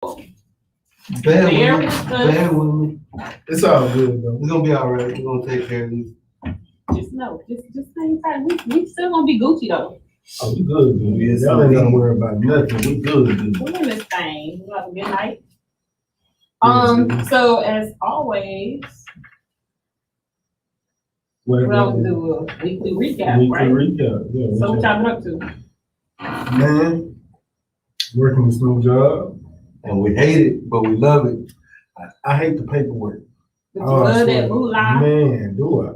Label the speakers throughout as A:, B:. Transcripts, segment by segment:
A: Bear with me.
B: It's all good though.
A: We're gonna be all right. We're gonna take care of this.
C: Just hang tight. We still gonna be Gucci though.
B: Oh, we good, dude.
A: Yes,
B: Y'all ain't gotta worry about nothing. We good, dude.
C: We're in this thing. We have a good night. So as always, we'll do a weekly recap, right?
B: Yeah.
C: So what y'all been up to?
B: Man, working this new job.
A: And we hate it, but we love it.
B: I hate the paperwork.
C: Did you love that moolah?
B: Man, do I?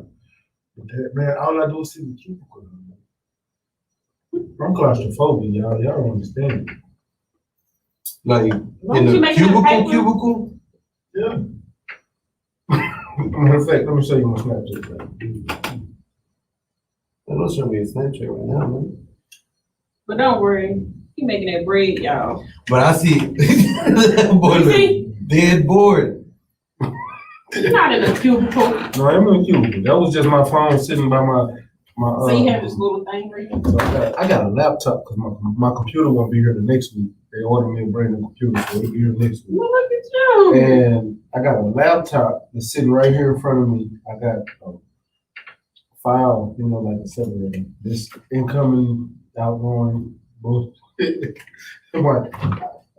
B: Man, all I do is see the cubicle. I'm claustrophobic, y'all. Y'all don't understand.
A: Like in the cubicle?
B: Yeah. Matter of fact, let me show you my Snapchat.
A: Don't show me a Snapchat right now, man.
C: But don't worry, he making that bread, y'all.
A: But I see that boy dead bored.
C: You're not in a cubicle.
B: No, I'm in a cubicle. That was just my phone sitting by my.
C: So you have this little thing right here?
B: So I got a laptop because my computer won't be here the next week. They ordered me a brand new computer, so it'll be here next week.
C: Well, look at you.
B: And I got a laptop that's sitting right here in front of me. I got a file, like a separator. This incoming, outgoing, both.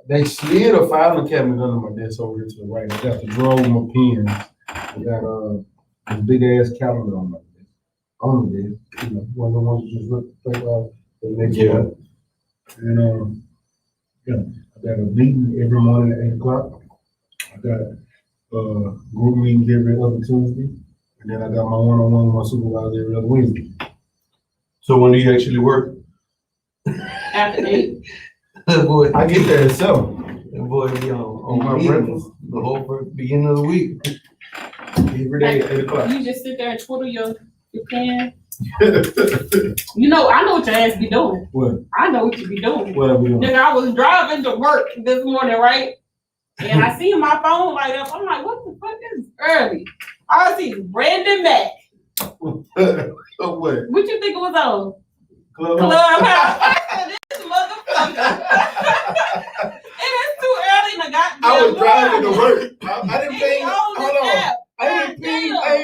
B: They slid a filing cabinet under my desk over here to the right. I got the drawer with my pens. I got a big ass calendar on my desk. On the desk, one of the ones you just look for the next one. And I got a meeting every morning at 8 o'clock. I got group meetings every other Tuesday, and then I got my one-on-one with my supervisor every other Wednesday.
A: So when do you actually work?
C: After 8.
A: Boy,
B: I get there at 7.
A: That boy be on my breakfast the whole first beginning of the week.
B: Every day at 8 o'clock.
C: You just sit there and twiddle your pen. I know what your ass be doing.
B: What?
C: I know what you be doing.
B: What are we doing?
C: Nigga, I was driving to work this morning, right? And I see my phone light up. I'm like, what the fuck is early? I see Brandon Mac.
B: What?
C: What you think it was on?
B: Clubhouse.
C: This motherfucker. It is too early in the goddamn
B: I was driving to
C: morning.
B: work. I didn't ping.
C: Hold on.
B: I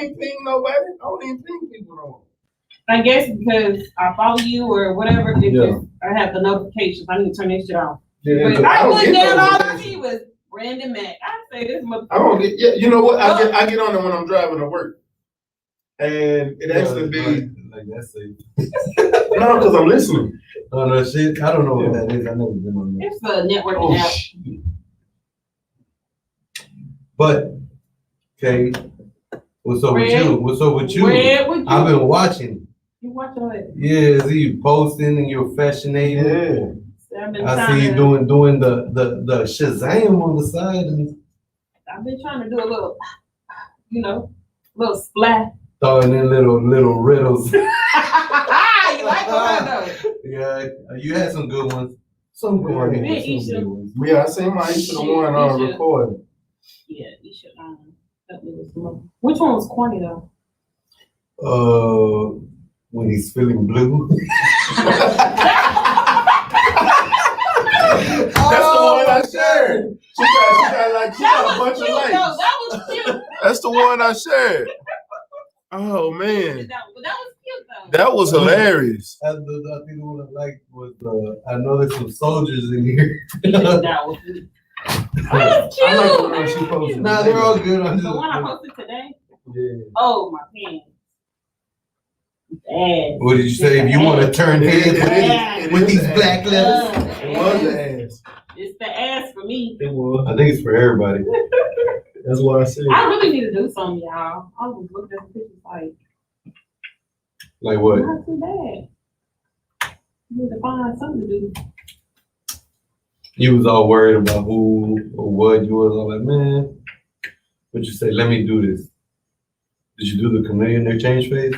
B: ain't ping nobody. I don't even ping people no more.
C: I guess because I follow you or whatever, I have the notifications. I need to turn this shit off.
B: Yeah,
C: But I looked down, all I see was Brandon Mac. I say this motherfucker.
B: I don't get. Yeah, you know what? I get on there when I'm driving to work, and it actually be
A: like that's safe.
B: no, because I'm listening.
A: Oh no, shit! I don't know what that is. I never been on that.
C: It's a networking app.
A: But okay, what's up with you? What's up with you? I've been watching.
C: You watching what?
A: Yeah, see you posting and you're fascinated.
C: Yeah.
A: I see you doing the Shazam on the side, and
C: I've been trying to do a little, little splat.
A: throwing in little riddles.
C: You like that though?
B: Yeah,
A: You had some good ones. Some good ones.
B: Yeah, I seen my Isha the one on recording.
C: Yeah, you should help me with some more. Which one was corny though?
A: When he's feeling blue.
B: That's the one I shared. She got a bunch of likes.
C: That was cute.
B: That's the one I shared. Oh man,
C: That was cute though.
B: that was hilarious.
A: I think the one I liked was I know there's some soldiers in here.
C: That was cute.
B: I like the one she posted.
A: Nah, they're all good.
C: The one I posted today?
B: Yeah.
C: Oh, my pants. Ass.
A: What did you say? If you want to turn heads with these black letters?
B: It was the ass.
C: It's the ass for me.
B: It was.
A: I think it's for everybody.
B: That's what I said.
C: I really need to do something, y'all. I was looking at the pictures
A: Like what?
C: not too bad. You need to find something to do.
A: You was all worried about who or what. You was all like, man, what you say? Let me do this. Did you do the chameleon exchange phase?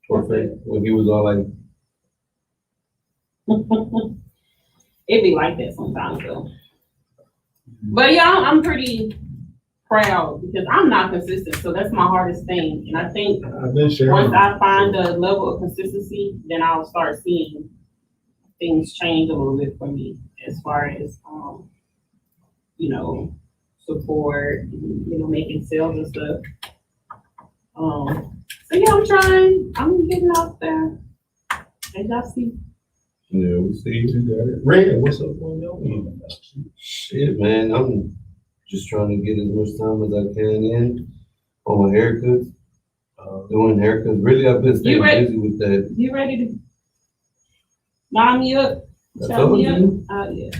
A: Or phase? When he was all like,
C: It be like that sometimes though. But yeah, I'm pretty proud because I'm not consistent, so that's my hardest thing. And I think once I find a level of consistency, then I'll start seeing things change a little bit for me as far as you know, support, you know, making sales and stuff. So yeah, I'm trying. I'm getting out there. As y'all see.
A: Yeah, we see.
B: You got it. Red, what's up on your end?
A: Shit, man, I'm just trying to get as much time as I can in on my haircuts. Doing haircuts. Really, I've been staying busy with that.
C: You ready to line me up?
A: I
C: Chop
A: told
C: me up?
A: you.
C: Yeah.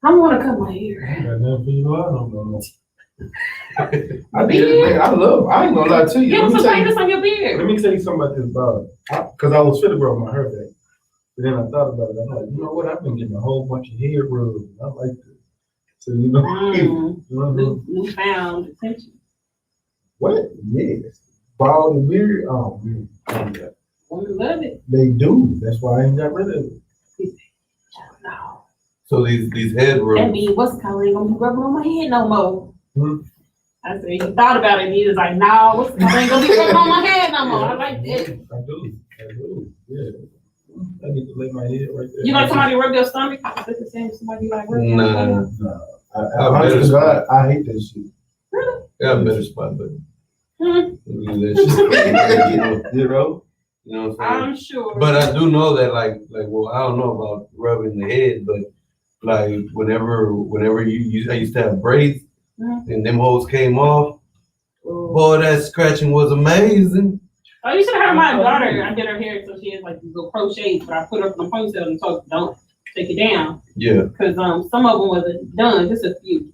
C: I want to cut my hair.
B: I ain't got nothing for you. I don't know. I did it, man. I ain't gonna lie to you.
C: Give us some fingers on your beard.
B: Let me tell you something about this barber. Cause I was fit to grow my hair back. But then I thought about it. I'm like, you know what? I've been getting a whole bunch of hair rubs. I like this. So you know,
C: Newfound attention.
B: what? Yes. Bald and beard. Oh man.
C: Women love it.
B: They do. That's why I ain't got rid of it.
C: No.
A: So these head
C: That
A: rubs.
C: means what's color ain't gonna be rubbing on my head no more.
B: Hmm.
C: I said, you thought about it, and he was like, no, what's color ain't gonna be rubbing on my head no more. I like that.
B: I do. Yeah. I get to lay my head right there.
C: You like somebody rub your stomach? I was saying somebody like rub your
A: Nah,
C: stomach.
B: I hate that shit.
C: Really?
A: got a better spot, but
C: Hmm.
A: do that shit. You know what I'm saying?
C: I'm sure.
A: But I do know that well, I don't know about rubbing the head, but like whenever I used to have braids and them hoes came off, boy, that scratching was amazing.
C: Oh, you should have heard my daughter. I did her hair so she has like these little crochets, but I put her in the ponytail and told her, don't take it down.
A: Yeah.
C: Because some of them wasn't done, just a few.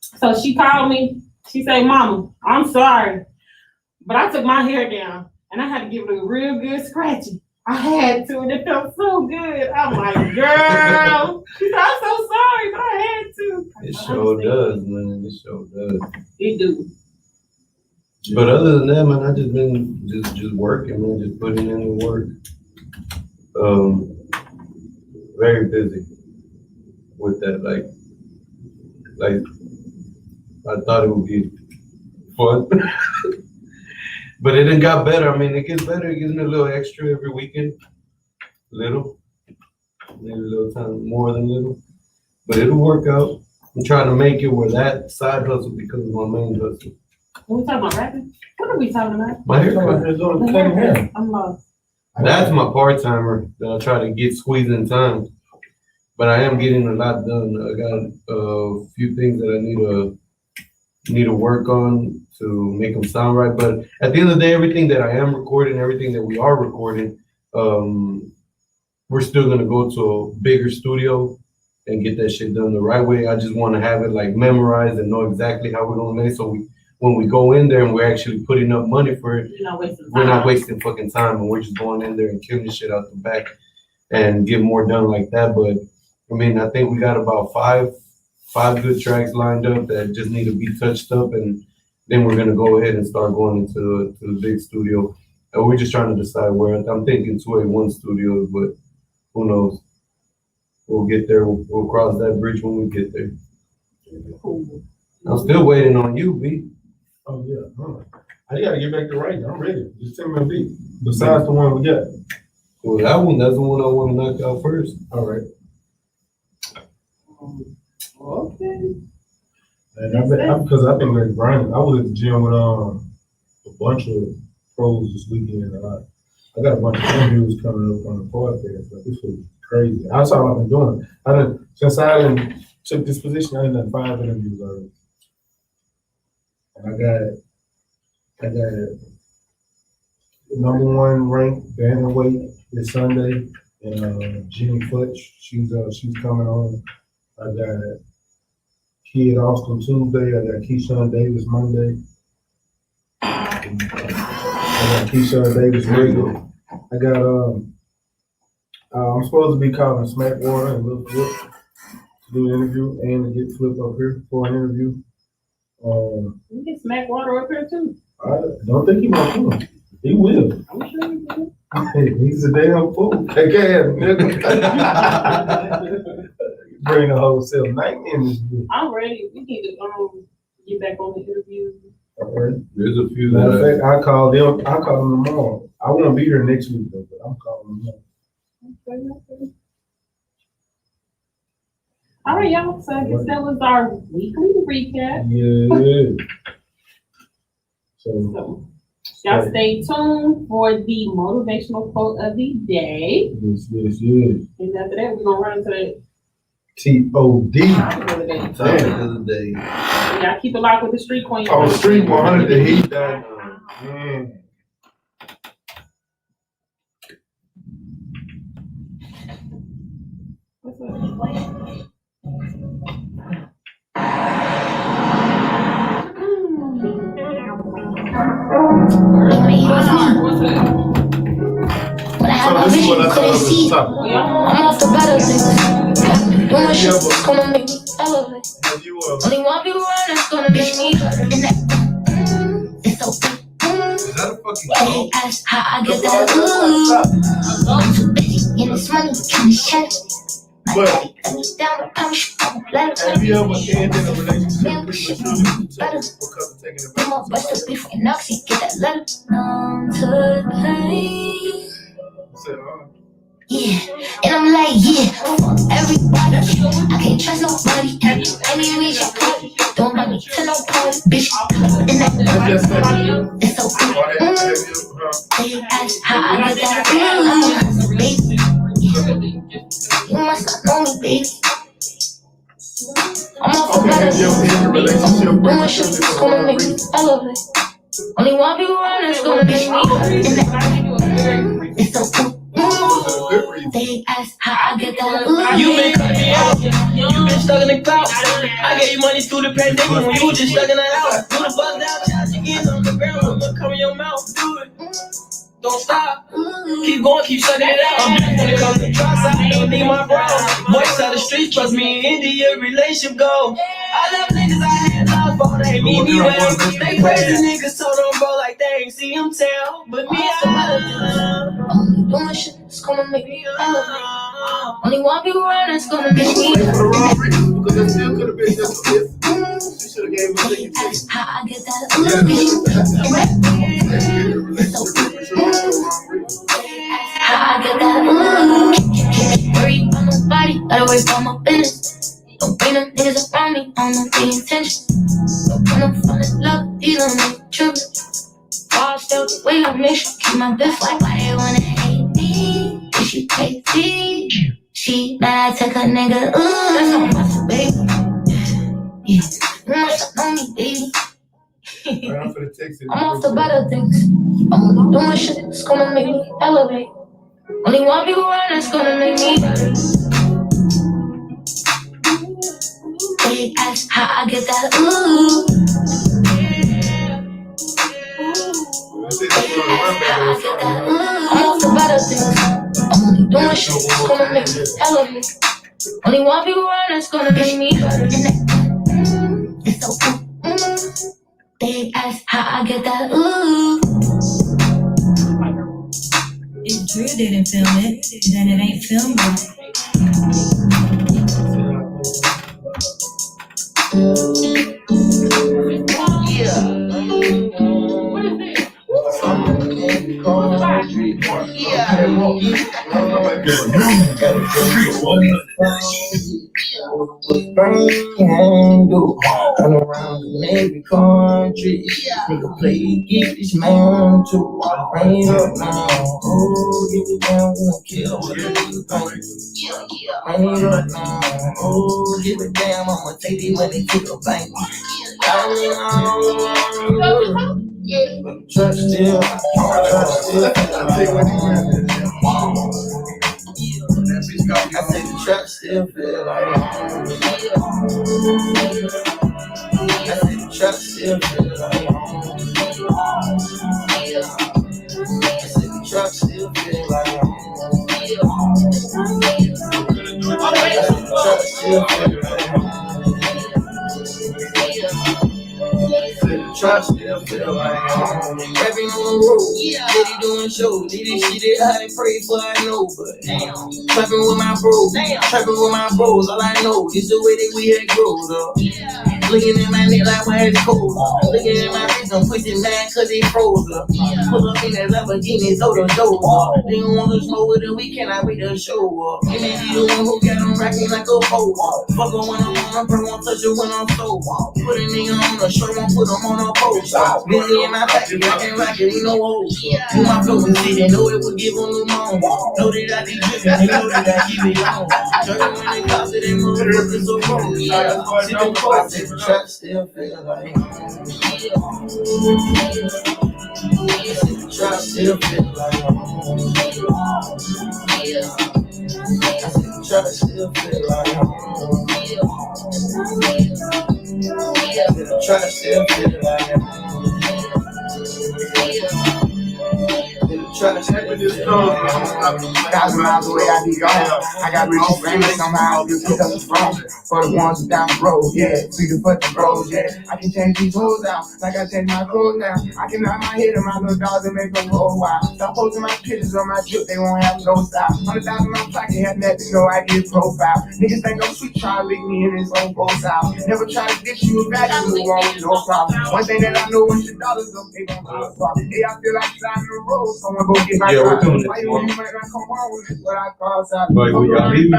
C: So she called me. She said, Mama, I'm sorry, but I took my hair down and I had to give it a real good scratching. I had to, and it felt so good. I'm like, girl. She said, I'm so sorry, but I had to.
A: It sure does, man. It sure does.
C: It do.
A: But other than that, man, I just been just working, man, just putting in the work. Very busy with that. Like I thought it would be fun, but it didn't got better. I mean, it gets better. It gives me a little extra every weekend, maybe a little time more than little, but it'll work out. I'm trying to make it where that side hustle becomes my main hustle.
C: When we talking about rapping, what are we talking about?
A: My haircut.
C: The haircut. I'm lost.
A: That's my part-timer that I try to get squeezed in time. But I am getting a lot done. I got a few things that I need to work on to make them sound right. But at the end of the day, everything that I am recording, everything that we are recording, we're still gonna go to a bigger studio and get that shit done the right way. I just want to have it like memorized and know exactly how we're gonna make it. So when we go in there and we're actually putting up money for it, we're not wasting fucking time, and we're just going in there and killing shit out the back and get more done like that. But I mean, I think we got about five good tracks lined up that just need to be touched up, and then we're gonna go ahead and start going into the big studio. And we're just trying to decide where. I'm thinking 2A1 Studios, but who knows? We'll get there. We'll cross that bridge when we get there.
C: Cool.
A: I'm still waiting on you, B.
B: Oh yeah. I gotta get back to writing. I'm ready. Just send me a beat. Besides the one we got.
A: Well, that's the one I want to knock out first.
B: All right.
C: Okay.
B: And because I've been like grinding. I was at the gym with a bunch of pros this weekend. I got a bunch of interviews coming up on the podcast. But this was crazy. That's all I've been doing. Since I took this position, I done 5 interviews already. And I got the #1 ranked bantamweight this Sunday, and Jenny Futch, she's coming on. I got Kid Austin Tuesday. I got Keyshawn Davis Monday. I got Keyshawn Davis Monday. I got I'm supposed to be calling Smackwater and Lil Flip to do an interview and to get Flip up here for an interview.
C: You get Smackwater up here too.
B: I don't think he might come. He will.
C: I'm sure you do.
B: He's a damn fool. Bring the whole cell night in this bitch.
C: I'm ready. We need to get back on the interview.
B: All right.
A: There's a few
B: Matter of
A: that
B: fact, I call them tomorrow. I won't be here next week though, but I'm calling them now.
C: Okay. All right, y'all. So I guess that was our weekly recap.
B: Yeah. So,
C: So y'all stay tuned for the motivational quote of the day.
B: yes.
C: And after that, we're gonna run into the
B: T.O.D.
C: topic of the day.
A: Topic of the day.
C: Y'all keep it locked with the street queen.
B: Oh, Street 100, the heat that. Man.
C: What's up? What's up?
D: When I
B: So
D: had my
B: this is
D: vision,
B: what I thought
D: couldn't
B: was
D: see.
B: the topic.
D: I'm off the better things. Doing shit that's gonna make me elevate.
B: Have you
D: Only one people around that's gonna make me better than that. It's so good.
B: is that a fucking
D: They ask how I get that I'm too busy in this money, can you share it? My
B: But-
D: daddy cut me down, I promise you I won't let it.
B: Have you ever ended a relationship prematurely because of taking
D: I'm
B: advantage?
D: a bust up before an oxy, get that letter. Numb to the pain.
B: Said,
D: Yeah, and I'm like, yeah, fuck everybody. I can't trust nobody. I mean, we just don't let me to no party, bitch. And that
B: just said,
D: it's so
B: why
D: good.
B: have you,
D: They ask how I get that baby. You must not know me, baby. I'm off the
B: okay,
D: better.
B: have you ever ended a relationship
D: Doing shit
B: prematurely
D: that's
B: for
D: gonna
B: one
D: make me
B: reason?
D: elevate. Only one people around that's gonna make me and that it's so good.
B: Was it a good reason?
D: They ask how I get that
E: You been cutting me out. You been stuck in the cloud. I gave you money through the pandemic when you was just stuck in the house. Do the buzz down, charge again on the ground. I'ma cover your mouth. Do it. Don't stop. Keep going, keep sucking it out. When it comes to trust, I don't need my bro. Voice of the streets, trust me, India relationship go. I love niggas I had love for, they meet me well. They crazy niggas told them bro like they ain't see him tell. But me, I
D: only doing shit that's gonna make me elevate. Only one people around that's gonna make me
B: For the wrong reason, because it still could have been just a list. You should have gave him a
D: They
B: thing.
D: ask how I get that how I get that Can't worry about nobody, gotta worry about my business. Don't bring them niggas around me, I don't know the intention. Don't put no fun in love, these don't make trippin'. All still the way I make sure keep my best like why they wanna hate me. Is she crazy? She mad I take a nigga, that's not my baby. Yeah, you must know me, baby.
B: Right after the text,
D: I'm off the better things. I'm only doing shit that's gonna make me elevate. Only one people around that's gonna make me better. They ask how I get that I'm off the better things. I'm only doing shit that's gonna make me elevate. Only one people around that's gonna make me better. It's so cool. They ask how I get that
F: If Drew didn't film it, then it ain't filmed right.
G: Run around the navy country. Nigga play, get this man to bring it up now. Oh, get it down, gonna kill what the nigga think. Bring it up now. Oh, give it down, I'ma take these money to the bank. Trust still, I say the trap still feel like home. I say the trap still feel like home. I say the trap still feel like home. I say the trap still feel like home. Trap still feel like home. Rapping on the road, Diddy doing shows. Diddy shit it how they pray for I know, but damn. Trapping with my bros, trapping with my bros. All I know is the way that we had grows up. Looking at my neck like my head's cold. Looking at my wrist and some pussy man, cause they froze up. Pull up in that Lamborghini, so the door up. They don't wanna smoke with them, we cannot wait to show up. And they be the one who got them racking like a pole. Fuck her when I'm on my bro, won't touch her when I'm so. Put a nigga on the shirt, won't put him on a post. Busy in my pocket, I can't rock it, ain't no hoes. Do my flow and see, they know it would give them a moan. Know that I be drippin', they know that I keep it on. Jerkin' when they cops it, they motherfuckers so wrong. See them close, they trap still feel like trap still feel like trap still feel like trap still feel like
H: Thousand miles away, I be gone. I got rich and famous somehow, just because it's wrong. For the ones who down the road, yeah. We can put the bros, yeah. I can change these hoes out, like I change my clothes now. I can knock my head on my little dogs and make them go wild. Stop posting my pictures on my drip, they won't have no style. 100,000 my pocket, have nothing, no idea profile. Niggas think I'm sweet, try to lick me in his own profile. Never try to ditch you, back you won't, no problem. One thing that I know is your dollars up, they gon' go far. Hey, I feel like sliding the road, someone go get my car. Why you might not come on with it, what I call out.
A: But we got leave it.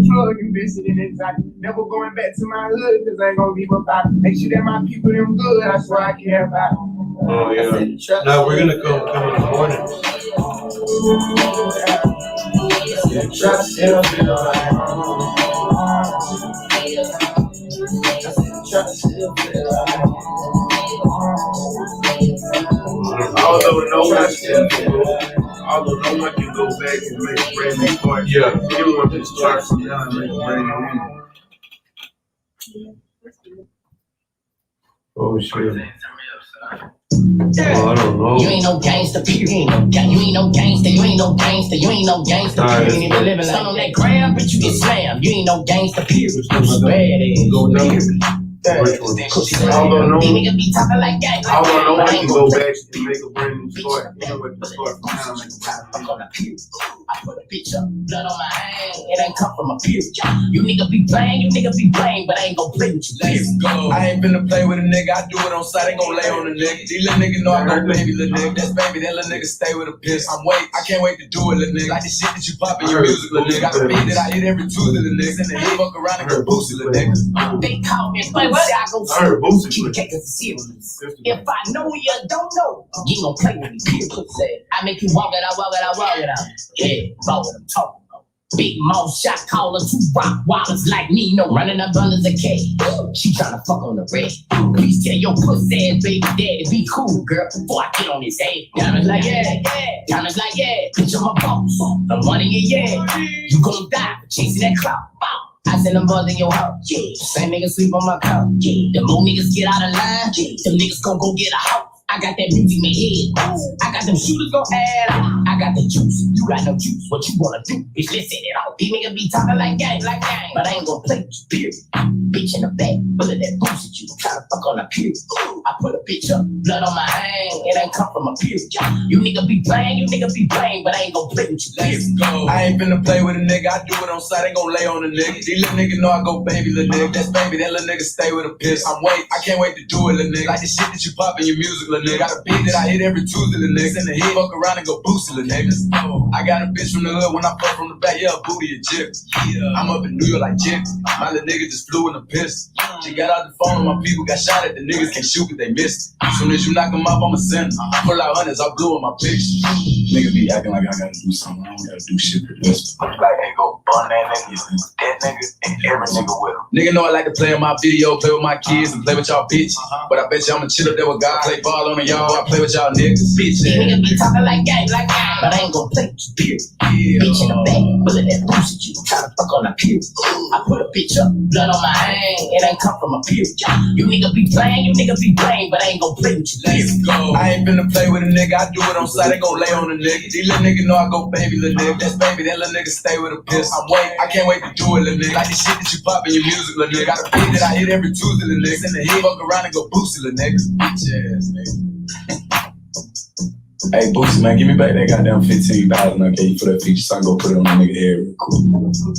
H: Plug and visit it inside. Never going back to my hood, cause I ain't gonna leave about it. Make sure that my people them good, that's what I care about.
A: Oh yeah. Now we're gonna come in the morning.
G: trap still feel like trap still feel like
B: Although no one can go back and make a brand new start.
A: Yeah.
B: Everyone can start from now and make a brand new one.
A: Oh shit. Oh, I don't know.
E: You ain't no gangster, you ain't no gangster, you ain't no gangster, you ain't no gangster, you ain't no gangster, you ain't even living like on that gram, but you get slammed. You ain't no gangster, period. Bad ass.
B: Go down. Although no one can go back and make a brand new start. Everyone can start from now and make a brand new one.
E: I put a bitch up, blood on my hand, it ain't come from a pew. You nigga be playing, but I ain't gon' play with you. Let's go.
I: I ain't finna play with a nigga, I do it on sight, ain't gon' lay on a nigga. These little niggas know I go baby, little nigga. That's baby, that little nigga stay with a piss. I can't wait to do it, little nigga. Like the shit that you pop in your music, little nigga. Got the beat that I hit every Tuesday, little niggas. In the head, fuck around and go boost it, little nigga.
E: They call me, but what? I go see take us serious. If I know you don't know, you ain't gon' play with me, period. I make you walk it out. Yeah, about what I'm talking about. Big mouth shot caller, 2 rock wallers like me, no running up under the cage. She tryna fuck on the red. Please tell your pussy ass baby daddy be cool, girl, before I get on his head. Diamonds like yeah, bitch I'm a boss. I'm running it, yeah. You gon' die for chasing that clout. I send them buzz in your house, yeah. Same niggas sleep on my couch, yeah. The more niggas get out of line, yeah. Them niggas gon' go get a house. I got that music in my head. I got them shooters gon' add up. I got the juice, you got no juice. What you wanna do? Bitch, let's set it off. These niggas be talking like gang, but I ain't gon' play with you, period. Bitch in the back, bullet that boost at you. Try to fuck on a pew. I put a bitch up, blood on my hand. It ain't come from a pew. You niggas be playing, but I ain't gon' play with you, period.
I: I ain't finna play with a nigga, I do it on sight, ain't gon' lay on a nigga. These little niggas know I go baby, little nigga. That's baby, that little nigga stay with a piss. I can't wait to do it, little nigga. Like the shit that you pop in your music, little nigga. Got a beat that I hit every Tuesday, little nigga. In the head, fuck around and go boost it, little niggas. I got a bitch from the hood, when I fuck from the back, yeah, booty a jip. I'm up in New York like Jip. My little nigga just flew in a piss. She got out the phone, my people got shot at, the niggas can't shoot cause they missed. Soon as you knock them off, I'ma send. Pull out hundreds, I blew in my picture. Nigga be acting like I gotta do something, I don't gotta do shit for this.
H: Like, hey, go bun that nigga, that nigga, and every nigga with him.
I: Nigga know I like to play in my video, play with my kids, and play with y'all bitch. But I bet you I'ma chill up there with God, play ball on y'all, I play with y'all niggas, bitch.
E: These niggas be talking like gang, but I ain't gon' play with you, period. Bitch in the back, bullet that boost at you. Try to fuck on a pew. I put a bitch up, blood on my hand. It ain't come from a pew. You niggas be playing, but I ain't gon' play with you.
I: Let's go. I ain't finna play with a nigga, I do it on sight, ain't gon' lay on a nigga. These little niggas know I go baby, little nigga. That's baby, that little nigga stay with a piss. I can't wait to do it, little nigga. Like the shit that you pop in your music, little nigga. Got a beat that I hit every Tuesday, little niggas. In the head, fuck around and go boost it, little niggas. Bitch ass, nigga. Hey, Boosie, man, give me back that goddamn $15,000, okay, for that feature so I can go put it on the nigga head real quick.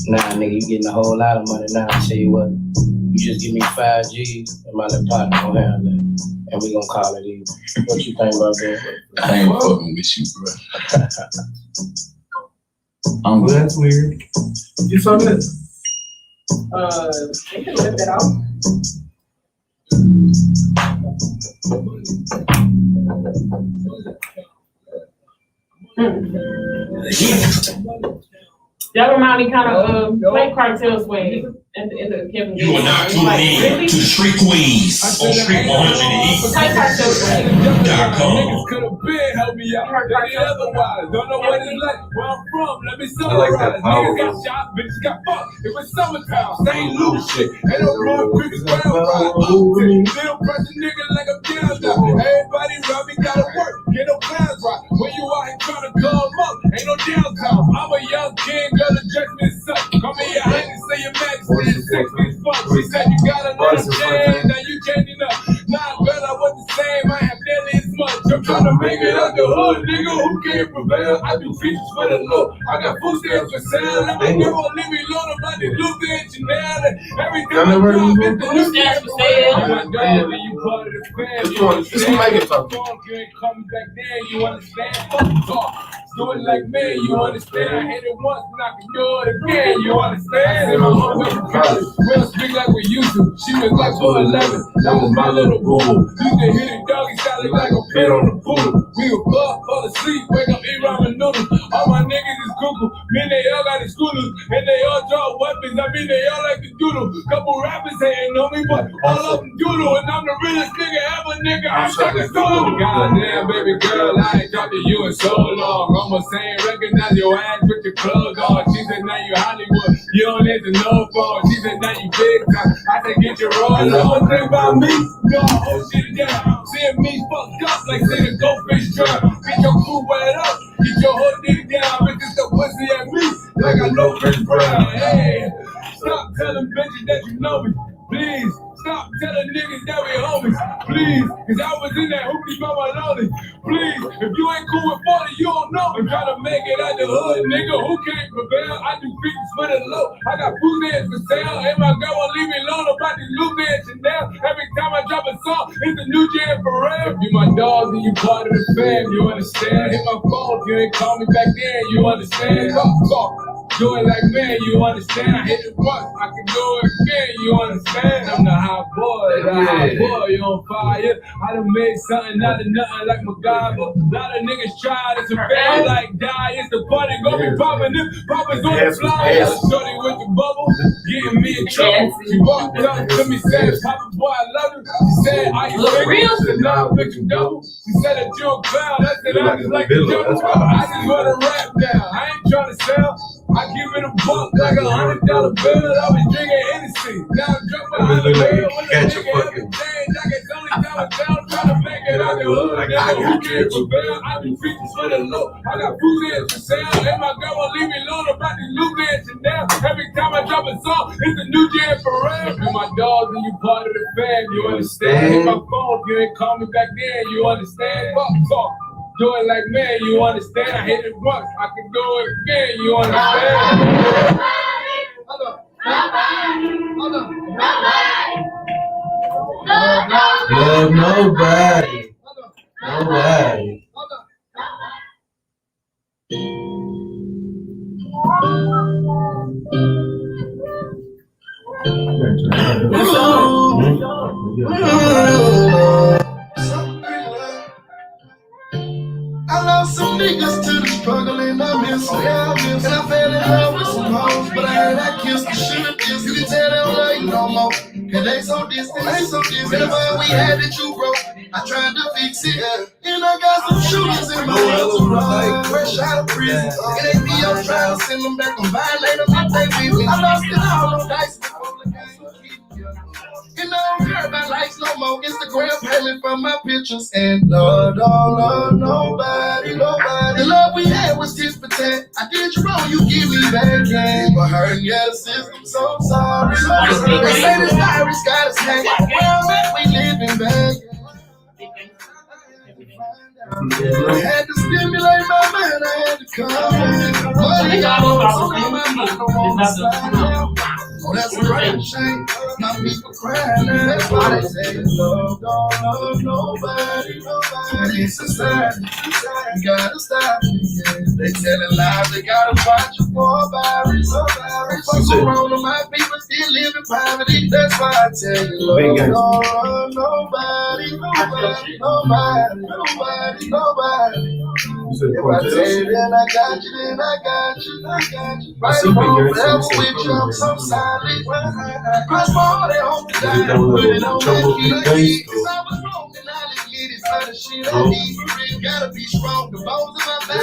E: Nah, nigga, you getting a whole lot of money now. I'll tell you what. You just give me 5 G's and my little partner gonna handle it. And we gonna call it even. What you think about that?
I: I ain't fucking with you, bro.
A: Well, that's weird. You saw this?
C: They can lift it off. That remind me kind of Play Cartel's way at the Kevin Gates.
J: You are now tuning in to Street Queenz on Street 108.
C: Play Cartel's way.
J: .com.
I: Could have been help me out. They otherwise. Don't know what it's like. Where I'm from, let me
A: I like that
I: summarize.
A: power.
I: Niggas got shot, bitches got fucked. It was summertime, same loose shit. Ain't no blue crickets ground ride. Still pressing nigga like I'm down now. Everybody around me gotta work. Get no plans right. When you out here trying to come up, ain't no downtime. I'm a young king, girl, address me as such. Come here, I ain't say your majesty is sexy as fuck. She said you got another chance, now you changing up. Nah, girl, I was the same, I have nearly as much. I'm trying to make it out the hood, nigga, who can't prevail? I do features for the look, I got food stamps for sale. And my girl won't leave me alone about the loop and Chanel. And every time I drop, it's the new
C: Stamps for sale.
I: I'm my dog, and you part of the family. You understand? You ain't coming back there, you understand? Fuck talk. Do it like me, you understand? I hit it once, and I can do it again, you understand? And my mom went to college, we'll speak like we used to. She was like 4'11", that was my little boo. You can hit it doggy style like a pin on the poodle. We were up, fall asleep, wake up, eat ramen noodles. All my niggas is cuckoo, mean they all got the scooters, and they all draw weapons, I mean they all like to doodle. Couple rappers hating on me, but all of them doodle, and I'm the realest nigga ever, nigga, I'm stuck in solo. Goddamn, baby girl, I ain't talked to you in so long. Almost saying, recognize your ass with your clothes on. She said, now you Hollywood, you don't need to know phone. She said, now you big time, I said, get your roll. Don't think about me, no, hold shit down. Seeing me fucked up like seeing a goldfish drown. Get your crew wet up, get your whole dick down. Bitches the pussy at me, like I know Chris Brown. Hey, stop telling bitches that you know me, please. Stop telling niggas that we homies, please. Cause I was in that hoopty by my lonely. Please, if you ain't cool with 40, you don't know. I'm trying to make it out the hood, nigga. Who can't prevail? I do features for the low. I got food dance for sale. And my girl won't leave me alone about these new dance Chanel. Every time I drop a song, it's a new jam for real. If you my dog, then you part of the fam, you understand? Hit my phone, if you ain't call me back then, you understand? Talk. Do it like man, you understand? I hit it once, I can do it again, you understand? I'm the hot boy, you on fire. I done made something out of nothing like MacGyver. Lot of niggas tried, it's a fail like die. It's the party gonna be popping, them poppers on the fly. Shorty with the bubble, getting me in trouble. She walked up to me, said, Papa boy, I love you. She said, are you real? I said, nah, bitch, you double. She said that you a clown, I said, I just like the jungle. I just wanna rap now, I ain't trying to sell. I give it a buck like $100 bill. I was drinking Hennessy. Now I'm drunk behind the wheel. When the nigga ever change, I get only down trying to make it out the hood. Nigga, who can't prevail? I do features for the low. I got food in for sale. And my girl won't leave me alone about these new dance Chanel. Every time I drop a song, it's a new jam for real. And my dog, then you part of the fam, you understand? Hit my phone, if you ain't call me back then, you understand? Fuck talk. Do it like man, you understand? I hit it once, I can do it again, you understand?
A: Love nobody. Nobody.
K: I lost some niggas to the struggle and I miss them. And I fell in love with some hoes, but I heard I kissed the shit. You can tell they don't love you no more, cause they so distant, Been a fire we had that you broke, I tried to fix it. And I got some shooters in my entourage, fresh out of prison. It ain't me, I'm trying to send them back and violate them if they with me. I lost it all on dice before the game, so keep it. And I don't care about likes no more. Instagram payment for my pictures. And love don't love nobody. The love we had was tit for tat. I did you wrong, you give me back. But hurting your system, so sorry. They say this virus got us hanging. Where I'm at, we living back. I had to stimulate my mind, I had to come in. Oh, that's a great shame. My people crying, that's why they say love don't love nobody. In society, you gotta stop it. They telling lies, they gotta watch you for a virus. Fuck around on my people still live in poverty. That's why I tell you love don't love nobody. If I tell you then I got you, then I got you. Right around forever with you, I'm so silent. Cross my heart and hope to die. Put it on that key. Cause I was wrong and I didn't get it for the shit I need. You gotta be strong, the bones in my body.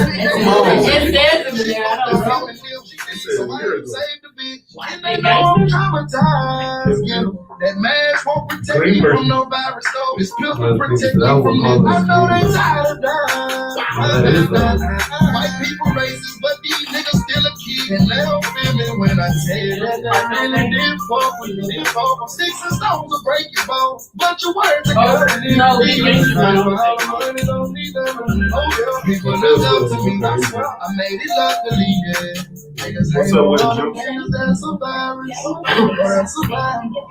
K: So I can save the bitch. And they know I'm traumatized. You know, that mask won't protect me from no virus, though. This pill will protect me from it. I know they tired of dying. White people racist, but these niggas still a kid. And they don't feel me when I tell you that I really did fuck with you. Sticks and stones will break your bones. Bunch of words are good. People look up to me, I swear I made it luckily, yeah. What's up with you? That's a virus. That's a virus.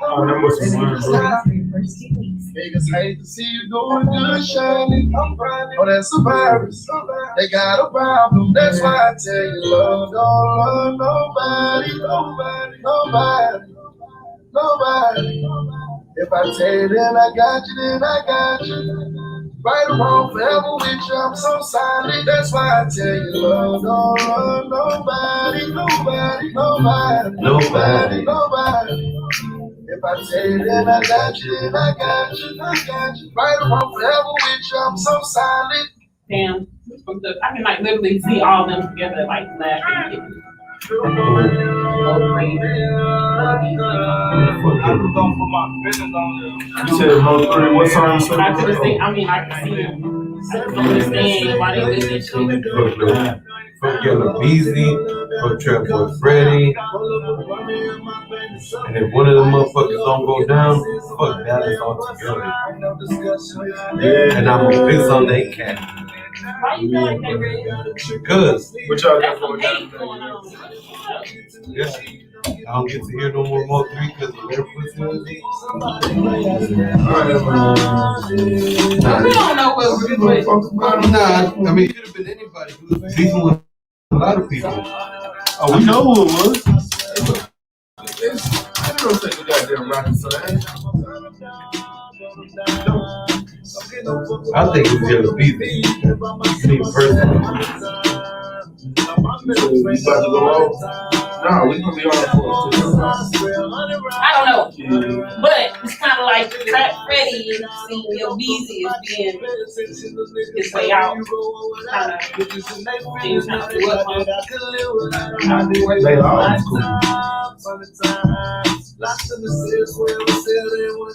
K: Niggas hate to see you doing good, shining. Oh, that's a virus. They got a problem. That's why I tell you, love don't love nobody. If I tell you, then I got you, then I got you. Right or wrong, forever with you, I'm so silent. That's why I tell you, love don't love nobody. If I tell you, then I got you, then I got you. Right or wrong, forever with you, I'm so silent.
C: Damn, I can like literally see all of them together, like laughing.
A: You said Mo 3, what song?
C: I could have seen, I can see them. I can understand why they did this shit.
A: Fuck Yellow Beezy, fuck Trap Boy Freddy. And if one of them motherfuckers don't go down, fuck Dallas altogether. Yeah. And I'm gonna piss on that cat.
C: Why you feel like they ready?
A: Cause
B: What y'all got
C: That's some hate going on.
A: yeah, I don't get to hear no more Mo 3 because of their pussy.
C: We don't know what we're doing.
A: Nah, I mean, it could have been anybody who was beefing with a lot of people.
B: Oh, we know who it was. I don't think we got them right, so
A: I think it's Yellow Beezy. Me personally.
B: we about to go off. No, we gonna be on for
C: I don't know. But it's kind of like Trap Freddy seeing Lil Beezy as being his way out. Kind of things kind of do up on.
B: They always cool.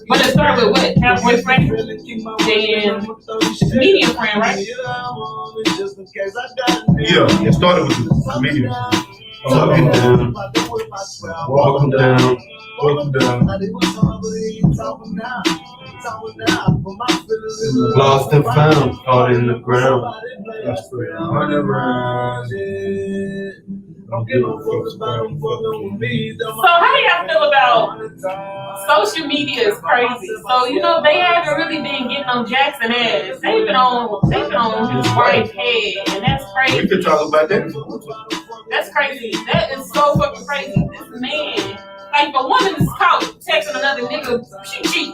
C: But it started with what? Halfway friend? Then medium friend, right?
B: Yeah, it started with the comedian.
A: Talking down, walking down, walking down. Lost and found, caught in the ground.
C: So how do y'all feel about social media is crazy? So they haven't really been getting on Jackson ass. They've been on his wife's head, and that's crazy.
B: We could talk about that.
C: That's crazy. That is so fucking crazy. This man, like, if a woman is caught texting another nigga, she cheat.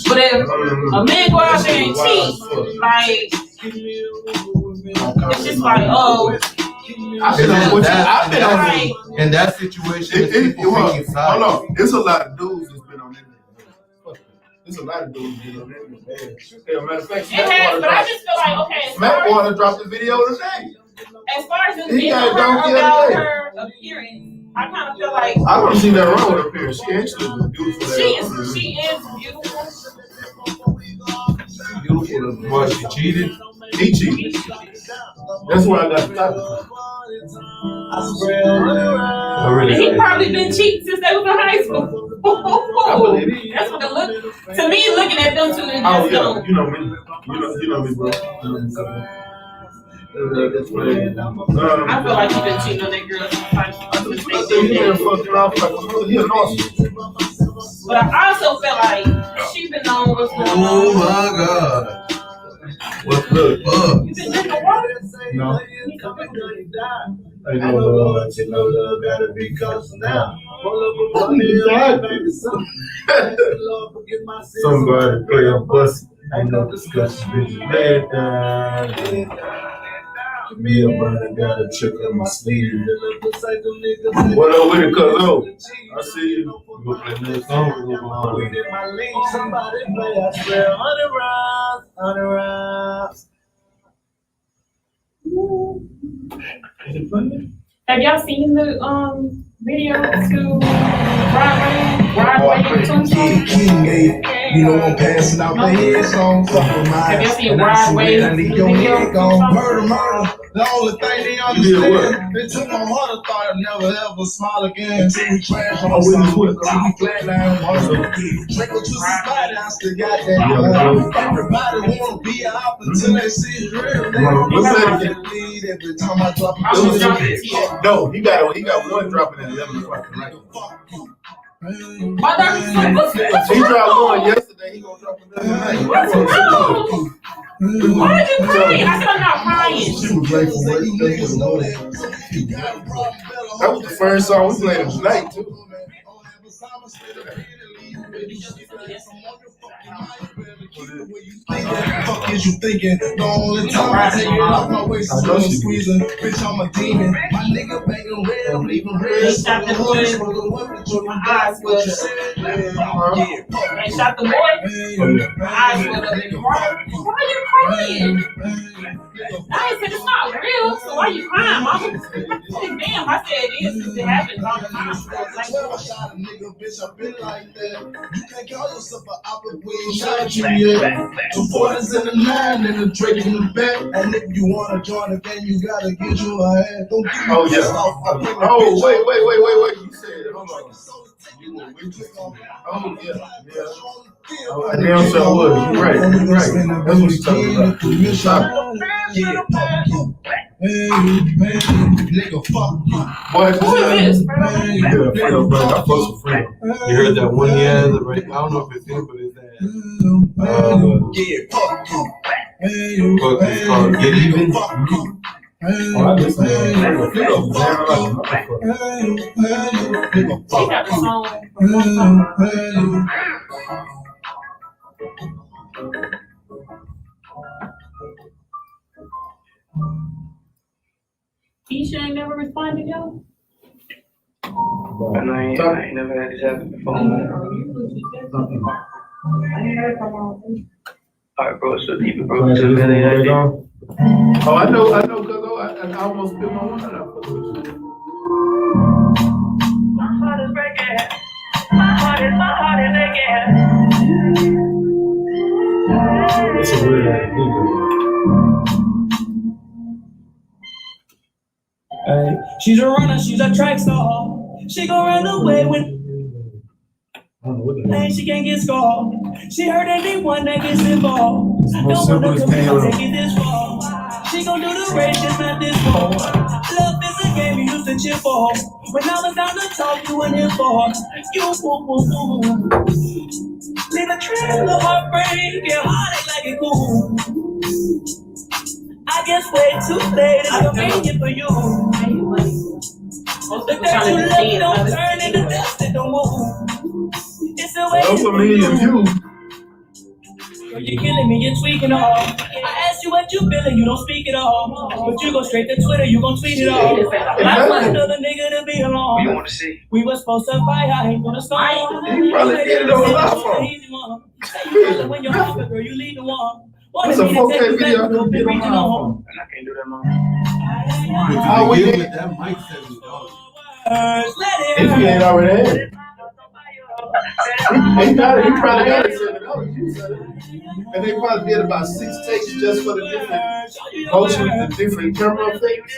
C: But if a man go out there and cheat, like, it's just like, oh.
A: I've been on in that situation. Hold
B: on, there's a lot of dudes that's been on that. There's a lot of dudes been on that. Matter of fact,
C: it has, but I just feel like, okay.
B: Smack Water dropped the video today.
C: As far as this video about her appearance, I kind of feel like
B: I don't see that wrong with her appearance. She actually is beautiful.
C: She is beautiful.
A: Beautiful. Why she cheated?
B: He cheated. That's why I got the topic.
C: He probably been cheating since they was in high school.
B: I believe it.
C: That's what it looks To me, looking at them two, they just
B: Oh,
C: don't.
B: yeah, you know me. You know me, bro.
C: I feel like you been cheating on that girl. But I also feel like she been knowing what's going on.
A: Oh my God. What's the fuck?
C: You been drinking water?
B: No. I know you know love gotta be close now. Somebody play a bus. Ain't no discussion, bitch. Me a brother got a trick on my sleeve. What up with it, cuz? Oh, I see you. You gonna play next song? We gonna go on. Somebody play, I swear, 100 rounds.
C: Have y'all seen the video to Broadway
H: King, you know I'm passing out the head songs.
C: Have you seen Broadway?
H: Murder. The only thing they understand, they took my heart, I thought I'd never ever smile again. See me crash on something, see me flatline on drink to somebody, I still got that. Everybody wanna be out until they see it real. Every time I drop it,
B: no, he got one dropping in the other fucking right.
C: My doctor's like, what's
B: He dropped one yesterday, he gonna drop another night.
C: what's wrong? Why are you crying? I said I'm not crying.
B: She was late for work. That was the first song we played tonight, too.
H: Fuck is you thinking? The only time I take it off my waist is when I'm squeezing. Bitch, I'm a demon. My nigga banging red, I'm leaving red.
C: Shot the boy. My eyes were. Shot the boy. My eyes were. Why are you crying? I said it's not real, so why you crying, mama? Damn, I said it is because it happens all the time. Like,
H: Bitch, I've been like that. You can't call yourself an opera queen. Shot you yet. 2 40s in the 9 and a Drake in the back. And if you wanna join the game, you gotta get you a hat. Don't give me
B: Oh, yeah. Oh, wait. You said it. Hold on. Oh, yeah. I damn sure was. You're right. That's what he's talking about.
H: Nigga, fuck you.
B: Boy,
C: who is this, bro?
B: yeah, Fredo, bro. I fucks with Fredo.
A: You heard that one he has? Right? I don't know if it's him, but it's that.
H: Fuck you.
A: Fuck, it's called Get Even.
B: Oh, I listen to Fredo.
C: She got the song. Keisha ain't never responded, y'all?
E: I ain't never had this happen before.
C: I ain't heard from all.
E: Alright, bro, so deep, bro. So really,
B: Oh, I know, cause I almost spit my one out.
E: my heart is breaking. My heart is aching.
B: It's a weird idea.
E: Hey, she's a runner, she's a track star. She gon' run away with. Hey, she can't get scored. She hurt anyone that gets involved. I don't wanna take it this far. She gon' do the race, it's not this far. Love is a game you used to cheer for. When I was down to talk, you were here for. You leave a trail of heartbreak, your heart like it cool. I guess way too late, it's convenient for you. The dirt you left don't turn into dust, it don't move. It's the way
B: That's what me and you.
E: Girl, you're killing me, you're tweaking all. I asked you what you feeling, you don't speak at all. But you go straight to Twitter, you gon' tweet it all. I want another nigga to be alone.
I: You want to see?
E: We were supposed to fight, I ain't gonna start.
B: You probably get it on the live phone.
E: Say you probably when you're hungry, girl, you lead the one.
B: It's a 4K video. I can get on my iPhone.
I: And I can't do that, man.
B: How we
A: Give
B: did
A: it that mic $70.
B: if he ain't already had it. He probably got it $7. And they probably did about 6 takes just for the different motion, the different camera effects.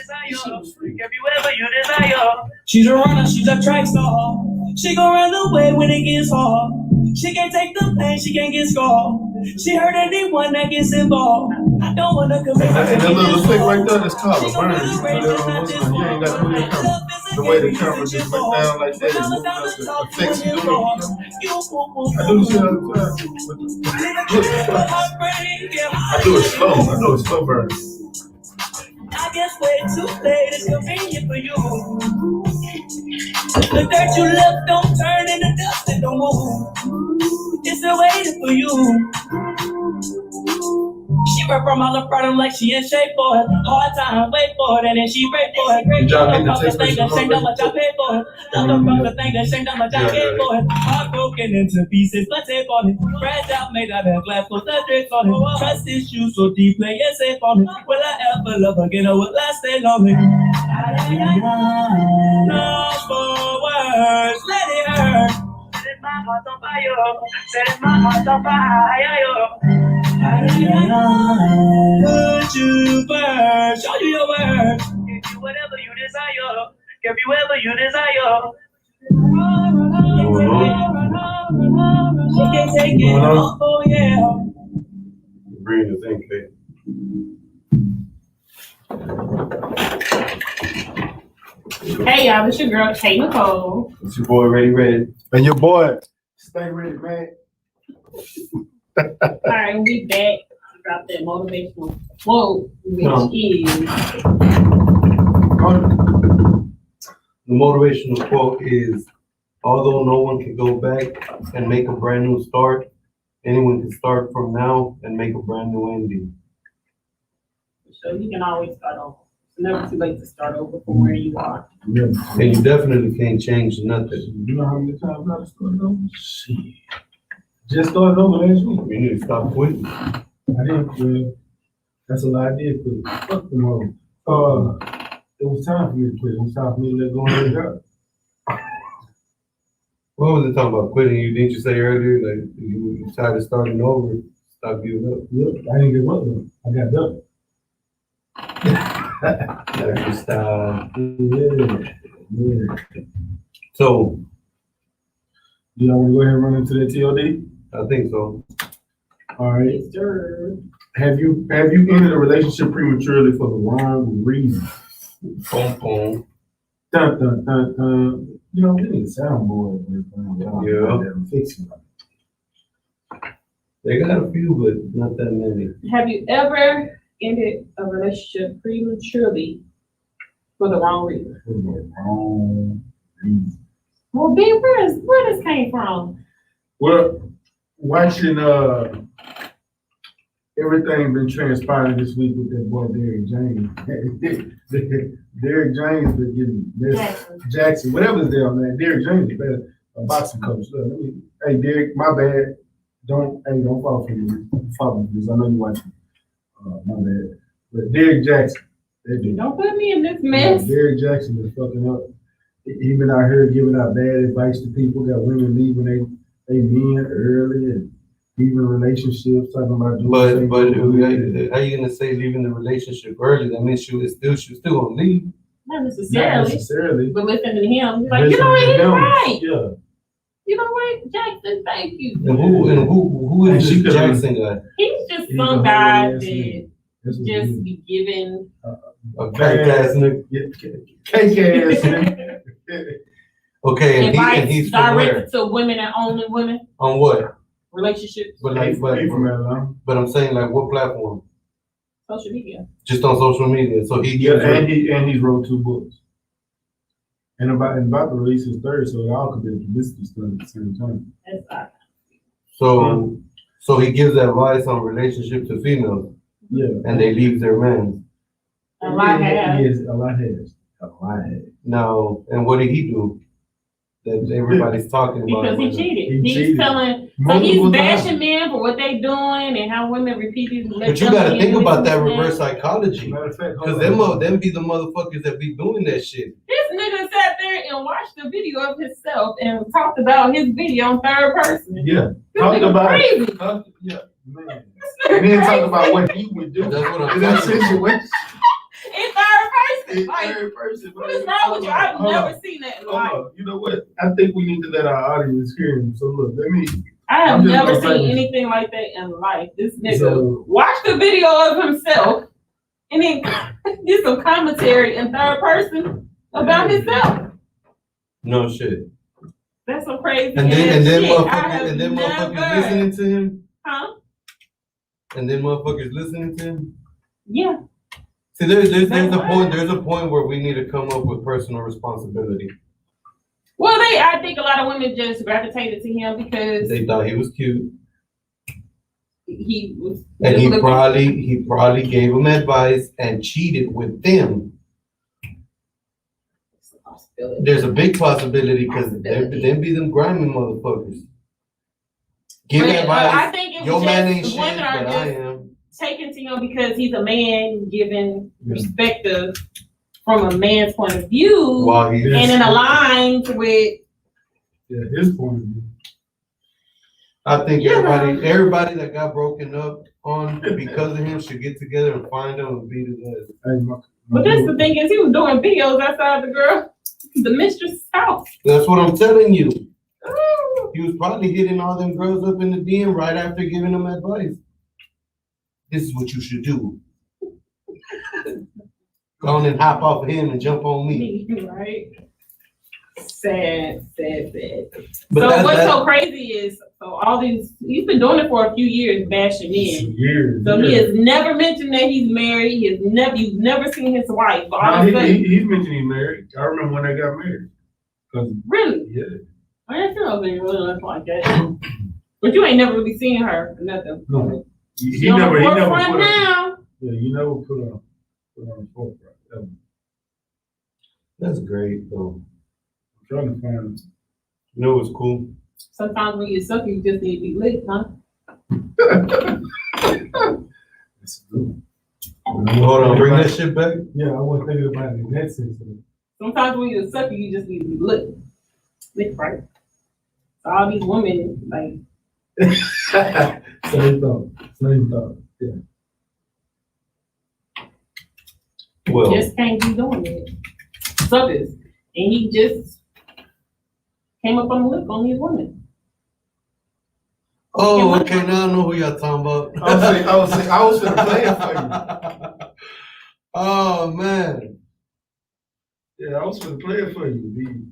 E: She's a runner, she's a track star. She gon' run away when it gets hard. She can't take the pain, she can't get scarred. She hurt anyone that gets involved. I don't wanna commit.
B: And that little effect right there, that's called a burn. You put that on what's on. You ain't got to move your camera. The way the camera just went down like that, it moved up the effects you doing. I do this all the time. I do it slow. I do it slow burn.
E: I guess way too late is convenient for you. The dirt you left don't turn into dust and don't move. It's waiting for you. She run from all the front like she in shape for it. Hard time, wait for it, and then she break for it.
B: Did y'all get the text
E: Thing that shake how much I pay for it. Love the thing that shake how much I paid for it. Heart broken into pieces, let's take on it. Fragile made out of glass, put the drink on it. Trust issues so deep, play it safe on it. Will I ever love again or will I stay lonely? No more words, let it hurt. Set my heart on fire, set my heart on fire. Put you first, show you your worth. Give you whatever you desire, give you whatever you desire. She can take it all, oh yeah.
A: Bring this in, Kate.
C: Hey y'all, it's your girl Kate Nicole.
A: It's your boy Ready.
B: And your boy, Stay Ready, man.
C: All right, we back to drop that motivational quote, which is
A: The motivational quote is, although no one can go back and make a brand new start, anyone can start from now and make a brand new ending.
C: so you can always start over. It's never too late to start over from where you are.
B: Yeah.
A: And you definitely can't change nothing.
B: You know how many times I started over? Shit. Just started over last week.
A: You need to stop quitting.
B: I didn't quit. That's a lie I did quit. Fuck them all. It was time for me to quit. It was time for me to let go and let go.
A: What was it talking about quitting? Didn't you say earlier, like, you tired of starting over, stop giving up?
B: Yep, I didn't give up though. I got done.
A: That's your style.
B: Yeah.
A: So,
B: Do y'all want to go ahead and run into that TLD?
A: I think so.
B: All right.
C: Yes, sir.
B: Have you ended a relationship prematurely for the wrong reason?
A: Boom, boom.
B: Dun, dun, dun, dun. You know, we need a soundboard.
A: Yeah.
B: Fix it.
A: They got a few, but not that many.
C: Have you ever ended a relationship prematurely for the wrong reason?
B: For the wrong reason.
C: Well, B, where this came from?
B: Well, watching everything been transpiring this week with that boy Derrick James. Derrick James been getting this Jackson, whatever's there, man. Derrick James is better a boxing coach. Look, hey Derrick, my bad. Don't fall for me. Follow me, because I know you watching. My bad. But Derrick Jackson,
C: Don't put me in this mess.
B: Derrick Jackson is fucking up. He been out here giving out bad advice to people. Got women leaving they men early and leaving relationships, talking about doing.
A: But how you gonna say leaving the relationship early? That means she still gonna leave.
C: Not
B: Not
C: necessarily.
B: necessarily.
C: But listening to him, he's like, you know what, he's right.
B: Yeah.
C: You know what, Jackson, thank you.
A: And who is this Jackson guy?
C: He's just
B: He's
C: some
B: a
C: guy
B: whole-ass
C: that
B: nigga. That's what
C: just
B: he is.
C: be giving.
A: A cake ass nigga.
B: Cake ass nigga.
A: Okay, and
C: Advice
A: he's from where?
C: directed to women and only women,
A: On what?
C: relationships,
A: But like,
B: He from Atlanta.
A: but I'm saying like what platform?
C: social media.
A: Just on social media. So he
B: Yeah,
A: gives her.
B: and he's wrote 2 books. And about to release his 3rd, so it all could be a publicity stunt at the same time.
C: That's not.
A: So he gives advice on relationship to females,
B: Yeah.
A: and they leave their men.
C: A lot have.
B: Yes, a lot has. A lot has.
A: Now, and what did he do? That everybody's talking about.
C: Because he cheated.
B: He
C: He's
B: cheated.
C: telling, so
B: Multiple
C: he's bashing
B: times.
C: men for what they doing and how women repeat these.
A: But you gotta think about that reverse psychology.
B: Matter of fact,
A: Cause them be the motherfuckers that be doing that shit.
C: This nigga sat there and watched the video of himself and talked about his video in 3rd person.
B: Yeah.
C: This
B: Talked
C: nigga
B: about
C: crazy.
B: Yeah, man. And then talk about what he would do
A: That's what I'm
B: in that
A: saying.
B: situation.
C: In 3rd person. Like,
B: third person.
C: what is wrong with you? I've never seen that in life.
B: You know what? I think we need to let our audience hear him. So look,
C: I have
B: I'm just
C: never
B: gonna say
C: seen
B: this.
C: anything like that in life. This nigga
B: So-
C: watched the video of himself and then did some commentary in third person about himself.
A: No shit.
C: That's some crazy
A: And then
C: shit.
A: motherfuckers listening to him.
C: Huh?
A: And then motherfuckers listening to him.
C: Yeah.
A: See, there's a point where we need to come up with personal responsibility.
C: Well, I think a lot of women just gravitated to him because
A: They thought he was cute.
C: he was,
A: And he probably gave them advice and cheated with them. There's a big possibility because them be them grimy motherfuckers. Give advice.
C: I think it was
A: Your man ain't
C: just
A: shit,
C: women are
A: but
C: just
A: I am.
C: taken to him because he's a man, giving perspective from a man's point of view,
A: While he's
C: and it aligns with
B: his point of view.
A: I think everybody that got broken up on because of him should get together and find him and beat his ass.
C: But that's the thing is he was doing videos outside the mistress' house.
A: That's what I'm telling you. He was probably hitting all them girls up in the DM right after giving them advice. This is what you should do. Go on and hop off of him and jump on me.
C: Right? Sad.
A: But
C: So what's so crazy is, he's been doing it for a few years, bashing in. He has never mentioned that he's married. You've never seen his wife. But all of a sudden,
B: he's mentioned he's married. I remember when they got married.
C: Really?
B: Yeah.
C: I didn't feel they really look like that. But you ain't never really seen her or nothing.
B: No. He
C: She on the
B: never
C: forefront
B: put
C: now.
B: Yeah, you never put on the forefront. Ever.
A: That's great though.
B: I'm trying to find.
A: You know what's cool?
C: Sometimes when you suck, you just need to be lit, huh?
A: Hold on, bring that shit back.
B: Yeah, I wasn't thinking about it in that sense.
C: Sometimes when you're sucking, you just need to be lit. Lit, right? So all these women, like.
B: Same thought. Yeah.
A: Well,
C: Just can't be doing it. Suckers. And he just came up on the lip on these women.
A: oh, okay, now I know who y'all talking about.
B: I was gonna play it for you.
A: Oh man.
B: Yeah, I was gonna play it for you.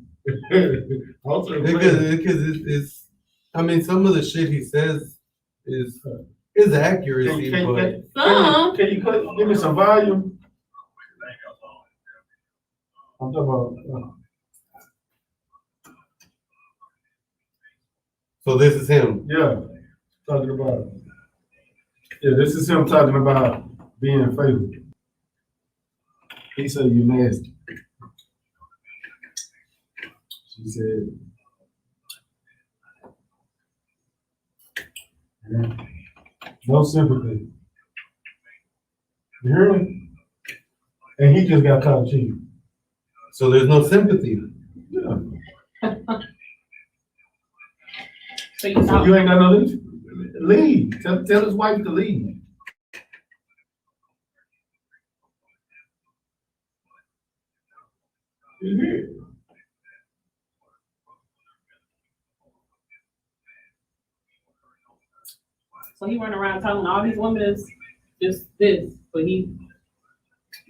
A: Because it's I mean, some of the shit he says is accuracy,
B: Can
A: but
B: you give me some volume? I'm talking about.
A: So this is him.
B: Yeah, talking about. Yeah, this is him talking about being faithful. He said you nasty. She said. No sympathy. You hear me? And he just got caught cheating.
A: So there's no sympathy.
B: Yeah.
C: So
B: You ain't got no leave. Leave. Tell his wife to leave. You hear it?
C: So he running around telling all these women is just this, but he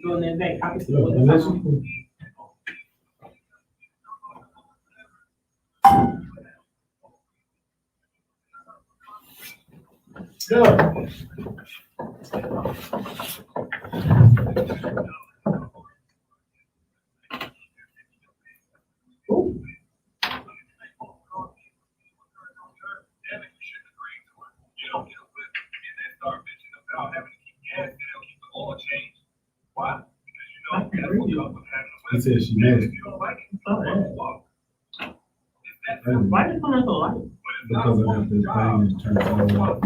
C: doing the exact opposite of what they're talking
B: Yeah. He said she nasty.
C: Why did someone so like?
B: Because I got this thing that turns out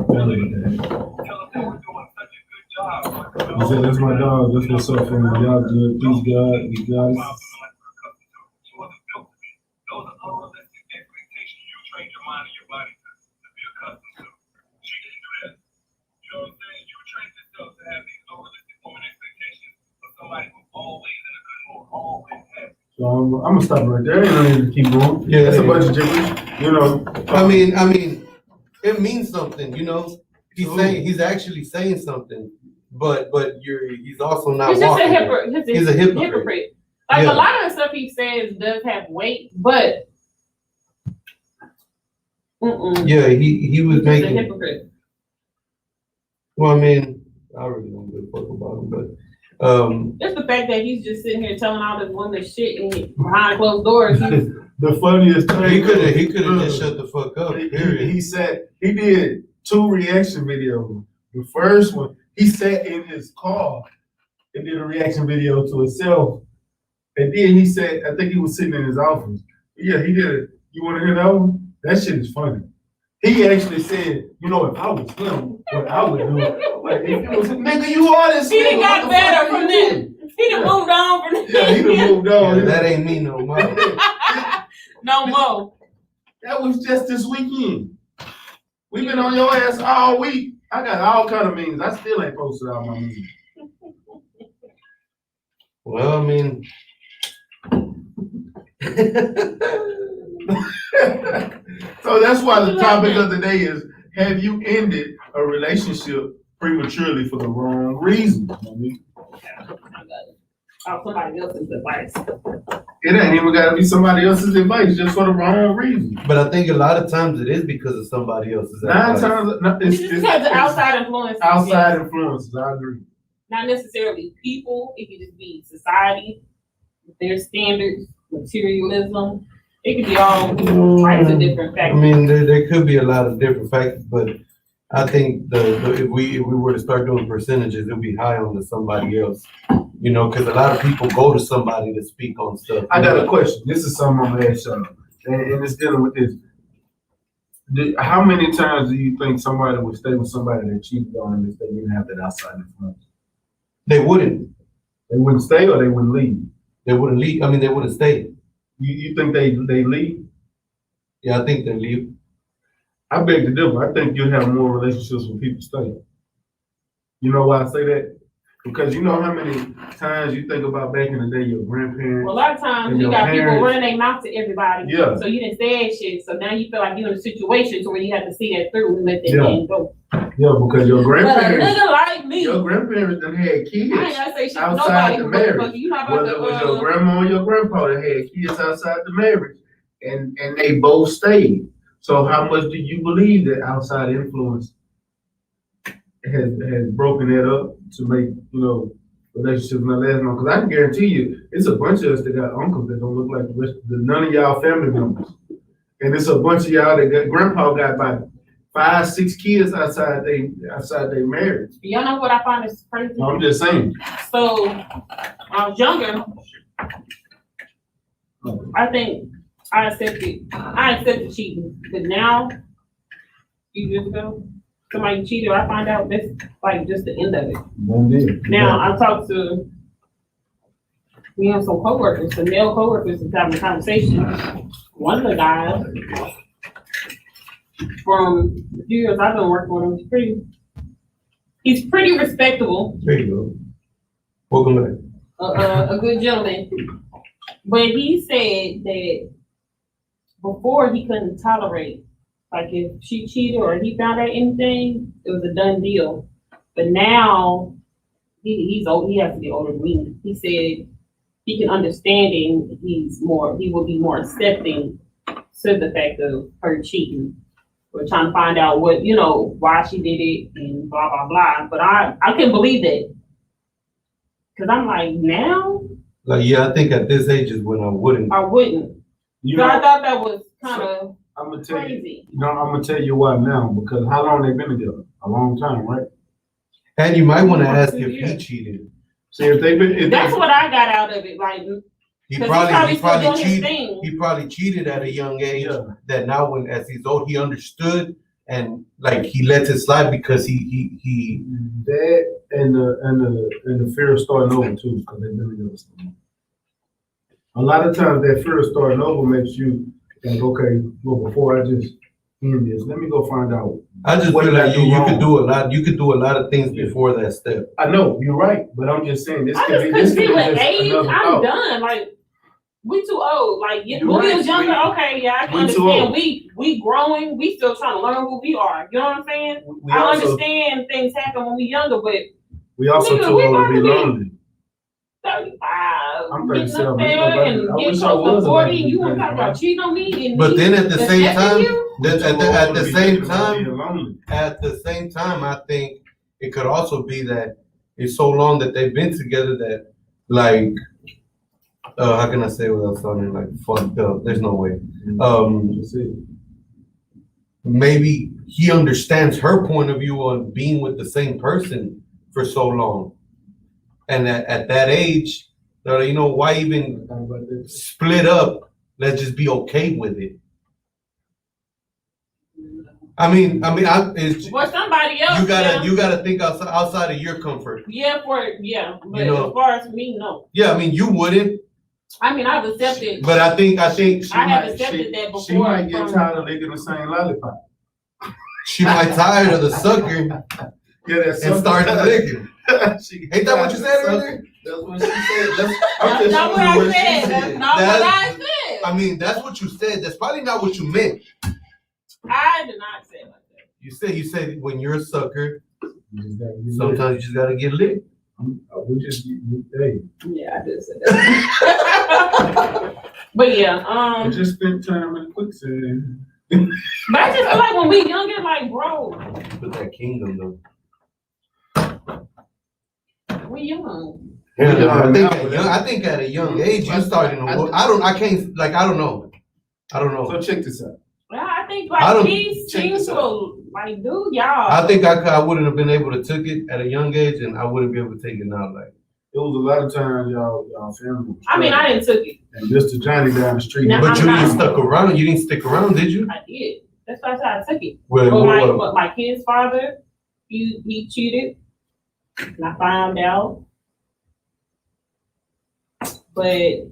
B: He said, that's my dog. That's what's up for me. Y'all good. Peace, God. You guys. I'm gonna stop right there. Ain't no need to keep going.
A: Yeah,
B: That's a
A: yeah.
B: bunch of gibberish, you know.
A: I mean, it means something, you know. He's actually saying something, but he's also not.
C: He's just
A: walking
C: a
A: it.
C: hypocrite.
A: He's a hypocrite.
C: Like
A: Yeah.
C: a lot of the stuff he says does have weight, but
A: yeah, he was
C: he's
A: making.
C: a hypocrite.
A: Well, I mean, I really don't give a fuck about him, but
C: Just the fact that he's just sitting here telling all this woman shit and behind closed doors.
B: The funniest thing.
A: he could have just shut the fuck up. Period.
B: He said he did 2 reaction videos. The first one, he sat in his car and did a reaction video to himself. And then he said, I think he was sitting in his office. Yeah, he did it. You want to hear that one? That shit is funny. He actually said, you know, if I was him, what I would do. Like, if it was, nigga, you are this.
C: He done got better from that. He done moved on from that.
B: Yeah, he done moved on.
A: Yeah, that ain't me no more.
C: No more.
B: That was just this weekend. We've been on your ass all week. I got all kind of memes. I still ain't posted all my memes.
A: Well, I mean,
B: so that's why the topic of the day is: have you ended a relationship prematurely for the wrong reason?
C: Somebody else's advice.
B: It ain't even got to be somebody else's advice, just for the wrong reason.
A: but I think a lot of times it is because of somebody else's
B: 9
A: advice.
B: times,
C: It's just because of outside influences.
B: outside influences. I agree.
C: Not necessarily people. It could just be society, their standards, materialism. It could be all types of different
A: I
C: factors.
A: mean, there could be a lot of different factors, but I think if we were to start doing percentages, it'd be high on to somebody else. You know, because a lot of people go to somebody to speak on stuff.
B: I got a question. This is something I'm gonna ask y'all, and it's dealing with this. How many times do you think somebody would stay with somebody that cheated on them if they didn't have that outside influence?
A: They wouldn't.
B: They wouldn't stay, or they wouldn't leave.
A: They wouldn't leave. I mean, they wouldn't stay.
B: You think they leave?
A: Yeah, I think they leave.
B: I beg to differ. I think you'll have more relationships when people stay. You know why I say that? Because you know how many times you think about back in the day, your grandparents.
C: Well, a lot of times
B: and
C: you
B: your
C: got people
B: parents.
C: running their mouth to everybody.
B: Yeah.
C: So you didn't say that shit. So now you feel like you're in a situation to where you have to see that through and let that
B: Yeah.
C: thing go.
B: Yeah, because your
C: But a
B: grandparents,
C: nigga like me,
B: your grandparents done had
C: I ain't
B: kids
C: gotta say shit to
B: outside
C: nobody.
B: the
C: But
B: marriage.
C: you not about
B: Whether it was your
C: to,
B: grandma or your grandpa that had kids outside the marriage, and they both stayed. So how much do you believe that outside influence has broken that up to make, you know, relationships not last long? Because I can guarantee you, it's a bunch of us that got uncles that don't look like the rest, none of y'all family members, and it's a bunch of y'all that got grandpa got about 5, 6 kids outside they marriage.
C: y'all know what I find is crazy?
B: I'm just saying.
C: So when I was younger, I think I accepted cheating. But now, few years ago, somebody cheated, I find out that's like just the end of it. Now I talked to some coworkers, some male coworkers, and having a conversation. One of the guys from the few years I've been working with him, he's pretty respectable.
A: There you go. Welcome back.
C: A good gentleman. But he said that before he couldn't tolerate, like if she cheated or he found out anything, it was a done deal. But now he's old, he has to get older than me. He said he can understand it and he will be more accepting to the fact of her cheating. We're trying to find out what, you know, why she did it and blah, blah, blah. But I couldn't believe that. Cause I'm like, now?
A: Like, yeah, I think at this age is when I wouldn't.
C: I wouldn't.
B: You
C: So
B: know,
C: I thought that was kind of
B: I'm gonna tell
C: crazy.
B: you. No, I'm gonna tell you why now. Because how long they been together? A long time, right?
A: And you might want to ask
C: 2
A: if he
C: years.
A: cheated.
B: See if they been.
C: That's what I got out of it. Like,
A: He
C: 'cause
A: probably
C: still doing his
A: cheated.
C: thing.
A: He probably cheated at a young age.
B: Yeah.
A: That now, when as he's old, he understood and like he lets it slide because he
B: that and the fear of starting over too, because they've been together so long. A lot of times that fear of starting over makes you think, okay, well, before I just end this, let me go find out.
A: I just
B: What
A: feel
B: did I
A: like
B: do
A: you
B: wrong?
A: could do a lot. You could do a lot of things before that step.
B: I know you're right, but I'm just saying this
C: I
B: could
C: just
B: be
C: couldn't
B: this could
C: see
B: be
C: with
B: just
C: age.
B: another
C: I'm
B: thought.
C: done. Like, We too old. Like when
B: You're
C: we
B: right.
C: was younger, okay, yeah, I can
B: We too
C: understand.
B: old.
C: We growing. We still trying to learn who we are. You know what I'm saying?
B: We
C: I
B: also,
C: understand things happen when we younger, but
B: we also
C: nigga,
B: too
C: we
B: old
C: about
B: to be
C: to be
B: lonely.
C: 35.
B: I'm
C: getting
B: 37.
C: up there and
B: I
C: get
B: wish I
C: close to
B: was
C: 40.
B: about to be
C: You want to talk
B: 35.
C: about cheating on me? And
A: But
C: me
A: then at the same
C: accepting
A: time,
C: you?
A: at the same time, I think it could also be that it's so long that they've been together that, like, how can I say without sounding like fucked up? There's no way. Maybe he understands her point of view on being with the same person for so long, and at that age, they're like, you know, why even split up? Let's just be okay with it. I mean, it's
C: For somebody else,
A: you gotta think outside of your comfort.
C: but
A: You know,
C: as far as me, no.
A: Yeah, I mean, you wouldn't,
C: I mean, I've accepted.
A: but I think
C: I have accepted that before.
B: She might get tired of licking the same lollipop.
A: she might tired of the sucker and start licking. Ain't that what you said earlier?
B: That's what she said.
C: That's not what I said. That's not what I said.
A: I mean, that's what you said. That's probably not what you meant.
C: I did not say it like that.
A: You said when you're a sucker, sometimes you just gotta get lit.
C: Yeah, I did say that. But yeah,
B: I just spent time in quicksand.
C: but I just feel like when we younger, like, bro,
A: But that kingdom though.
C: we young.
A: Yeah, I think at a young age you starting to work. I don't know.
B: So check this out.
C: Well, I think
A: I don't-
C: like these things will like, dude, y'all.
A: I think I wouldn't have been able to take it at a young age, and I wouldn't be able to take it now. Like,
B: It was a lot of times y'all family.
C: I mean, I didn't took it.
B: And Mr. Johnny down the street.
C: No,
A: but you
C: I'm
A: didn't
C: not.
A: stuck around. You didn't stick around, did you?
C: I did. That's why I said I took it.
A: Well,
C: But my kid's father, he cheated, and I found out. But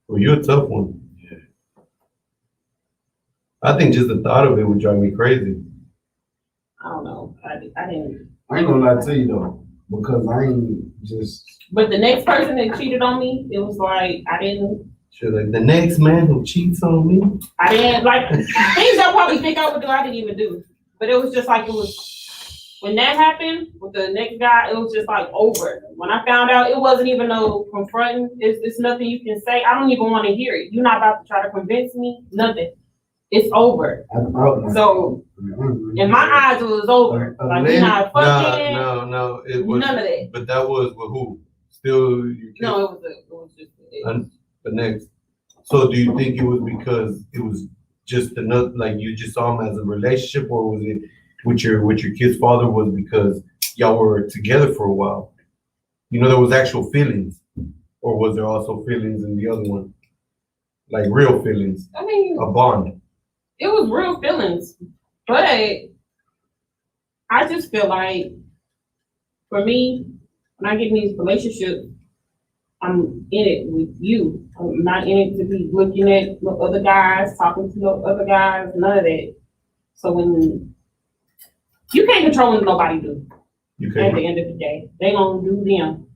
A: well, you're a tough one. Yeah. I think just the thought of it would drive me crazy.
C: I don't know. I didn't.
B: I ain't gonna lie to you though, because I ain't just.
C: But the next person that cheated on me, it was like I didn't.
A: Sure, like the next man who cheats on me.
C: I didn't like things I probably think I would do. I didn't even do. But it was just like it was. When that happened with the next guy, it was just like over. When I found out, it wasn't even no confronting. It's nothing you can say. I don't even want to hear it. You're not about to try to convince me. Nothing. It's over. So in my eyes, it was over. Like we're not fucking.
A: No, it was
C: none of that.
A: But that was with who? Still, you
C: No, it was just
A: the next. So do you think it was because it was just another, like you just saw him as a relationship, or was it with your kid's father was because y'all were together for a while? You know, there was actual feelings, or was there also feelings in the other one, like real feelings?
C: I mean,
A: a bond.
C: It was real feelings, but I just feel like for me, when I get in these relationships, I'm in it with you. I'm not in it to be looking at no other guys, talking to no other guys, none of that. So when you can't control what nobody do.
A: You
C: At
A: can't.
C: the end of the day, they gonna do them.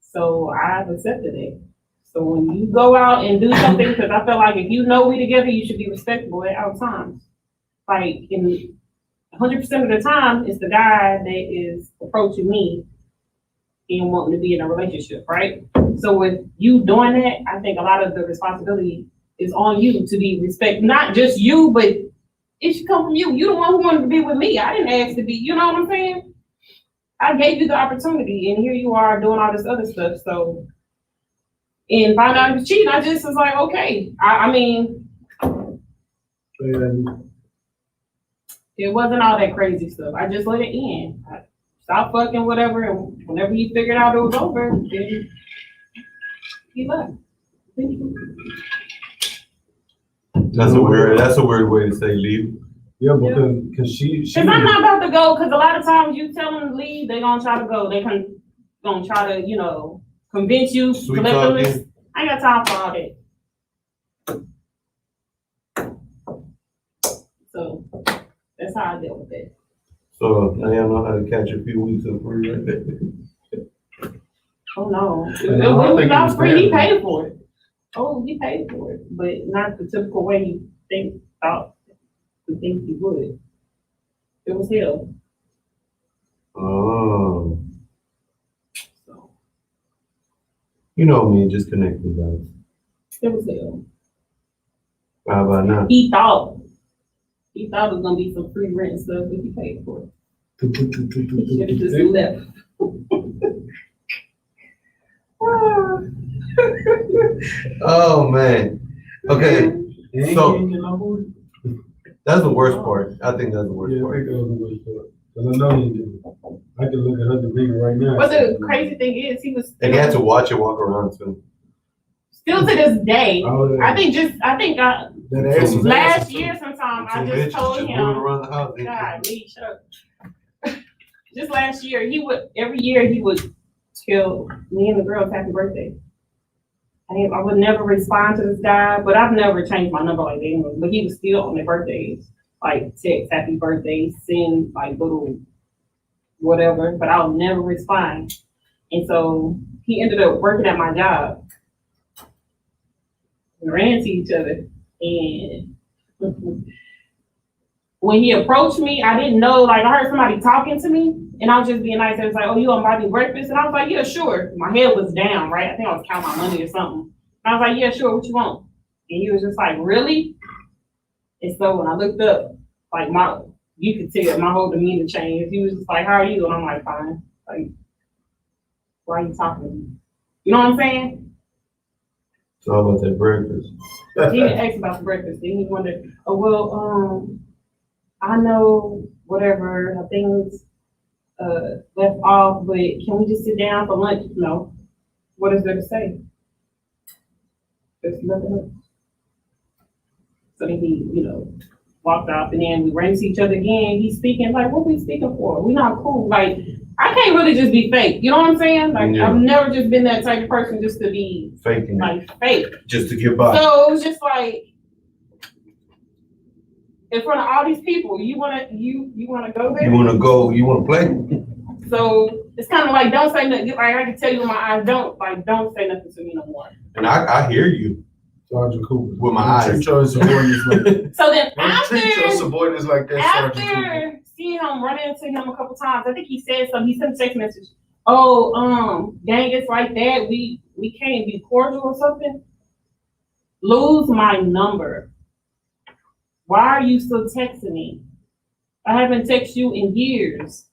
C: So I've accepted it. So when you go out and do something, because I feel like if you know we together, you should be respectable at all times. Like in 100% of the time, it's the guy that is approaching me and wanting to be in a relationship, right? So with you doing that, I think a lot of the responsibility is on you to be respect, not just you, but it should come from you. You the one who wanted to be with me. I didn't ask to be, you know what I'm saying? I gave you the opportunity, and here you are doing all this other stuff. So, and find out you cheating, I just was like, okay. I mean, it wasn't all that crazy stuff. I just let it end. I stopped fucking whatever, and whenever he figured out it was over, then he left.
A: That's a weird way to say leave.
B: Yeah, because she.
C: Cause I'm not about to go. Cause a lot of times you tell them to leave, they gonna try to go. They gonna try to, convince you to let them listen. I ain't got time for all that. So that's how I deal with it.
A: So now y'all know how to catch a few weeks of free right there.
C: Oh no, if it was not free, he paid for it. Oh, he paid for it, but not the typical way you thought you would. It was hell.
A: Oh.
C: So
A: You know me, just connect with guys.
C: it was hell.
A: How about now?
C: He thought it was gonna be some free rent and stuff, but he paid for it. He should have just left.
A: Oh man. Okay.
B: Yeah,
A: So-
B: he ain't get no booty.
A: That's the worst part. I think that's the worst
B: Yeah, I
A: part.
B: think that was the worst part. Cause I know he did. I can look at her degree right now.
C: But the crazy thing is, he was
A: And you had to watch it walk around too.
C: still to this day.
B: Oh, yeah.
C: I think
B: That ass was
C: last
B: awesome.
C: year sometime I
A: Two
C: just
A: bitches
C: told
A: just moving
C: him,
A: around the house.
C: God, leave, shut up. Just last year, every year he would tell me and the girls happy birthday. I would never respond to this guy, but I've never changed my number like that anyway. But he was still on their birthdays, like text happy birthday, send like little whatever, but I'll never respond. And so he ended up working at my job. We ran into each other, and when he approached me, I didn't know, like I heard somebody talking to me, and I was just being nice. I was like, "Oh, you gonna buy me breakfast?" And I was like, "Yeah, sure." My head was down, right? I think I was counting my money or something. And I was like, "Yeah, sure. What you want?" And he was just like, "Really?" And so when I looked up, like you could tell my whole demeanor changed. He was just like, "How are you?" And I'm like, "Fine." Like, why are you talking to me? You know what I'm saying?
A: It's all about that breakfast.
C: He didn't ask about the breakfast. Then he wondered, "Oh well, I know whatever things left off, but can we just sit down for lunch?" No. What is there to say? There's nothing else. So then he, walked off, and then we ran into each other again. He's speaking like, "What we speaking for? We not cool." Like, I can't really just be fake. You know what I'm saying? Like,
A: Yeah.
C: I've never just been that type of person just to be
A: Faking it.
C: like fake.
A: Just to get by.
C: So it was just like, in front of all these people, you wanna go there?
A: You wanna play?
C: So it's kind of like, don't say nothing. Like I can tell you in my eyes, don't say nothing to me no more.
A: And I hear you
B: Sergeant Cooper.
A: with my eyes.
B: Treat your subordinates like
C: So then
B: treat your
C: after
B: subordinates like that, Sergeant Cooper.
C: after seeing him, running into him a couple times, I think he said something. He sent a text message. "Oh, dang, it's like that. We can't be cordial or something." Lose my number. Why are you still texting me? I haven't texted you in years.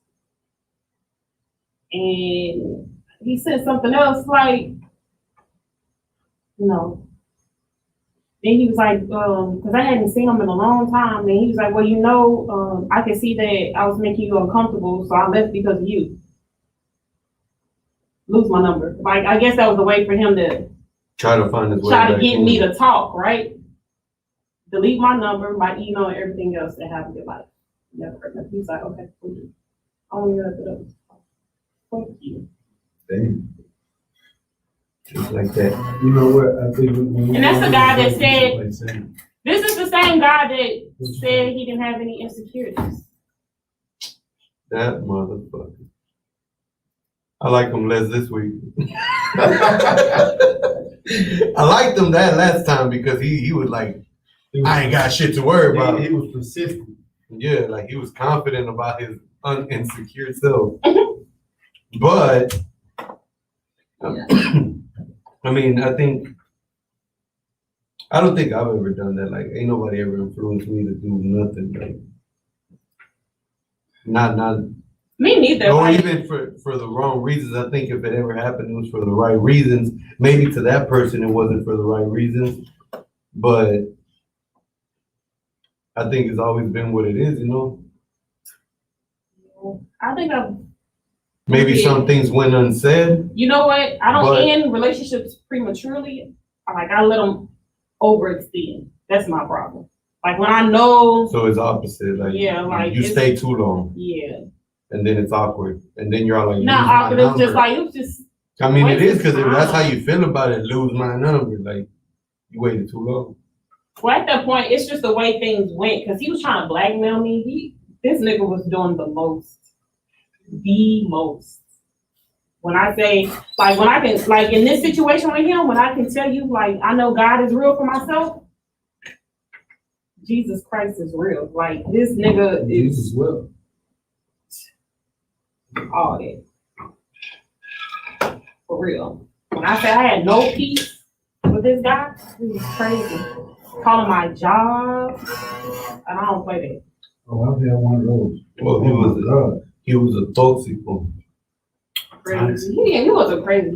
C: And he said something else like, no. Then he was like, because I hadn't seen him in a long time. And he was like, "Well, I can see that I was making you uncomfortable, so I left because of you." Lose my number. Like, I guess that was a way for him to
A: Try to find his way
C: try to
A: back
C: get
A: in.
C: me to talk, right? Delete my number, my email, and everything else that have a good life. Never heard nothing. He's like, "Okay, cool. I don't even have to. Thank you."
A: Damn. Just like that.
B: You know what? I think
C: And that's the guy that said, this is the same guy that said he didn't have any insecurities.
A: That motherfucker. I like him less this week. I liked him that last time because he was like, I ain't got shit to worry about.
B: He was persistent.
A: Yeah, like he was confident about his insecure self. But I mean, I don't think I've ever done that. Like, ain't nobody ever influenced me to do nothing. Like, not.
C: Me neither.
A: Or
C: Like,
A: even for the wrong reasons. I think if it ever happened, it was for the right reasons. Maybe to that person, it wasn't for the right reasons. But I think it's always been what it is,
C: I think
A: Maybe some things went unsaid.
C: you know what? I don't end relationships prematurely. I let them overextend. That's my problem. Like when I know.
A: So it's opposite. Like,
C: Yeah, like
A: you stay too long.
C: Yeah.
A: And then it's awkward. And then you're all like,
C: Not awkward. It's just like, it was just.
A: I mean, it is because if that's how
C: time.
A: you feel about it, lose my number. Like, you waited too long.
C: Well, at that point, it's just the way things went. Because he was trying to blackmail me. This nigga was doing the most. When I say, like, when I can, like, in this situation with him, when I can tell you, like, I know God is real for myself, Jesus Christ is real. Like, this nigga is
B: Jesus will.
C: all that. For real. When I say I had no peace with this guy, it was crazy. Calling my job, and I don't play that.
B: Oh, I've had one of those.
A: Well, he was a toxic one.
C: Crazy. He wasn't crazy.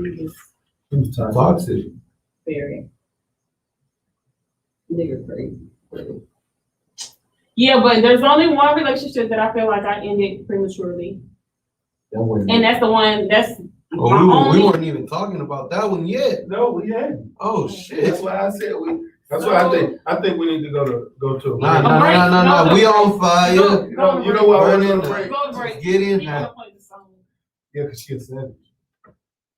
C: He was
A: Toxic.
C: very nigga crazy. Yeah, but there's only one relationship that I feel like I ended prematurely, and that's the one that's.
A: Oh, we weren't even talking about that one yet.
B: No, we hadn't.
A: Oh shit.
B: That's why I said we. That's why I think we need to go to.
A: Nah. We on fire.
B: You know what? We're gonna break.
A: Get in there.
B: Yeah, cause she a savage.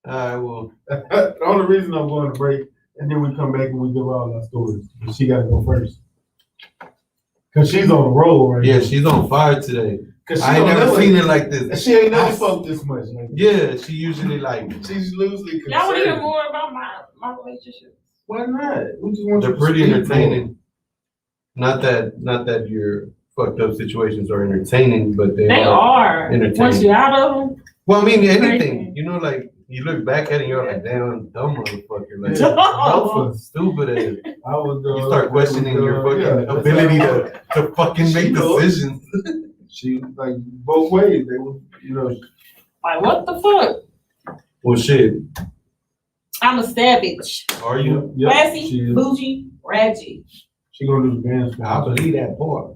A: Alright, well.
B: The only reason I'm going to break, and then we come back and we give all our stories. But she got to go first. Cause she's on the roll right now.
A: Yeah, she's on fire today. I ain't never seen it like this.
B: She ain't never spoke this much. Like,
A: yeah, she usually like.
B: She's loosely concerned.
C: Y'all want to hear more about my relationship?
B: Why not? We just want
A: They're pretty entertaining. Not that your fucked up situations are entertaining, but they are entertaining.
C: Once you're out of them.
A: Well, I mean, anything. You know, like you look back at it, and you're like, damn, dumb motherfucker, like stupid ass. You start questioning your fucking ability to fucking make decisions.
B: She like both ways. They were,
C: like what the fuck?
A: Well, shit.
C: I'm a savage.
A: Are you?
B: Yep,
C: classy, bougie, ratchet.
B: She gonna do the dance.
A: I believe that part.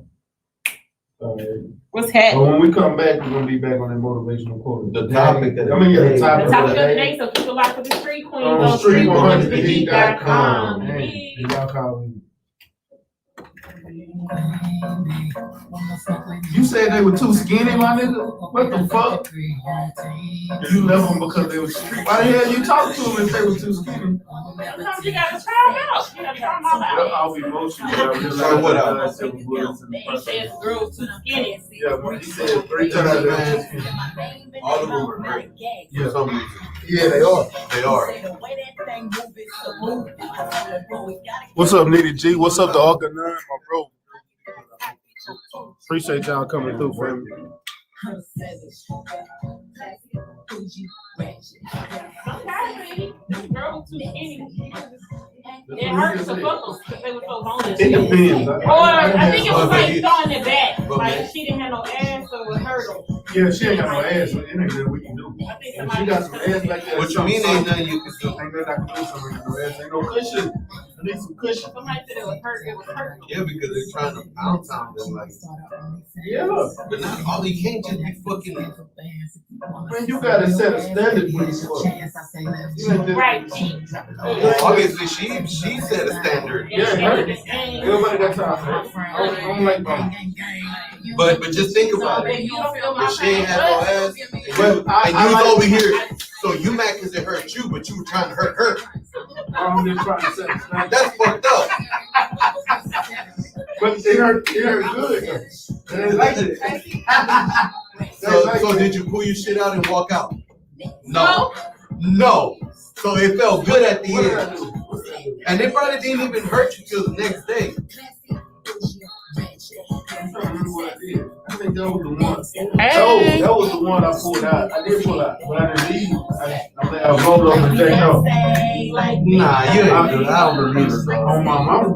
C: What's happening?
B: So when we come back, we're gonna be back on that motivational quote.
A: The topic
B: the topic
C: of the day. So keep it locked for the Street Queen on
B: street100tv.com. Y'all call me. You said they were too skinny, my nigga? What the fuck? You left them because they were skinny. Why the hell you talk to them if they were too skinny?
C: Sometimes you gotta try them out. You gotta try them all out.
B: I'll be emotional.
A: Try what out?
C: He says girls too skinny.
B: Yeah, but he said 3 times.
A: All of them are great.
B: Yeah,
A: for some reason.
B: Yeah, they are.
A: They are.
B: What's up, Nitty G? What's up, the Arca 9, my bro? Appreciate y'all coming through, family.
C: Girls too skinny. It hurts to fuck them because they were so boneless.
B: It depends.
C: Or I think it was like throwing it back. Like she didn't have no ass, so it hurt them.
B: Yeah, she ain't got no ass, so it ain't nothing we can do. If she got some ass like that.
A: What you mean ain't nothing you can do?
B: Ain't nothing I can do, somebody got no ass. Ain't no cushion. I need some cushion.
C: Somebody said it was hurt. It was hurt.
A: Yeah, because they're trying to pound them like.
B: Yeah.
A: But not all you can't just be fucking.
B: Man, you gotta set a standard for these fuck.
C: Right.
A: Obviously, she set a standard.
B: Yeah, it hurt. Everybody got time for it. I don't like that.
A: But just think about it. If she ain't had no ass, and you was over here, so you mad because it hurt you, but you were trying to hurt her.
B: I'm just trying to set a standard.
A: That's fucked up.
B: But it hurt good. And they liked it.
A: So did you pull your shit out and walk out? No. So it felt good at the end. And it probably didn't even hurt you till the next day.
B: I think that was the one. That was the one I pulled out. I did pull out, but I didn't leave. I rolled over and take off.
A: Nah, you ain't do that. I don't believe it.
B: On my mama.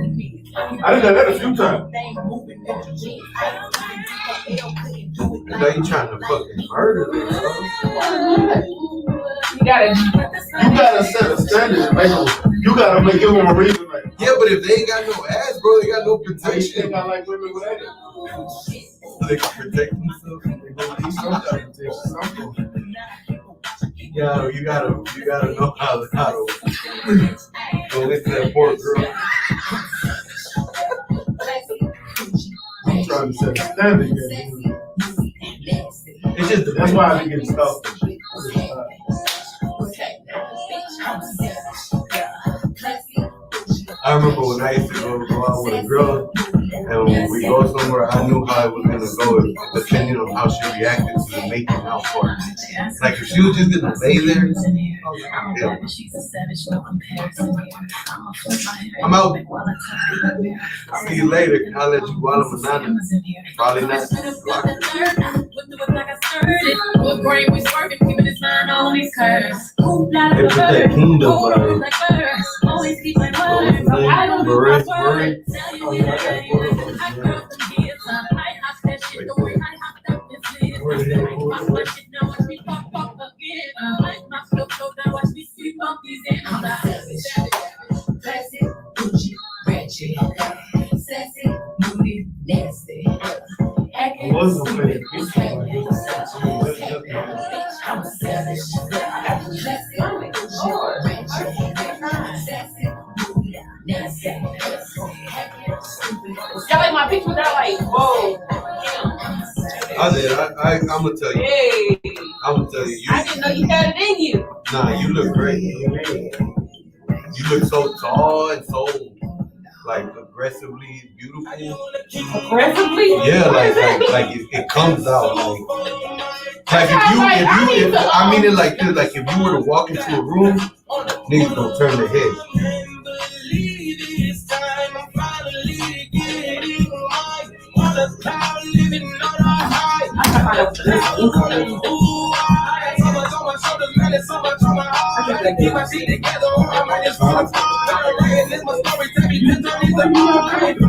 B: I did that a few times.
A: Now you trying to fucking murder me, bro.
C: You
B: gotta set a standard and make them. You gotta give them a reason. Like,
A: yeah, but if they ain't got no ass, bro, they got no protection.
B: They got like women with that.
A: They can protect themselves.
B: They gonna need some type of protection.
A: Yeah, you gotta know how to go into that poor girl.
B: I'm trying to set a standard.
A: It's just
B: that's why I be getting stuck.
A: I remember when I used to go out with a girl, and And when we go somewhere, I knew how it was gonna go depending on how she reacted to the making out part. Like if she was just gonna lay there, yeah. I'm out. See you later. I'll let you while I'm anonymous. Probably not.
D: What brain was working, keeping his mind on his curves.
A: They put that kingdom vibe.
D: Always keep my word. I don't do my word. Tell you I got them years. I hop that shit the way I hopped up this year. Like my shit now, watch me pop again. Like my flow so down, watch me sweep up these ends. I'm not classy, bougie, ratchet, sassy, moody, nasty.
B: I was gonna play it.
D: I'm a savage. Y'all like my picture? They're like, whoa.
A: I did. I'm gonna tell you.
C: Hey.
A: I'm gonna tell you.
C: I didn't know you had it in you.
A: Nah, you look great. You look so tall and so like aggressively beautiful.
C: Aggressively?
A: Yeah, like it comes out like if I mean it like this, like if you were to walk into a room, niggas gonna turn their head.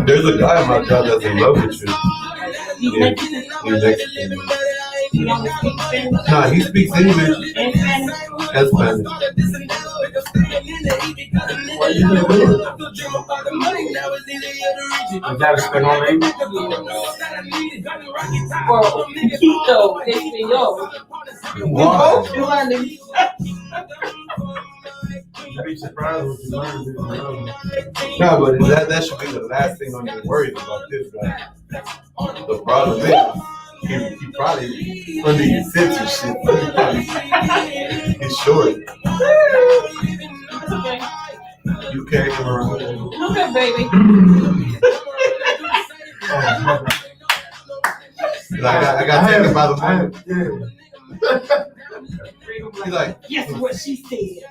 A: There's a guy in my job that's in love with you. Yeah, he's Mexican. Nah, he speaks English and Spanish.
B: What you gonna do? I gotta spend all day.
C: Well, Quito, yo.
A: Why?
B: You'd be surprised what you learn.
A: Nah, but that should be the last thing on your worries about this guy. The problem is, he probably under your sits and shit. He's short. You carry him around.
C: Okay, baby.
A: I got taken by the mind. He's like,
C: guess what she said.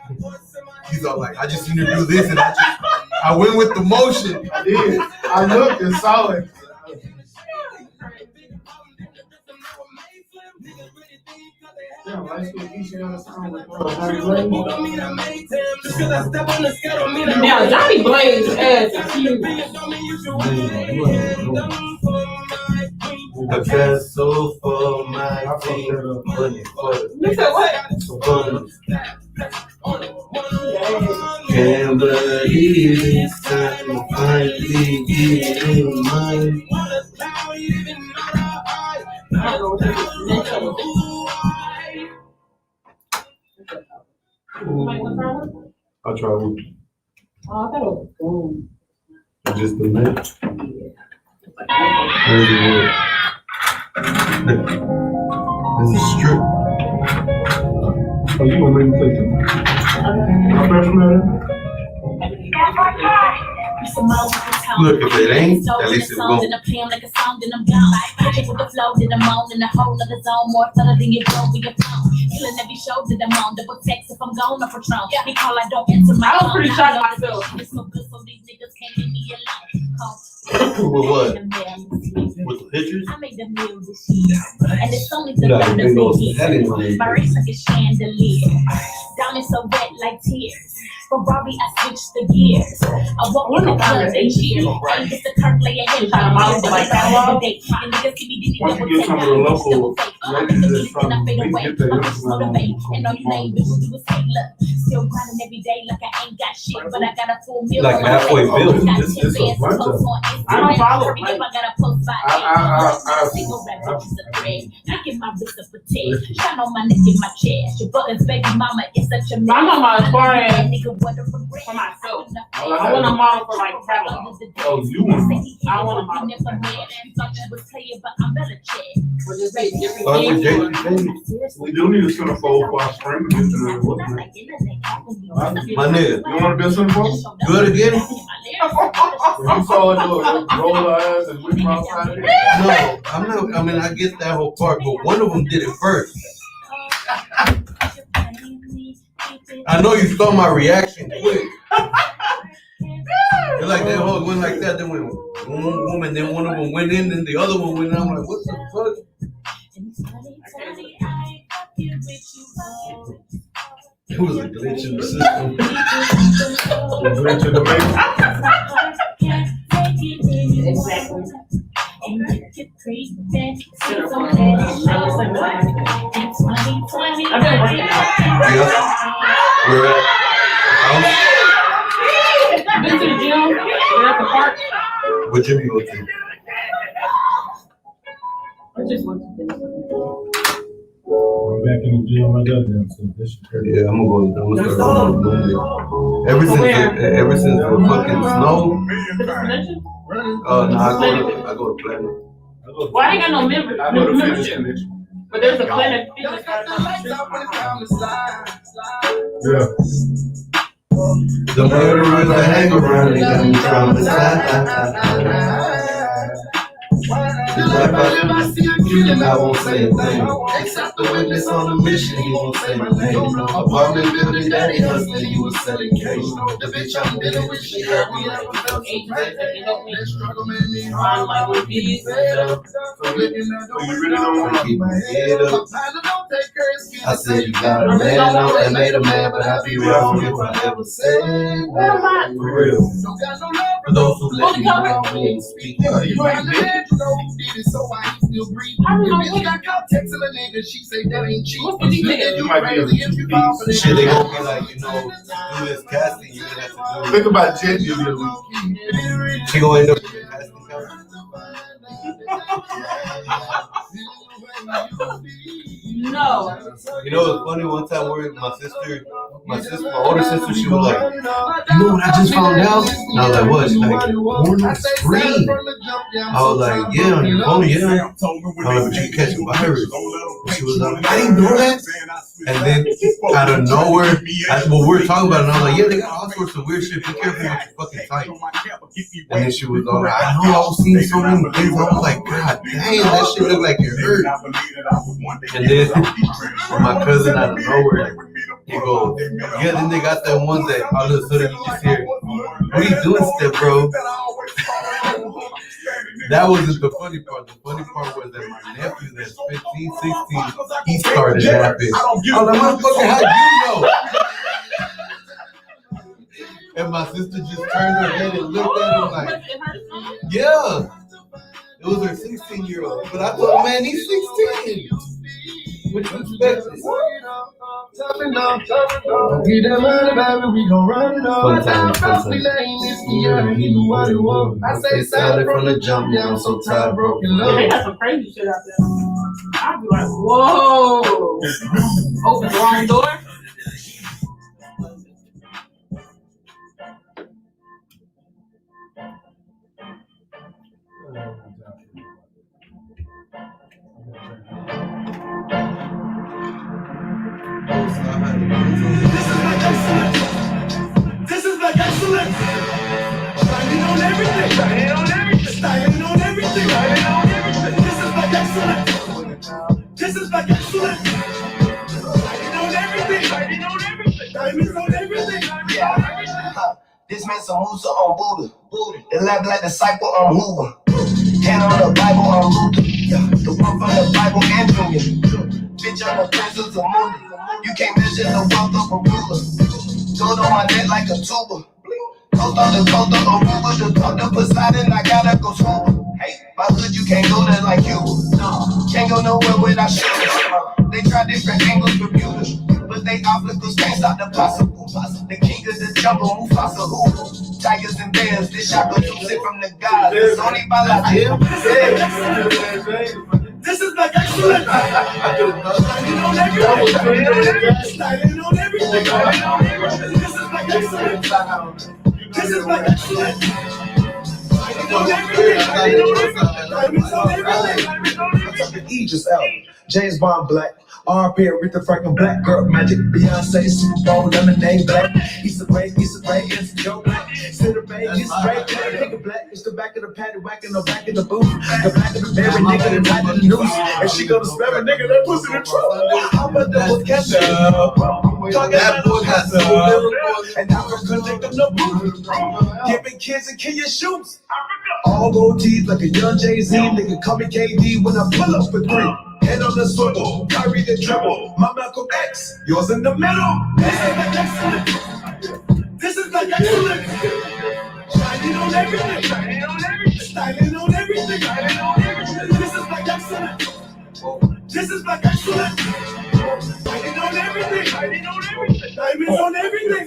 A: He's all like, I just need to do this, and I went with the motion.
B: I did. I looked and saw it. Now
C: Johnny Blaze ass is huge.
A: I got soul for my team, money for
C: You said what?
A: Can't believe this time I finally get in mine. I'll try one.
C: Oh, I thought it was gold.
A: Just a minute. There's a strip.
B: Oh, you gonna make me take them? I'm fresh from that.
A: Look, if it ain't, at least it won't.
D: Killing every show that I'm on, double text if I'm gone or Patron. They call, I don't answer my phone.
C: I was pretty shocked myself.
D: It's no good, so these niggas can't leave me alone.
A: With what? With the pictures?
D: I made the meal this year, and it's only the
A: You got a
D: third
A: big
D: of
A: old
D: the
A: head in
D: year.
A: on it.
D: My wrist like a chandelier, diamonds so wet like tears. Ferrari, I switched the gears. I walk in the club, they cheer. I get the Kirk lay ahead, trying to mouth like that all day. And niggas see me,
B: Once you get some of the local ladies that's from, we get the
D: and all you lame bitches do is say, look, still grinding every day like I ain't got shit, but I got a full meal.
A: Like halfway built.
B: This is a bunch of
C: I don't follow.
D: If I got a post by
B: I
D: single rap bitches a thread. I get my wrist up a tear. Shine on my neck in my chest. Your buttons, baby mama, is such a
C: I'm on my forehead. for myself. I want a model for like catalog.
B: Oh, you want?
C: I want a model for catalog. For just like different things.
B: We do need a centerfold for our spring.
A: My nigga,
B: You want to be a centerfold?
A: do it again?
B: You saw it roll our eyes and we cross out of it.
A: No, I'm not. I mean, I get that whole part, but one of them did it first. I know you saw my reaction quick. It's like that whole went like that. Then went one woman, then one of them went in, then the other one went in. I'm like, what the fuck? It was a glitch in the system.
B: A glitch in the matrix.
C: Exactly. I've been working out.
A: Yeah. We're at house.
C: Been to the gym. Been at the park.
A: What gym you go to?
C: I just went to the gym.
B: I'm back in the gym. I got them. So this shit crazy.
A: Yeah, I'm gonna start on Monday. Ever since the fucking snow. No, I go to Platinum.
C: Well, I ain't got no membership.
B: I go to fitness connection.
C: But there's a Planet Fitness right on the street.
B: Yeah.
A: The murderers that hang around, they got me traumatized. I won't say a thing. Except the witness on the mission, he won't say my name. Apartment building, daddy hustling, you was selling cake. The bitch I'm dealing with, she hurt me. I felt so bad. That struggle made me hard, like with me. So you really don't want to keep my head up. I said you got a man, no, and made a man, but I'd be wrong if I ever said that. For real. For those who let me know, we ain't speaking. You ain't dead, you know who did it, so I still breathe.
C: I don't know
A: Bitch got caught texting a nigga, she say that ain't cheap.
C: What's the detail?
A: You crazy if you fall for this. Shit, they gonna be like, you know, do this casting, you gonna have to do.
B: Think about Jet.
A: She gonna end up with the casting couch.
C: No.
A: You know, it's funny. One time, where my older sister, she was like, "You know what I just found out?" And I was like, "What?" She's like, "Porno screen." I was like, "Yeah, on your phone, yeah." I was like, "But you can catch a virus." She was like, "I didn't know that." And then out of nowhere, we're talking about it, and I was like, "Yeah, they got all sorts of weird shit. Be careful what you fucking type." And then she was all like, "I know, I was seeing so many things." I was like, "God damn, that shit looked like it hurt." And then my cousin out of nowhere, he goes, "Yeah, then they got that one that all of a sudden you just hear, what are you doing, step bro?" That wasn't the funny part. The funny part was that my nephew that's 15, 16, he started laughing. I was like, motherfucker, how'd you know? And my sister just turned her head and looked at him like, yeah. It was her 16-year-old. But I told him, man, he's 16. What you expected?
K: Get that money, baby, we gon' run it up. I say solid from the jump, yeah, I'm so tired of broken love.
C: They got some crazy shit out there. I'd be like, whoa. Open the wrong door.
K: This is like excellence. Shining on everything. Shining on everything. Shining on everything. Shining on everything. This is like excellence. This is like excellence. Shining on everything. Shining on everything. Diamonds on everything.
G: This man some Musa on Buddha. The lab like disciple on Hoover. Hand on the Bible on Luther. The one from the Bible and Junior. Bitch, I'm a princess of Moody. You can't measure the wealth of a ruler. Gold on my neck like a tuba. Coast on the coast of Aruba. The talk to Poseidon, I gotta go scuba. Hey, my hood, you can't go there like you. Can't go nowhere without shooters. They try different angles for beauty, but they obstacles can't stop the possible. The king of the jungle, Mufasa, who? Tigers and bears, this shot goes sit from the gods. It's only by logic.
K: This is like excellence. Shining on everything. Shining on everything. Shining on everything. This is like This is like excellent.
G: Idris Elba, James Bond Black, R.P. Aretha Franklin Black, Girl Magic, Beyonce, Super Bowl, Lemonade Black, Easter break, it's Joe Black, Center Bay, it's break, nigga Black, it's the back of the paddy whacking the back of the booth, the back of the berry nigga, the night of the news, and she gonna spell a nigga that pussy in trouble. How about that was Cashapp? That boy got some, and I'm gonna connect them the booth, giving kids and kid your shoes. All gold teeth like a young Jay-Z, nigga call me KD when I pull up for 3. Head on the swivel, carry the treble. My Malcolm X, yours in the middle.
K: This is like excellent. Shining on everything. Styling on everything. This is like excellent. This is like excellent. Shining on everything. Diamonds on everything.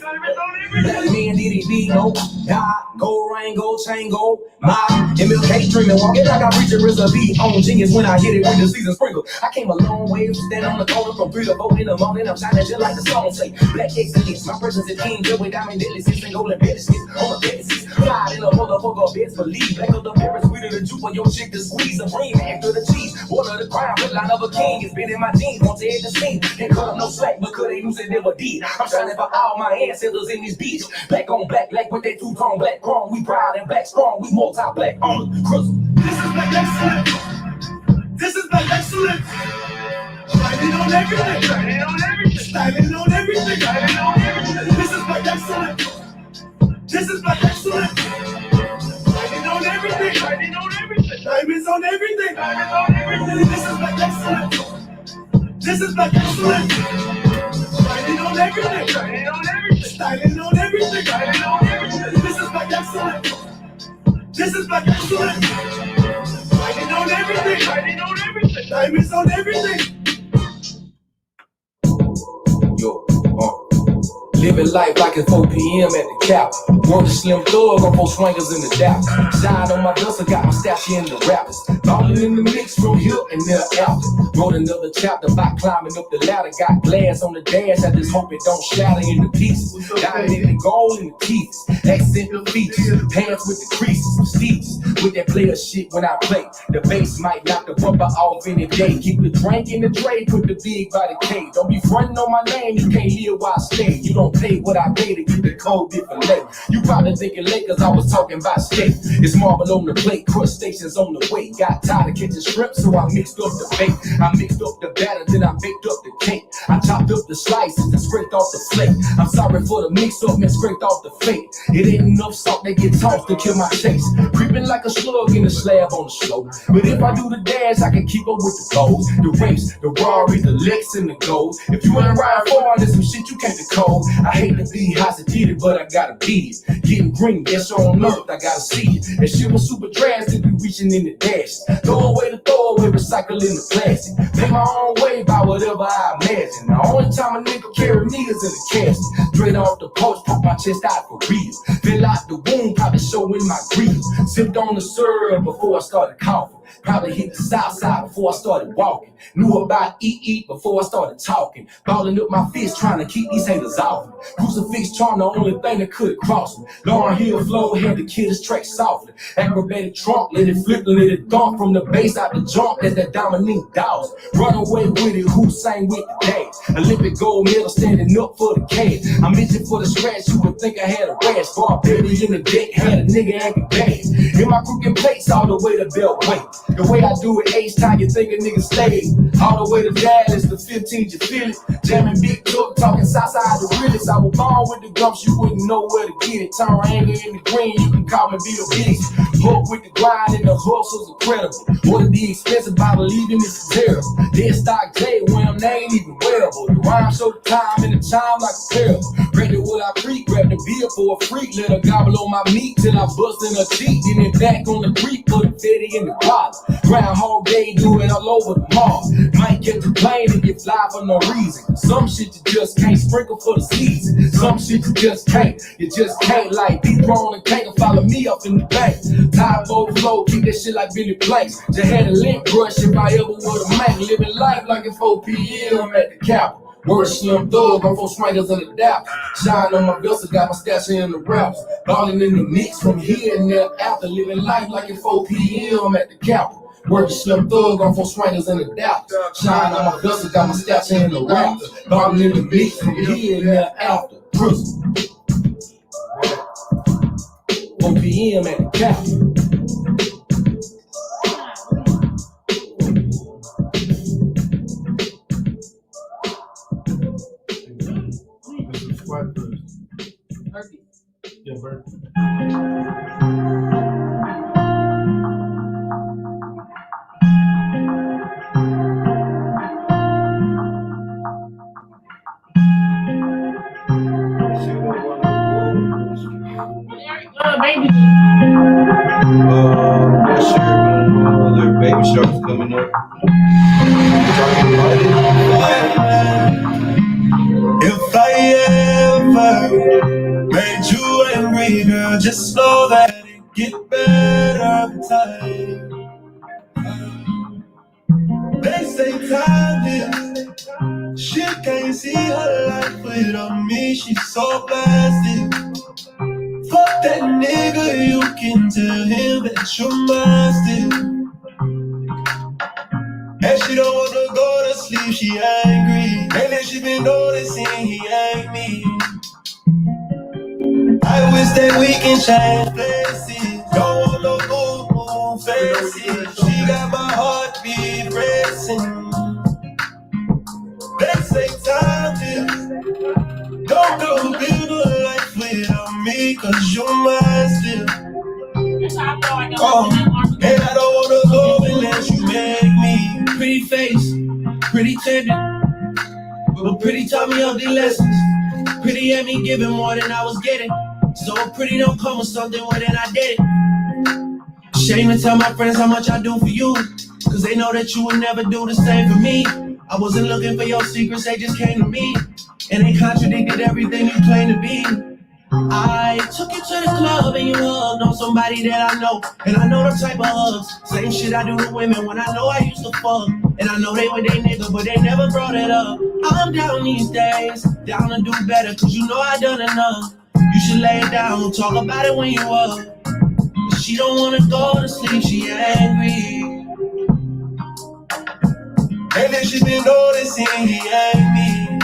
G: Man, did it be no God, gold ring, gold chain, gold. My MLK dreaming, walking like I reach a recipe on genius when I hit it with the season sprinkle. I came a long way from standing on the corner from 3 to 4 in the morning. I'm shining just like the song say. Black excellence, my presence is king, good with diamond necklaces and golden pedestals on the pedestals. Fly in a motherfucker, best believe. Black of the parents, sweeter than juice for your chick to squeeze. A brain after the cheese, one of the crime, line of a king. It's been in my jeans, won't tear the scene. Can't cut up no slack, but could they use it never did. I'm shining for all my ancestors in this beach. Black on black, black with that two-tone black chrome. We proud and black strong, we multi-black on the crystal.
K: This is like excellent. This is like excellent. Shining on everything. Styling on everything. This is like excellent. This is like excellent. Shining on everything. Diamonds on everything. This is like excellent. This is like excellent. Shining on everything. Styling on everything. This is like excellent. This is like excellent. Shining on everything. Diamonds on everything.
G: Yo, living life like it's 4 p.m. at the cap. Want a slim thug on 4 swingers in the dap. Shine on my dust, I got my stash in the rappers. Ballin' in the mix from here and there after. Wrote another chapter by climbing up the ladder. Got glass on the dash, I just hope it don't shatter into pieces. Diamond in the gold in the teeth. Accent the features, pants with the creases. Prestigious with that player shit when I play. The bass might knock the bumper off any day. Keep the drink in the tray, put the big by the K. Don't be frontin' on my name, you can't hear why I stay. You don't pay what I pay to get the code different late. You probably thinking late cause I was talking about steak. It's marble on the plate, crustaceans on the way. Got tired of catching shrimp, so I mixed up the bait. I mixed up the batter, then I baked up the cake. I chopped up the slices and scraped off the flake. I'm sorry for the mix up and scraped off the fake. It ain't enough salt that get tossed to kill my taste. Creeping like a slug in the slab on the slope. But if I do the dash, I can keep up with the goals. The rapes, the Rari, the Lex, and the goals. If you ain't riding far, there's some shit you can't decode. I hate to be hot to get it, but I gotta be it. Getting green, yes on earth, I gotta see it. That shit was super drastic, be reaching in the dash. Throw away, recycling the plastic. Make my own way by whatever I imagine. The only time a nigga carry me is in the casket. Straight off the post, put my chest out for real. Fill out the wound, probably showing my grief. Sipped on the syrup before I started coughing. Probably hit the south side before I started walking. Knew about eat before I started talking. Balling up my fist trying to keep these haters off me. Crucifix charm the only thing that could cross me. Lauren Hill flow had to kill his track softly. Acrobatic trunk, let it flip and let it dump from the bass out the jump. That's that Dominique Dawes. Run away with it, who sang with the dash? Olympic gold medal standing up for the cash. I'm itching for the scratch, you would think I had a rash. Bar baby in the deck, had a nigga acting bad. In my crooked plates all the way to Beltway. The way I do it, H-time, you think a nigga stayed. All the way to Dallas, the 15th, you feel it. Jamming big talk, talking Southside the realest. I was born with the gumps, you wouldn't know where to get it. Turn anger in the green, you can call me Bill Gates. Hook with the grind and the hustle's incredible. Order the expensive by believing it's terrible. Then stock J, when they ain't even wearable. The rhyme show the time and the time like a parable. Ready what I preach, grab the beer for a freak. Let her gobble on my meat till I bust in her teeth. Then it back on the creek, put a fitty in the pot. Groundhog Day, do it all over the mall. Might get the plane and get fly for no reason. Some shit you just can't sprinkle for the season. Some shit you just can't. Like be thrown and can't follow me up in the bank. Tide overflow, keep that shit like Billy Planks. Just had a lint brush if I ever would've make. Living life like it's 4 p.m. at the Capitol.
B: Word Slim Thug, I'm for swingers and adapt. Shine on my vessel, got my stash in the raps. Ballin' in the mix from here and there after. Living life like it's 4 p.m. at the Capitol. Word Slim Thug, I'm for swingers and adapt. Shine on my vessel, got my stash in the raps. Ballin' in the mix from here and there after. 4 p.m. at the Capitol.
A: Yeah, Bert.
C: Baby.
A: Not sure, but their baby shark's coming up.
K: If I ever made you angry, girl, just know that it get better with time. They say time heals. She can't see her life without me. She's so blasted. Fuck that nigga, you can tell him that you're mine still. And she don't wanna go to sleep, she angry. Lately she been noticing he ain't me. I wish that we can change places. Don't want no moon faces. She got my heartbeat racing. They say time heals. Don't go build a life without me, cause you're mine still. And I don't wanna go unless you make me.
E: Pretty face, pretty tender, but pretty taught me ugly lessons. Pretty had me giving more than I was getting. So pretty don't come with something more than I did it. Shame to tell my friends how much I do for you, cause they know that you would never do the same for me. I wasn't looking for your secrets, they just came to me. And they contradicted everything you claim to be. I took you to the club and you hugged on somebody that I know. And I know the type of hugs, same shit I do to women when I know I used to fuck. And I know they were they nigga, but they never brought it up. I'm down these days, down to do better, cause you know I done enough. You should lay it down, we'll talk about it when you up. But she don't wanna go to sleep, she angry.
K: And then she been noticing he ain't me.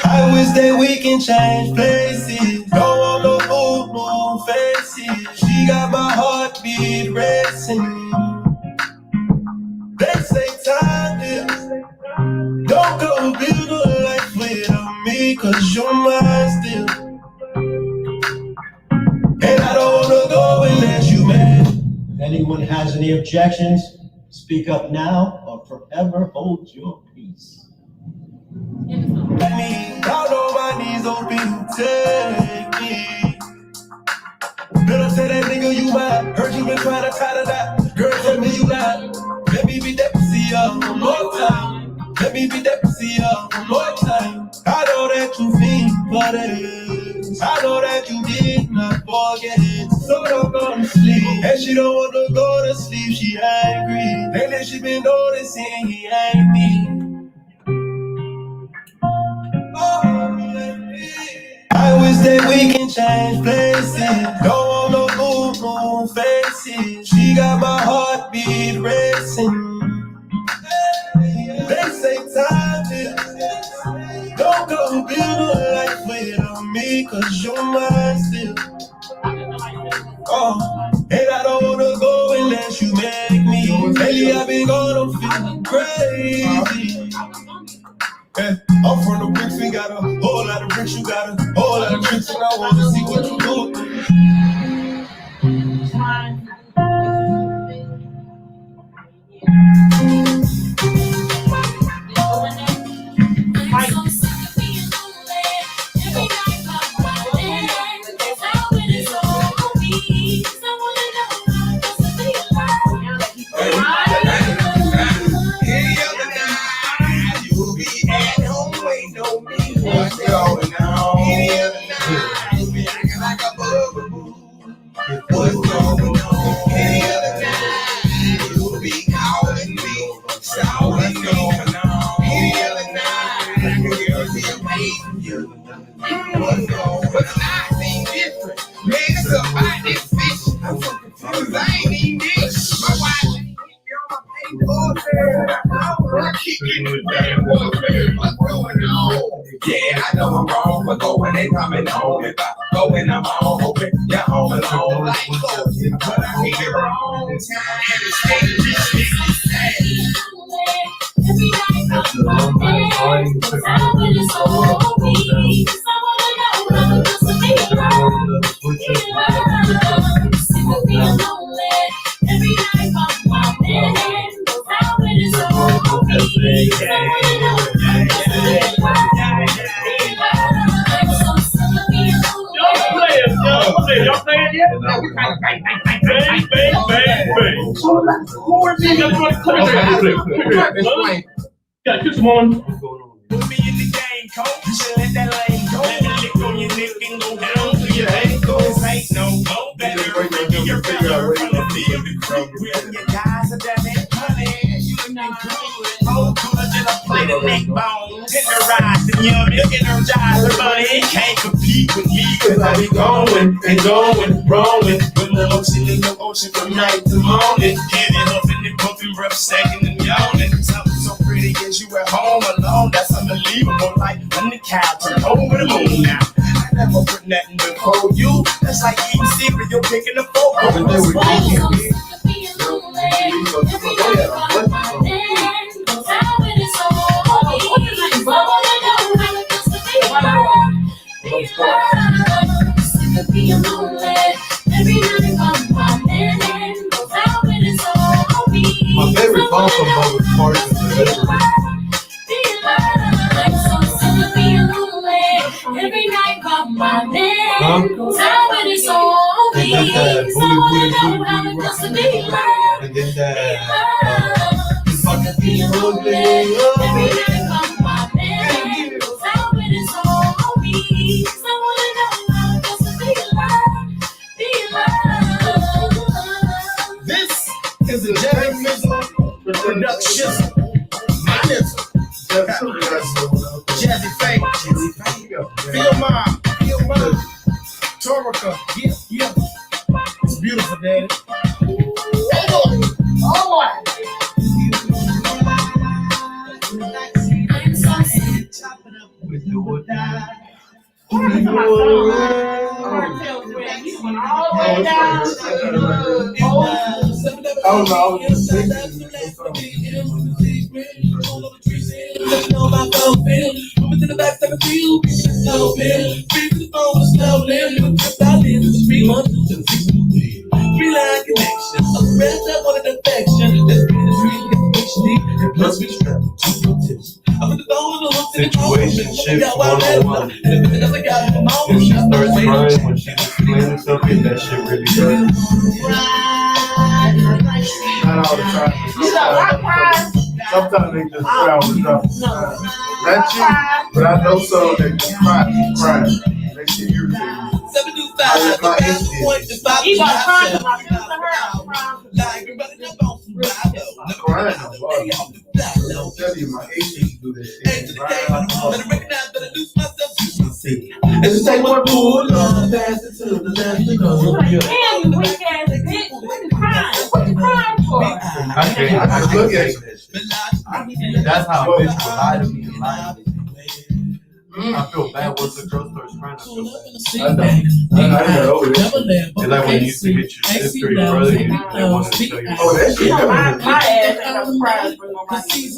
K: I wish that we can change places. Don't want no moon faces. She got my heartbeat racing. They say time heals. Don't go build a life without me, cause you're mine still. And I don't wanna go unless you make.
L: If anyone has any objections, speak up now or forever hold your peace.
K: Down on my knees, don't be who take me. Better tell that nigga you mine. Heard you been trying to tie to that. Girl, tell me you not. Let me beat that pussy up one more time. Let me beat that pussy up one more time. I know that you feel for this. I know that you did not forget it. So don't go to sleep. And she don't wanna go to sleep, she angry. Lately she been noticing he ain't me. I wish that we can change places. Don't want no moon faces. She got my heartbeat racing. They say time heals. Don't go build a life without me, cause you're mine still. And I don't wanna go unless you make me. Lately I've been gone, I'm feeling crazy. Yeah, I'm from the bricks, we got a whole lot of bricks, you got a whole lot of tricks, and I want to see what you do.
I: Yeah, I know I'm wrong, but go when they coming home. If I go when I'm home, hoping you're home alone. Like, but I need it wrong time.
D: Every night I'm falling, but I when it's over me. I wanna know how it feels to be alone. Sick of being lonely. Every night I'm falling, but I when it's over me. I wanna know how it feels to be alone. I'm so sick of being lonely.
E: Y'all playing yet? Bang. More things I'm trying to play. Got this one.
I: Put me in the game, coach. You should let that lane go. Let me lick on your neck and go down to your ankles. Ain't no better. You're better from the field to creep with your guys are done it, honey. You looking good. Oh, good till I play the neck bone. Tenderized and young, energized, but it can't compete with me. Cause I be going and rolling. With the ocean in the ocean from night to morning. Getting up in the bumping, breath stacking and yawning. Something so pretty as you at home alone. That's unbelievable. Like on the couch and over the moon now. I never put nothing before you. That's like eating cereal, picking a fork.
D: I'm so sick of being lonely. Every night I'm falling, but I when it's over me. I wanna know how it feels to be alone. Sick of being lonely. Every night I'm falling, but I when it's over me.
A: My favorite song from both is Party to
D: I'm so sick of being lonely. Every night I'm falling, but I when it's over me. I wanna know how it feels to be alone.
A: and then that
D: Sick of being lonely. Every night I'm falling, but I when it's over me. I wanna know how it feels to be alone.
E: This is a Jerry Mizzle production. My nizzle. Jazzy Faye. Feel mine. Torica. Yeah. It's beautiful, Daddy.
D: I'm so sick.
A: with the wood. Situation shift 101. If she starts crying when she's explaining something, that shit really hurts.
B: Not all the time. Sometimes they just cry on the drop. Not you, but I know some that just cry. That shit irritating. I let my instinct.
C: You gonna cry to my sister, her?
B: Crying, I'm telling you, my instinct do that shit.
E: It's just take one pool, pass it to the left and go.
C: Damn, you weak ass bitch. What you crying? What you crying for?
A: I can't look at it. That's how a bitch will lie to me and lie to me. I feel bad once the girl starts crying. I feel bad.
B: I know over there.
A: It's like when you used to hit your sister or your brother and they want to tell you.
B: Oh, that shit.
C: My ass ain't gonna cry for nobody.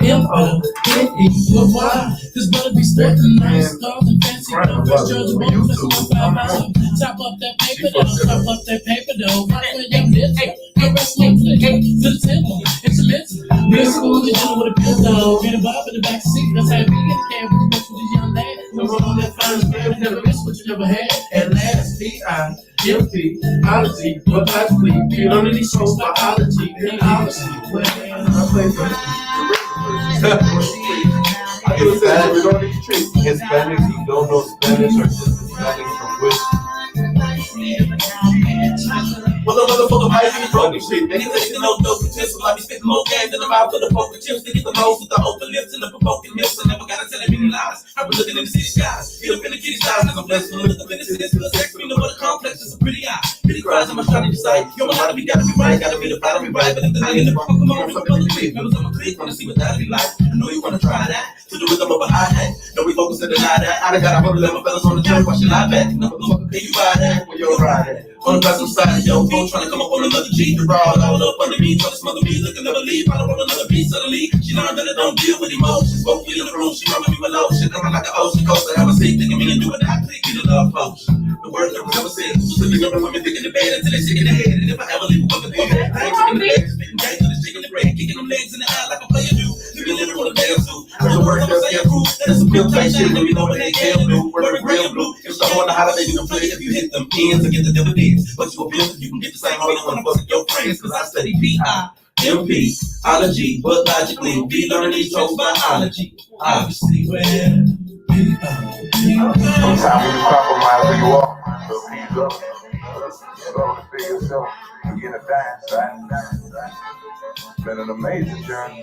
E: M-O-N-E-Y. This better be sporting nice stars and fancy covers. Georgia Bones, that's what I'm about. Chop up that paper though. Right where your lips are. Caress my lips to the temple. Instrumental. Real school, you dealing with a pillow. Get a bob in the back seat. That's how we get care with this young lad. No one on that fine girl. Never miss what you never had. At last, P-I-M-P-ology. What I believe. You learn these songs biology. Theology. Well, I play for
A: Hispanics who don't know Spanish or just Hispanics from which.
E: Motherfucker might be broken shit. They ain't taking no dope potential. I be spitting more games than the mouth of the poker chips. They get the most with the open lips and the provoking lips. I never gotta tell them any lies. I be looking in the city skies. Get up in the kitty styles. I'm blessed with the business. Sex, we know what a complex is a pretty eye. Really cries in my strategy side. Yo, my gotta be right, gotta be the bottom, be right. But if the nigga never fuck them on, fuck them click. Members of my clique wanna see what that'll be like. I know you wanna try that. To the rhythm of a high hat. No, we focus to deny that. I done got a whole lot of fellas on the jump, watch your live back. No, motherfucker, can you ride that? Where you ride that? On the back side, yo, phone trying to come up on another G. The raw all up under me, trying to smother me, looking never leave. I don't want another piece suddenly. She learned that I don't deal with emotions. Woke me in the room, she rubbing me with lotion. Coming like an ocean coaster, have a seat, thinking me and do it, I click, get a love potion. The word that was never said, who's living up and women thinking the bed until they shake in their head. And if I ever leave a woman, I ain't taking the bed, spitting gang till they shaking the bread, kicking them legs in the air like a player do. Living living with a damn suit. Heard the word they'll say approved. That's some real tight shit, let me know when they can do. Wearing real blue. If someone wanna holler, they can play if you hit them ends or get the dividends. But you a bill, you can get the same all you wanna fuck with your friends. Cause I study P-I-M-P, ology, but logically, be learning these tropes biology. Obviously, well,
M: sometimes when you compromise who you are, so ease up. Struggle to figure yourself and get a dance, right? It's been an amazing journey.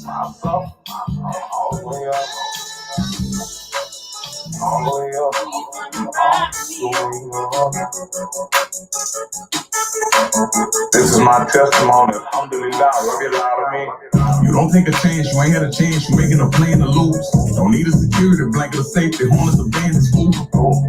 M: Myself, all the way up. All the way up. All the way up. This is my testimony. Alhamdulillah, rub it out of me.
I: You don't take a chance, you ain't got a chance, you making a plan to lose. Don't need a security blanket of safety, harness a bandage fool.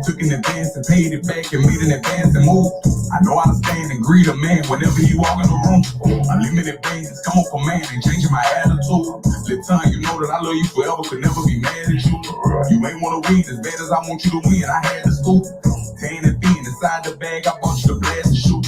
I: Took an advance and paid it back and made an advance and move. I know how to stand and greet a man whenever he walk in the room. Unlimited bands, come on for man and changing my attitude. Let time you know that I love you forever, could never be mad at you. You ain't wanna win as bad as I want you to win, I had to scoop. Tan and thin inside the bag, I bought you the blast and shoot.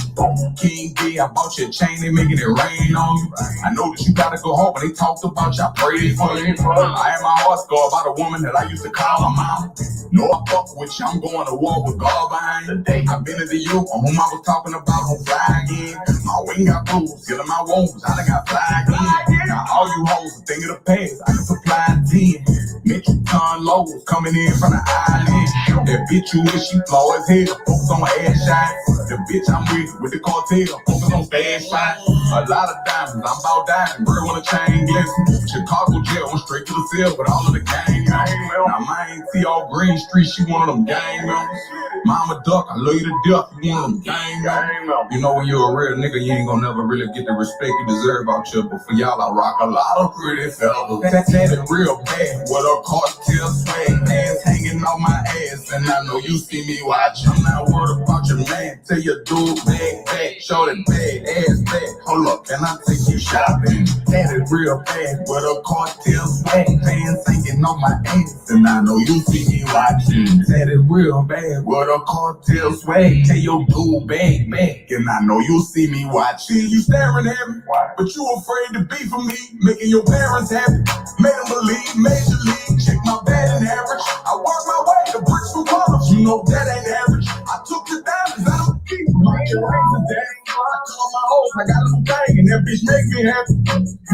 I: King B, I bought you a chain, they making it rain on you. I know that you gotta go home, but they talked about you, I prayed for you. I had my heart scarred by the woman that I used to call my mom. No, I fuck with you, I'm going to war with God behind the day. I've been to the youth, on whom I was talking about on fly again. My wing got bruised, healing my wounds, I done got fly again. Now all you hoes, think of the past, I can supply 10. Metro ton lows coming in from the island. That bitch you wish she flaw as hell, focus on my ass shot. The bitch I'm with the cartel, focus on fast shot. A lot of diamonds, I'm about dying, bro on a chain glisten. Chicago jail, went straight to the cell with all of the gang members. Now mine see all Green Street, she one of them gang members. Mama duck, I love you to death, you one of them gang members. You know when you're a real nigga, you ain't gonna never really get the respect you deserve out here. But for y'all, I rock a lot of pretty fellas. That's it real bad, with a cartel swag, hands hanging on my ass, and I know you see me watch. I'm not worried about your man, tell your dude back, show that bad ass back. Hold up, can I take you shopping? That is real bad, with a cartel swag, hands hanging on my ass, and I know you see me watching. That is real bad, with a cartel swag, tell your dude back, and I know you see me watching. You staring at me, but you afraid to be for me, making your parents happy, made them believe, major league, check my batting average. I work my way to bricks from colors, you know that ain't average. I took the diamonds out of the keys, my earrings are down. I call my hoes, I got a new thing, and that bitch make me happy.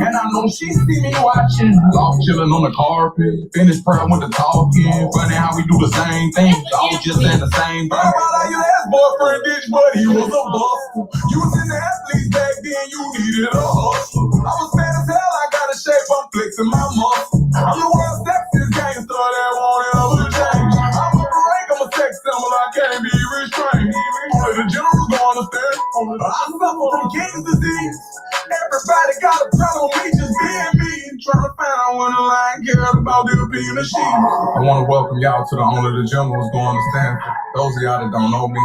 I: And I know she see me watching. All chilling on the carpet, finished prayer with the talking. Funny how we do the same thing, all just saying the same thing. How about your last boyfriend, bitch, but he was a buster. You was in the athletes back then, you needed a hustle. I was fat as hell, I got a shape, I'm flexing my muscle. I'm the world's sexiest gangster that won't ever change. I'm a break, I'm a sex symbol, I can't be restrained. Only the generals gonna understand. I suffer from King's disease. Everybody got a problem with me just being me. Trying to find out when the line cares about the opinion of sheep. I want to welcome y'all to the Only the Generals going to Stanford. Those of y'all that don't know me,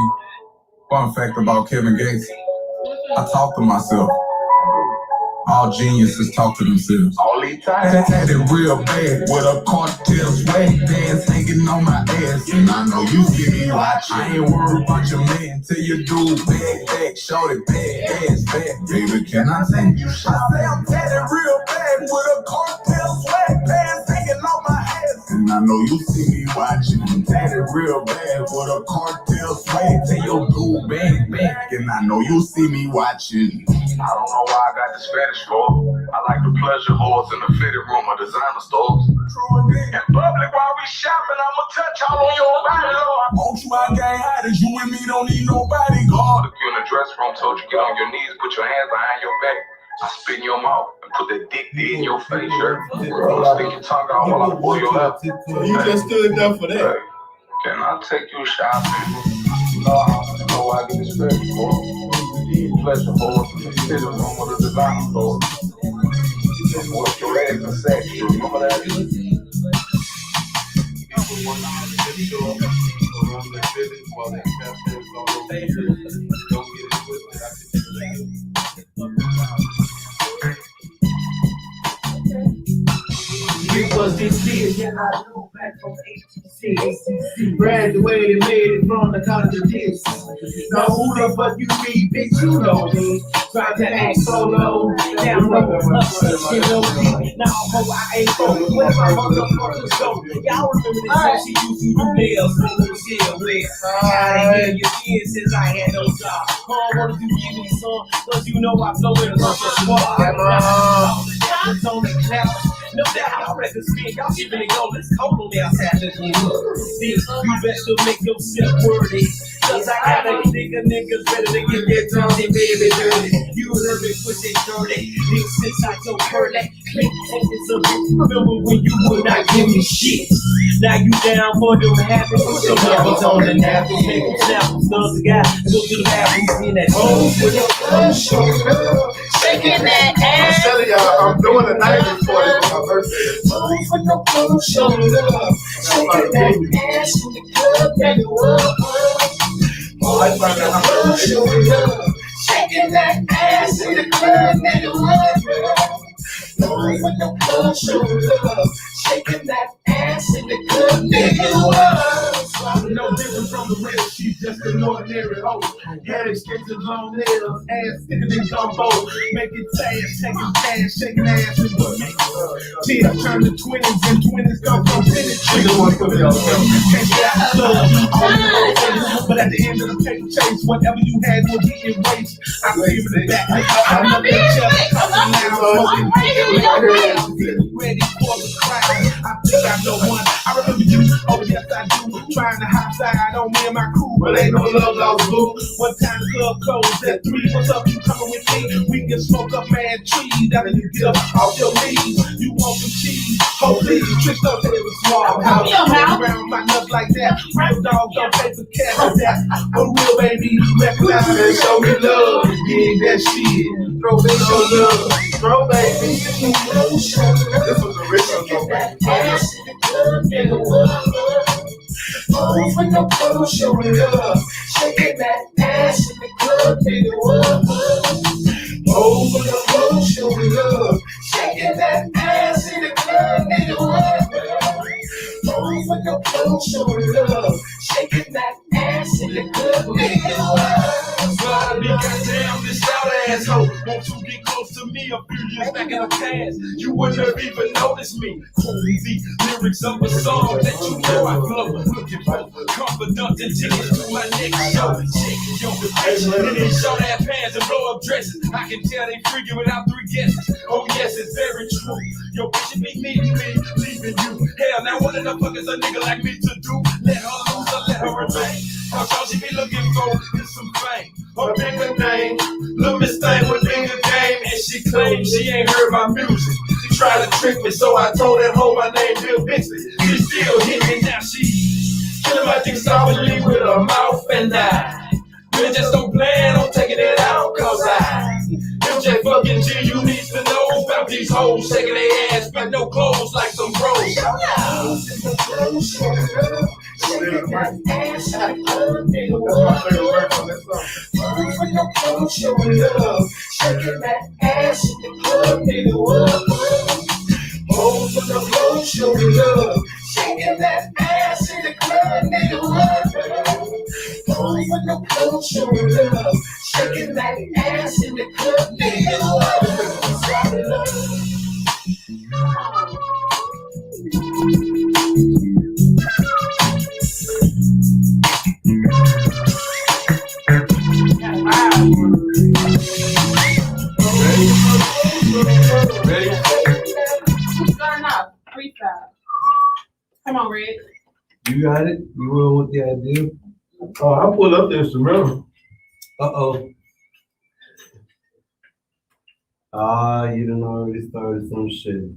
I: fun fact about Kevin Gates, I talk to myself. All geniuses talk to themselves. All these times. Had it real bad with a cartel swag, pants hanging on my ass, and I know you see me watching. I ain't worried about your man till you do back, show it bad ass back. Baby, can I take you shot? I say I'm tatted real bad with a cartel swag, pants hanging on my ass, and I know you see me watching. I'm tatted real bad with a cartel swag, till you do back, and I know you see me watching.
M: I don't know why I got this fetish for. I like the pleasure horse in the fitted room of designer stores. In public while we shopping, I'ma touch all on your body, Lord.
I: Won't you out gang hiders, you and me don't need nobody, God.
M: If you in the dress room, told you get on your knees, put your hands behind your back. I spit in your mouth and put that dick in your face, sure. Stick your tongue out while I pull your lip.
B: You just stood there for that.
M: Can I take you shopping? No, know I get this credit for. Pleasure for us to consider on what the design for. What's your ass and sex? You remember that?
E: We was this kid, yeah, I know back from HTC. Graduated, made it from the college of this. Now who the fuck you be, bitch? You know me. Tried to act solo, down low, up, you know me. Now I ain't broke. Where my motherfuckers go? Y'all remember this time she used to do nails, so we still wear. I didn't hear your kids since I had no job. All I wanted to give me some, cause you know I flow in a bunch of squad. It's on the couch. No doubt, y'all records spin, y'all keeping it going. It's cold on the outside of the hood. See, you best to make yourself worthy. Cause I got a niggas better to get their tongues and baby dirty. You heard me push it dirty. Niggas since I don't heard that click, and it's a big remember when you would not give me shit. Now you down for them happy, put your numbers on the napkin, make them snap, stuff the guy, go to the bathroom, in that home with your shaking that ass.
K: I'm telling y'all, I'm doing the 90s for it for my birthday.
E: For no clothes, show love. Shaking that ass in the club, baby,
K: I find out how much
E: show love. Shaking that ass in the club, baby, for no clothes, show love. Shaking that ass in the club, nigga,
K: no different from the rest, she's just an ordinary hoe. Head extensions, long nails, ass thicker than gumbo. Make it fast, taking cash, shaking ass in the mix. Tears turn to 20s and 20s go from finish. Can't get out of love, but at the end of the paper chase, whatever you had will be erased. I feel it back, I'm up in ready for the crowd. I think I know one. I remember you, oh yes I do. Trying to hot side on me and my crew, but ain't no love lost boo. One time the club closed at 3. What's up, you coming with me? We can smoke up mad trees. After you get up off your knees, you want some cheese? Oh please, tricks don't say it was small. How around my nuts like that? Real dog don't pay for cash like that. But real baby, recognize and show me love. Dig that shit, throw this your love, throw baby. This was original,
E: ass in the club, nigga, for no clothes, show love. Shaking that ass in the club, nigga, for no clothes, show love. Shaking that ass in the club, nigga, for no clothes, show love. Shaking that ass in the club, nigga.
K: Gotta be goddamn this out asshole. Won't you get close to me a few years back in the past? You wouldn't have even noticed me. Queenz, lyrics of a song that you know I flow. Looking for confidant and tickets to my next show. Shake your vacation and then short ass pants and blow up dresses. I can tell they freaking without 3 guesses. Oh yes, it's very true. Your bitch should be meeting me, leaving you. Hell, now what the fuck is a nigga like me to do? Let her lose or let her remain? Cause all she be looking for is some fame. Her bigger name, little Miss Thing with bigger game. And she claims she ain't heard my music. She tried to trick me, so I told that hoe my name Bill Bixby. She still hit me, now she killing my dick softly with her mouth and I really just don't plan on taking it out. Cause I MJ fucking G, you need to know about these hoes shaking their ass with no clothes like some bros.
E: Shaking that ass in the club, nigga, for no clothes, show love. Shaking that ass in the club, nigga, for no clothes, show love. Shaking that ass in the club, nigga, for no clothes, show love. Shaking that ass in the club,
A: Ready?
C: Who's starting off? Freestyle. Come on, Red.
A: You got it? You will with the idea?
B: Oh, I pulled up the instrumental.
A: Uh-oh. Ah, you done already started some shit.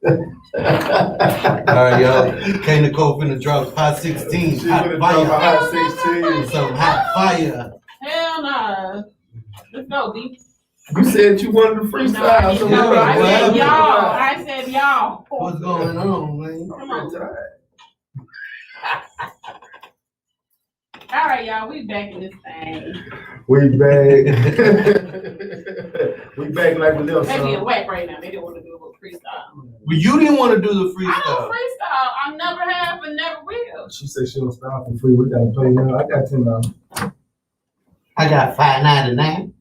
A: Alright, y'all. K Nicole finna drop hot 16.
B: She
A: Hot
B: finna drop a
A: fire.
B: hot 16.
A: Some hot fire.
C: Hell nah. Let's go, B.
B: You said you wanted to freestyle. So
C: No, I
A: what
C: said
A: happened?
C: y'all. I said y'all.
A: What's going on, man?
C: Come on. All right, y'all. We back in this thing.
B: We back. We back like we left.
C: They being whack right now. They didn't want to do a freestyle.
A: Well, you didn't want to do the
C: I don't
A: freestyle.
C: freestyle. I never have and never will.
B: She said she don't stop for free. We gotta play now. I got $10.
A: I got $5.99.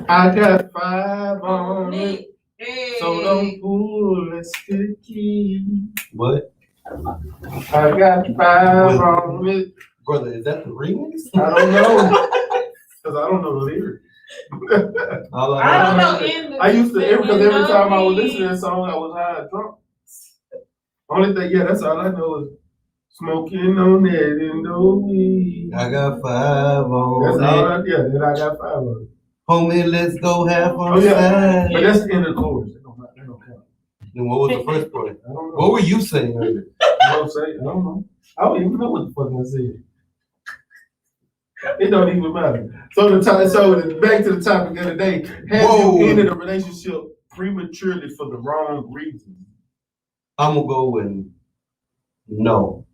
B: I got 5 on it.
C: Hey.
B: So don't pull, let's get the key.
A: What?
B: I got 5 on it.
A: Brother, is that the remix?
B: I don't know. Because I don't know the lyrics.
A: All
C: I don't know.
B: I used to, because every time I was listening to that song, I was high and drunk. Only thing, yeah, that's all I know is smoking on that and the weed.
A: I got 5 on
B: That's
A: it.
B: all I, yeah, then I got 5 on it.
A: Homie, let's go half on
B: Oh,
A: the
B: yeah.
A: side.
B: But that's the end of the chorus. They don't count.
A: Then what was the first part?
B: I don't know.
A: What were you saying earlier?
B: I don't say, I don't know. I don't even know what the fuck I said. It don't even matter. So back to the topic of the day. Have you ended a relationship prematurely for the wrong reason?
A: I'm gonna go with no.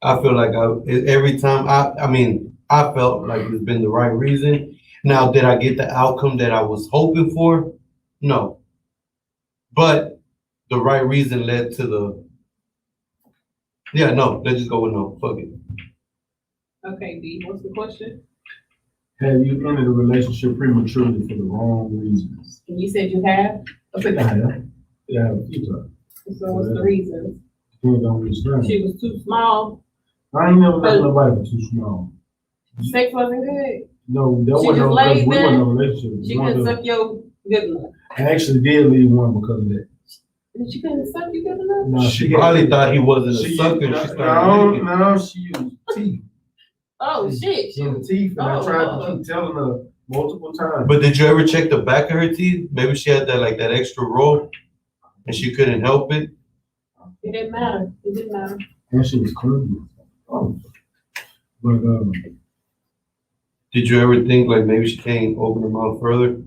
A: I feel like every time I felt like it's been the right reason. Now, did I get the outcome that I was hoping for? No. But the right reason led to no. Let's just go with no. Fuck it.
C: Okay, B, what's the question?
B: Have you ended a relationship prematurely for the wrong reasons?
C: And you said you have?
B: I think I have. Yeah, a few times.
C: So what's the reason?
B: Depends on which time.
C: She was too small.
B: I ain't never met nobody for too small.
C: Sex wasn't good.
B: No, that
C: She
B: wasn't
C: just
B: no
C: laid
B: we
C: there.
B: wasn't no relationship.
C: She couldn't suck your good enough.
B: I actually did leave one because of that.
C: She couldn't suck you good enough?
B: No,
A: She probably thought he wasn't a sucker.
B: No, she used teeth.
C: Oh, shit.
B: She used teeth, and I tried to keep telling her multiple times.
A: But did you ever check the back of her teeth? Maybe she had that extra row and she couldn't help it.
C: It didn't matter. It didn't matter.
B: And she was clean. Oh. But
A: did you ever think like maybe she can't open her mouth further?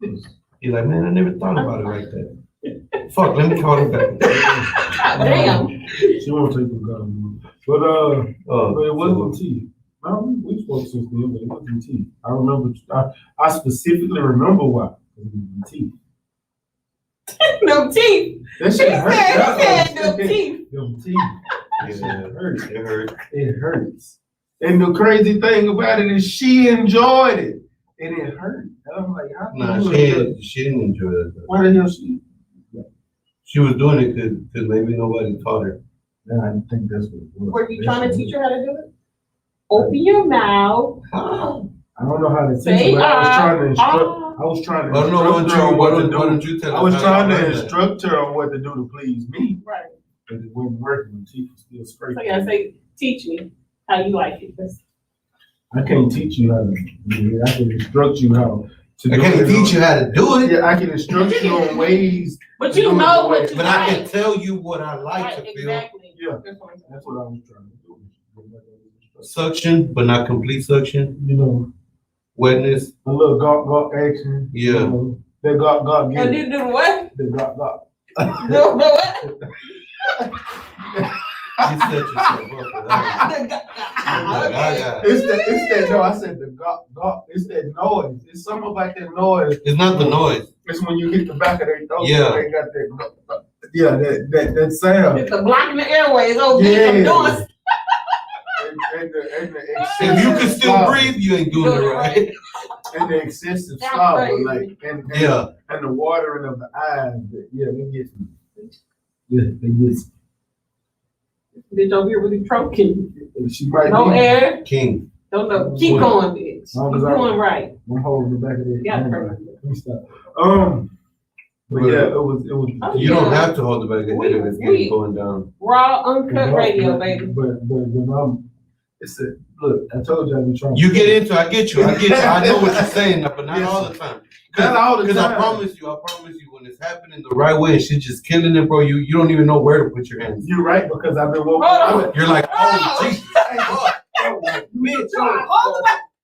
A: He's like, man, I never thought about it like that. Fuck, let me call her back.
C: Damn.
B: She won't take the gun. But it wasn't teeth. No, we spoke since then, but it wasn't teeth. I remember. I specifically remember why. It was teeth.
C: No teeth.
B: That shit hurt.
C: He said no teeth.
B: Them teeth.
A: Yeah, it hurts. It hurts.
B: It hurts. And the crazy thing about it is she enjoyed it. And it hurt. And I'm like, how
A: Nah, she didn't enjoy that.
B: Why the hell she?
A: She was doing it because maybe nobody taught her.
B: No, I think that's what it was.
C: Were you trying to teach her how to do it? Open your mouth.
B: I don't know how to teach
C: Say
B: her, but I was trying to instruct her on what to do.
A: Why don't you tell her?
B: I was
A: how
B: trying
A: you
B: to
A: learn that?
B: instruct her on what to do to please me.
C: Right.
B: But it wasn't working. The teeth was still straight.
C: So you gotta say, teach me how you like it.
B: I can't teach you how to do it. I can instruct you how to do it.
A: I can't teach you how to do it.
B: Yeah, I can instruct you on ways.
C: But you know what you
A: But
C: like.
A: I can tell you what I like to feel.
C: Exactly.
B: Yeah, that's what I was trying to do.
A: Suction, but not complete suction.
B: You know,
A: Wetness.
B: a little gawk action.
A: Yeah.
B: You know, that gawk
C: And
B: get
C: you do what?
B: the gawk.
C: Do what?
A: You set yourself up for that.
B: It's that no, I said the gawk. It's that noise. It's something about that noise.
A: It's not the noise.
B: It's when you hit the back of their throat.
A: Yeah.
B: They got that. Yeah, that sound.
C: It's the blocking the airways. Oh,
B: Yeah.
C: I'm doing.
B: And the
A: If you can still breathe, you ain't doing it right.
B: And the excessive
C: That's
B: slobber,
C: crazy.
B: like and the watering of the eyes. Yeah, they get me. Yeah, they get me.
C: Bitch over here really choking.
B: She might
C: No
B: be.
C: air.
A: King.
C: Don't know. Keep going, bitch.
B: Long
C: Keep
B: as
C: going right.
B: I'm holding the back of that.
C: Yeah,
B: Let me stop. But
A: But
B: yeah, it was.
A: You don't have to hold the back of it if it's getting going down.
C: Raw, uncut radio, baby.
B: But when It's a, look, I told you I've been trying.
A: You get into it, I get you. I know what you're saying, but not all the time.
B: Not all the time.
A: Because I promise you, when it's happening the right way and shit just killing it, bro, you don't even know where to put your hands.
B: You're right, because I've been woken up.
A: You're like, oh, Jesus.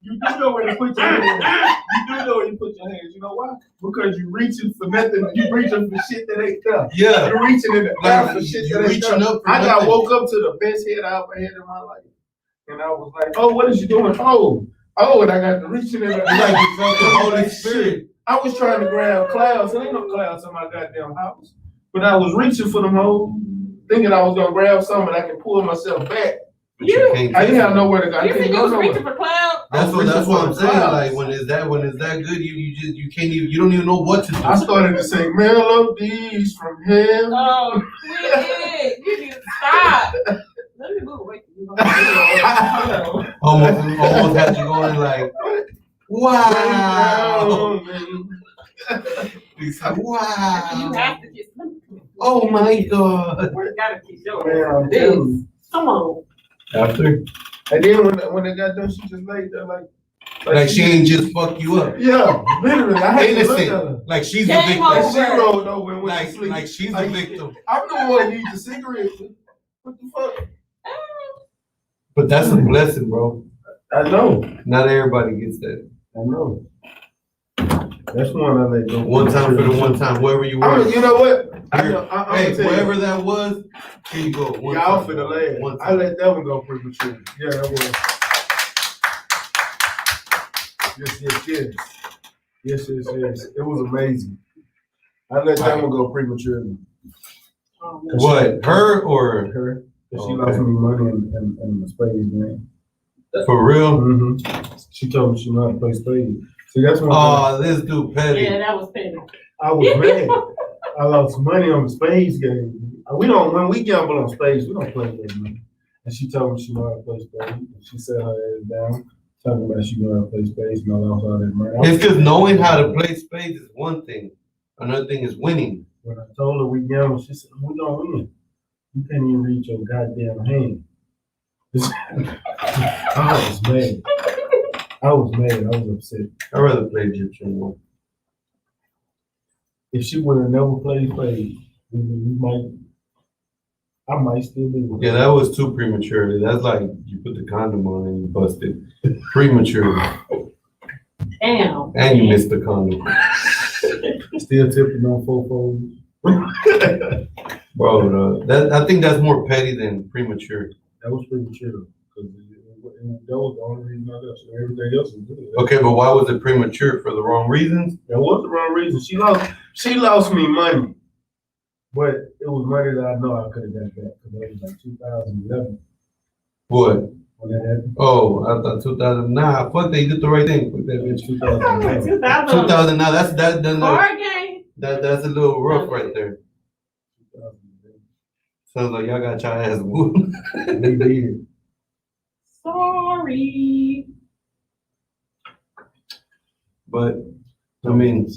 B: You do know where to put your hands. You do know where to put your hands. You know why? Because you're reaching for nothing. You're reaching for shit that ain't there.
A: Yeah.
B: You're reaching in the
A: Like,
B: for shit
A: you're
B: that ain't
A: reaching
B: there.
A: up for
B: I got
A: nothing.
B: woke up to the best head I ever had in my life. And I was like, oh, what is you doing? Oh, and I got to reaching in the
A: like you felt the Holy Spirit.
B: I was trying to grab clouds. There ain't no clouds in my goddamn house. But I was reaching for them hoes, thinking I was gonna grab some and I can pull myself back. I didn't have nowhere to go.
C: You think you was reaching for clouds?
A: That's what I'm saying. Like when it's that good, you can't even, you don't even know what to do.
B: I started to sing melodies from heaven.
C: Oh, quit. You need to stop. Let me move away from you.
A: Almost had you going like, wow. Wow.
C: You have to kiss them.
A: Oh my God.
C: You gotta kiss your ass. Come on.
A: After?
B: And then when they got done, she just laid there
A: like she ain't just fuck you up.
B: Yeah, literally. I had to look at her.
A: Innocent. Like she's the victim.
B: Like she rolled over and went to sleep.
A: Like she's the victim.
B: I'm the one who needs a cigarette. What the fuck?
A: But that's a blessing, bro.
B: I know.
A: Not everybody gets that.
B: I know. That's one I let go.
A: One time for the one time, wherever you were.
B: You know what?
A: Hey, wherever that was, here you go.
B: Y'all for the last. I let that one go premature. Yeah, that was. Yes. It was amazing. I let that one go prematurely.
A: What? Her or
B: her? She lost me money in the spades game.
A: For real?
B: Mm-hmm. She told me she know how to play spades. See, that's one.
A: Oh, this dude petty.
C: Yeah, that was petty.
B: I was mad. I lost money on the spades game. When we gamble on spades, we don't play that money. And she told me she know how to play spades. And she sat her ass down, talking about she know how to play spades, and I lost all that money.
A: It's because knowing how to play spades is one thing. Another thing is winning.
B: When I told her we gamble, she said, "We gonna win. You can't even reach your goddamn hand." I was mad. I was upset.
A: I'd rather play Egyptian.
B: If she would have never played spades, I might still be with her.
A: Yeah, that was too prematurely. That's like you put the condom on and you busted prematurely.
C: Damn.
A: And you missed the condom.
B: Still tipping on 4-4.
A: Bro, I think that's more petty than premature.
B: That was premature. That was the only reason I left. So everything else was good.
A: Okay, but why was it premature? For the wrong reasons?
B: That was the wrong reason. She lost me money, but it was money that I know I could have got back because that was like 2011.
A: What?
B: When that happened.
A: Oh, I thought 2000. Nah, fuck, they did the right thing. Fuck that bitch.
B: 2009.
A: 2009. That's a little rough
B: Mm-hmm.
A: right there. Sounds like y'all got your ass whooped.
B: They did.
C: Sorry.
A: But I mean,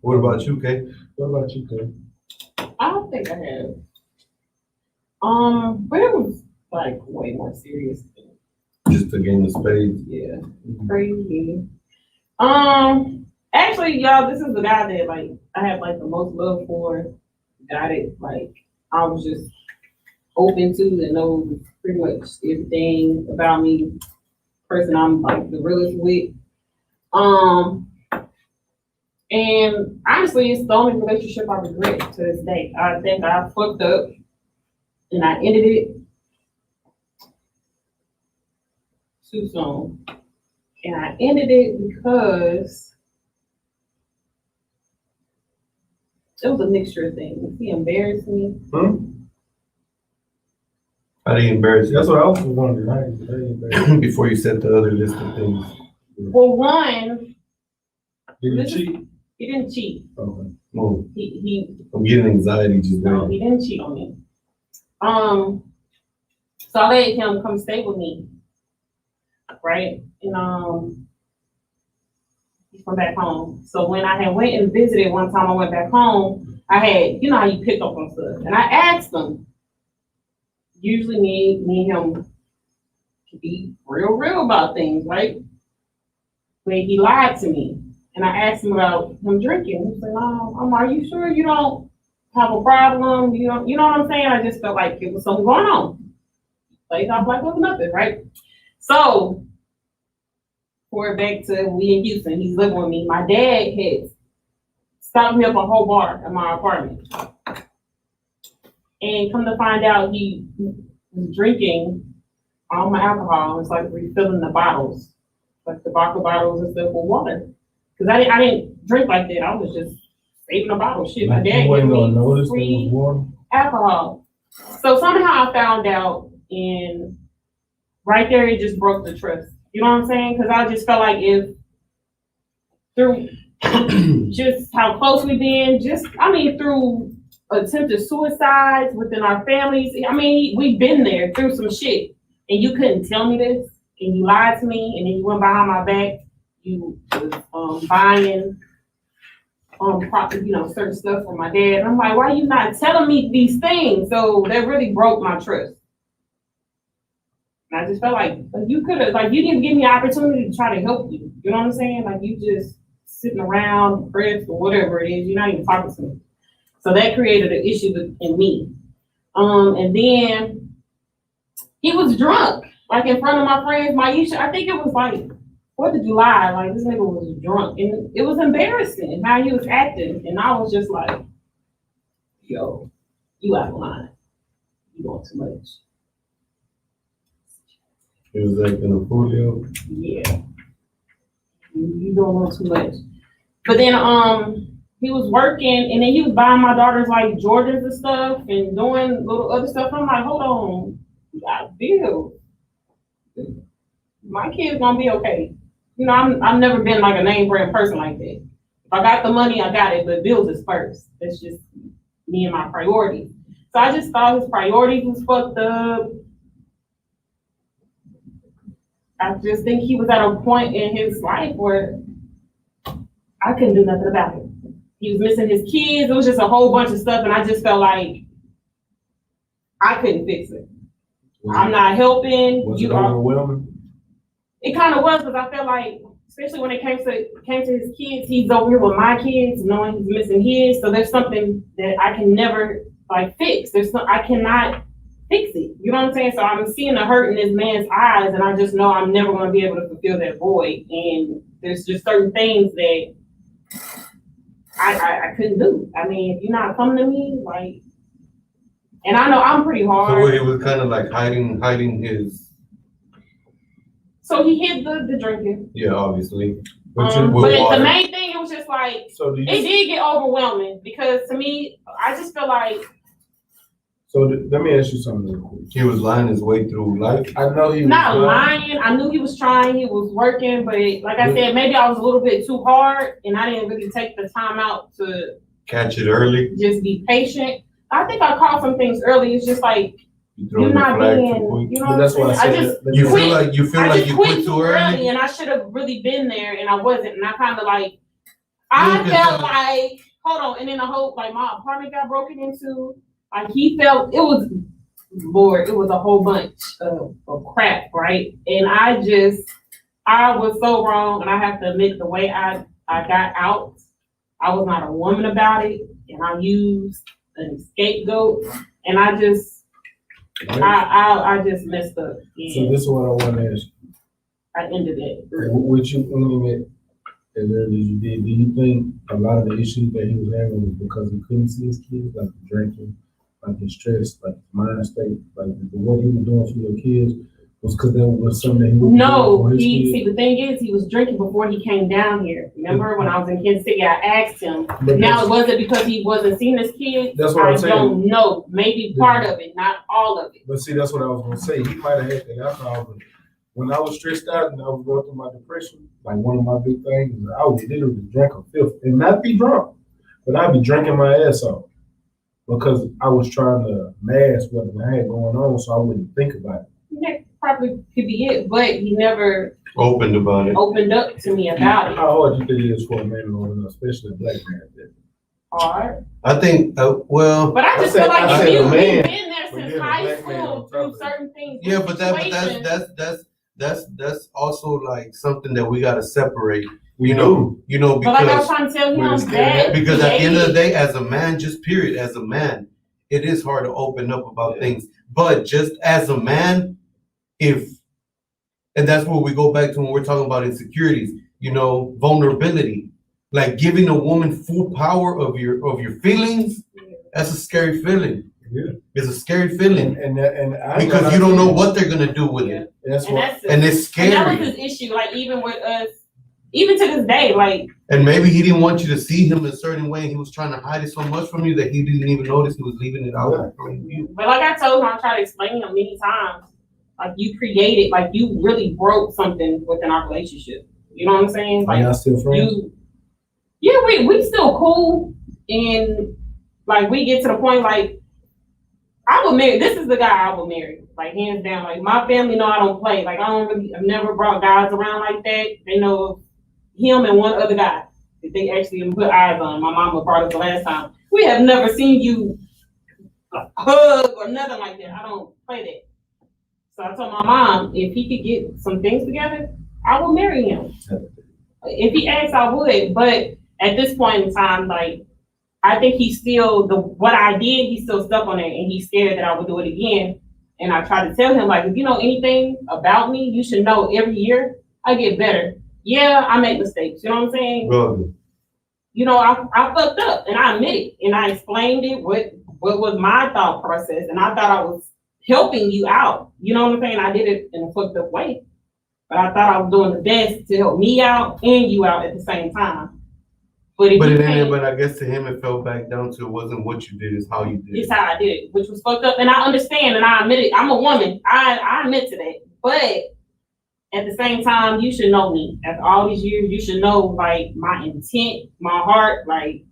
A: what about you, Kay?
B: What about you, Kay?
C: I don't think I have. But it was like way more serious.
A: Just a game of spades.
C: Yeah, crazy. Actually, y'all, this is the guy that like I have like the most love for. Got it. Like I was just open to and knows pretty much everything about me. Person I'm like the realest with. And honestly, it's the only relationship I regret to this day. I think I fucked up and I ended it too soon. And I ended it because it was a mixture of things. He embarrassed me.
A: How do you embarrass you?
B: That's what I was wondering. How do you embarrass you?
A: Before you said the other list of things.
C: Well, one,
B: Did he cheat?
C: He didn't cheat.
B: Okay.
A: Oh,
C: He
A: I'm getting anxiety just
C: no,
A: now.
C: he didn't cheat on me. So I let him come stay with me. Right? And he's from back home. So when I had went and visited one time I went back home, I had, you know how you pick up on stuff. And I asked him, usually me and him be real about things, right? But he lied to me. And I asked him about him drinking. He said, no, are you sure you don't have a problem? You know what I'm saying? I just felt like it was something going on. Played off like it was nothing, right? So, forward back to we in Houston, he's living with me. My dad had stopped me up a whole bar at my apartment. And come to find out, he was drinking all my alcohol. It's like refilling the bottles, like the vodka bottles and stuff with water. Because I didn't drink like that. I was just saving the bottle. Shit, my dad gave me free alcohol. So somehow I found out, and right there it just broke the trust. You know what I'm saying? Because I just felt like if through just how close we've been, through attempted suicides within our families. I mean, we've been there through some shit, and you couldn't tell me this, and you lied to me, and then you went behind my back. You was buying certain stuff from my dad. And I'm like, why are you not telling me these things? So that really broke my trust. And I just felt like you could have, like, you didn't give me an opportunity to try to help you. You know what I'm saying? Like, you just sitting around, depressed or whatever it is, you're not even talking to me. So that created an issue in me. And then he was drunk, like in front of my friends, Maisha. I think it was like 4th of July, like this nigga was drunk. And it was embarrassing how he was acting. And I was just like, yo, you out of line. You doing too much.
A: He was acting a fool.
C: Yeah. You doing a little too much. But then he was working, and then he was buying my daughters like Jordans and stuff and doing little other stuff. I'm like, hold on, you got bills. My kid's gonna be okay. You know, I've never been like a name brand person like that. If I got the money, I got it, but bills is first. That's just me and my priorities. So I just thought his priorities was fucked up. I just think he was at a point in his life where I couldn't do nothing about it. He was missing his kids. It was just a whole bunch of stuff, and I just felt like I couldn't fix it. I'm not helping.
B: Was it overwhelming?
C: It kind of was, because I felt like, especially when it came to his kids, he's over here with my kids, knowing he's missing his. So there's something that I can never like fix. I cannot fix it. You know what I'm saying? So I'm seeing the hurt in this man's eyes, and I just know I'm never going to be able to fulfill that void. And there's just certain things that I couldn't do. I mean, if you're not coming to me, like, and I know I'm pretty hard.
A: So it was kind of like hiding his.
C: So he hid the drinking.
A: Yeah, obviously.
C: But the main thing, it was just like, it did get overwhelming, because to me, I just feel like.
B: So let me ask you something real quick.
A: He was lying his way through life.
B: I know he was
C: not lying. I knew he was trying. He was working, but like I said, maybe I was a little bit too hard, and I didn't really take the time out to
A: catch it early.
C: Just be patient. I think I caught some things early. It's just like you're not being. You know,
B: that's what I said.
A: You feel like you quit too early,
C: and I should have really been there, and I wasn't. And I kind of like, I felt like, hold on, and then the whole like my apartment got broken into. Like he felt it was a whole bunch of crap, right? And I was so wrong, and I have to admit the way I got out, I was not a woman about it, and I used a scapegoat, and I just messed up.
B: So this is what I want to ask you.
C: I ended it.
B: With you ending it as early as you did, do you think a lot of the issues that he was having was because he couldn't see his kids, like the drinking, like the stress, like the mind state, like what he was doing for your kids was because that was something that he was
C: doing for his kids? See, the thing is, he was drinking before he came down here. Remember when I was in Kansas City, I asked him. Now, was it because he wasn't seeing his kids?
B: That's what I'm saying.
C: I don't know. Maybe part of it, not all of it.
B: But see, that's what I was going to say. He might have had that alcohol, but when I was stressed out and I was going through my depression, like one of my big things, I would literally drink a fifth and not be drunk, but I'd be drinking my ass off. Because I was trying to mask what I had going on, so I wouldn't think about it.
C: That probably could be it, but he never
A: opened up to me about it.
B: How hard do you think it is for a man to open up, especially a black man?
C: hard.
A: I think, well.
C: But I just feel like if you've been there since high
B: black man
C: school through certain things.
A: Yeah, but that's also like something that we gotta separate. You know,
C: But like I was
A: because
C: trying to tell him that
A: because at the end of the day, as a man, just period, as a man, it is hard to open up about things. But just as a man, and that's where we go back to when we're talking about insecurities, vulnerability, like giving a woman full power of your feelings. That's a scary feeling.
B: Yeah.
A: It's a scary feeling, because you
B: I
A: don't know what they're gonna do with it. And it's scary.
C: And that was his issue. Like even with us, even to this day, like.
A: And maybe he didn't want you to see him a certain way. He was trying to hide it so much from you that he didn't even notice he was leaving it out from you.
C: But like I told him, I tried to explain to him many times. Like you created, like you really broke something within our relationship. You know what I'm saying? Like
B: y'all still friends?
C: Yeah, we still cool, and like we get to the point like I would marry. This is the guy I would marry, like hands down. Like my family know I don't play. Like I've never brought guys around like that. They know him and one other guy that they actually even put eyes on. My mama brought us the last time. We have never seen you hug or nothing like that. I don't play that. So I told my mom if he could get some things together, I will marry him. If he asks, I would. But at this point in time, like I think he's still what I did. He's still stuck on it, and he's scared that I would do it again. And I try to tell him like, if you know anything about me, you should know every year I get better. Yeah, I make mistakes. You know what I'm saying?
A: Brother.
C: I fucked up, and I admit it, and I explained it. What was my thought process, and I thought I was helping you out. You know what I'm saying? I did it in a fucked up way, but I thought I was doing the best to help me out and you out at the same time. But
A: I guess to him it fell back down to it wasn't what you did, it's how you did it.
C: It's how I did it, which was fucked up, and I understand, and I admit it. I'm a woman. I admit to that, but at the same time, you should know me. After all these years, you should know like my intent, my heart. Like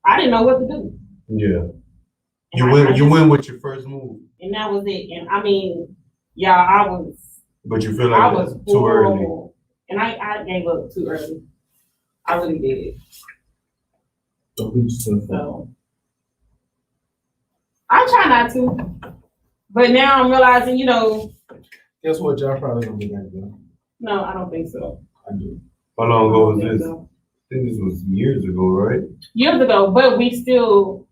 C: I didn't know what to do.
A: Yeah. You went with your first move.
C: And that was it. And I mean, I was.
A: But you feel like
C: I was
A: too early.
C: And I gave up too early. I really did. So I try not to. But now I'm realizing,
B: Guess what? Y'all probably gonna be back there.
C: No, I don't think so.
B: I do.
A: How long ago was this? I think this was years ago, right?
C: Years ago, but we still.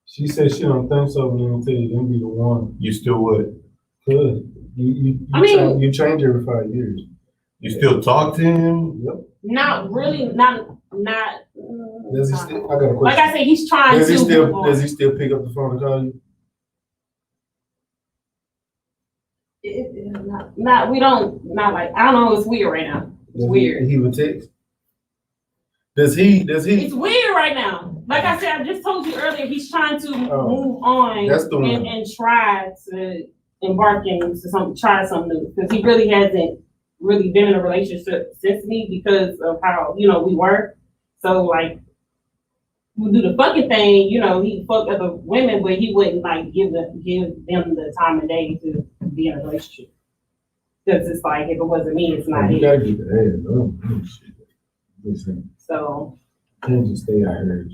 B: She said she don't think so, but let me tell you, them be the one.
A: You still would?
B: Good. You change every 5 years.
A: You still talk to him?
B: Yep.
C: Not really, not.
B: Does he still? I got a question.
C: Like I said, he's trying
B: Does
C: to.
B: He still pick up the phone and call you?
C: We don't, not like, I don't know, it's weird right now. It's weird.
B: He would text? Does he?
C: It's weird right now. Like I said, I just told you earlier, he's trying to move on and try to embark into try something new. Because he really hasn't really been in a relationship since me because of how, we were. So like, we do the fucking thing, he fucked other women, but he wouldn't like give them the time of day to be in a relationship. Because it's like, if it wasn't me, it's not
B: you
C: it.
B: gotta get the head. Shit. Listen.
C: So.
B: Can't just stay out here.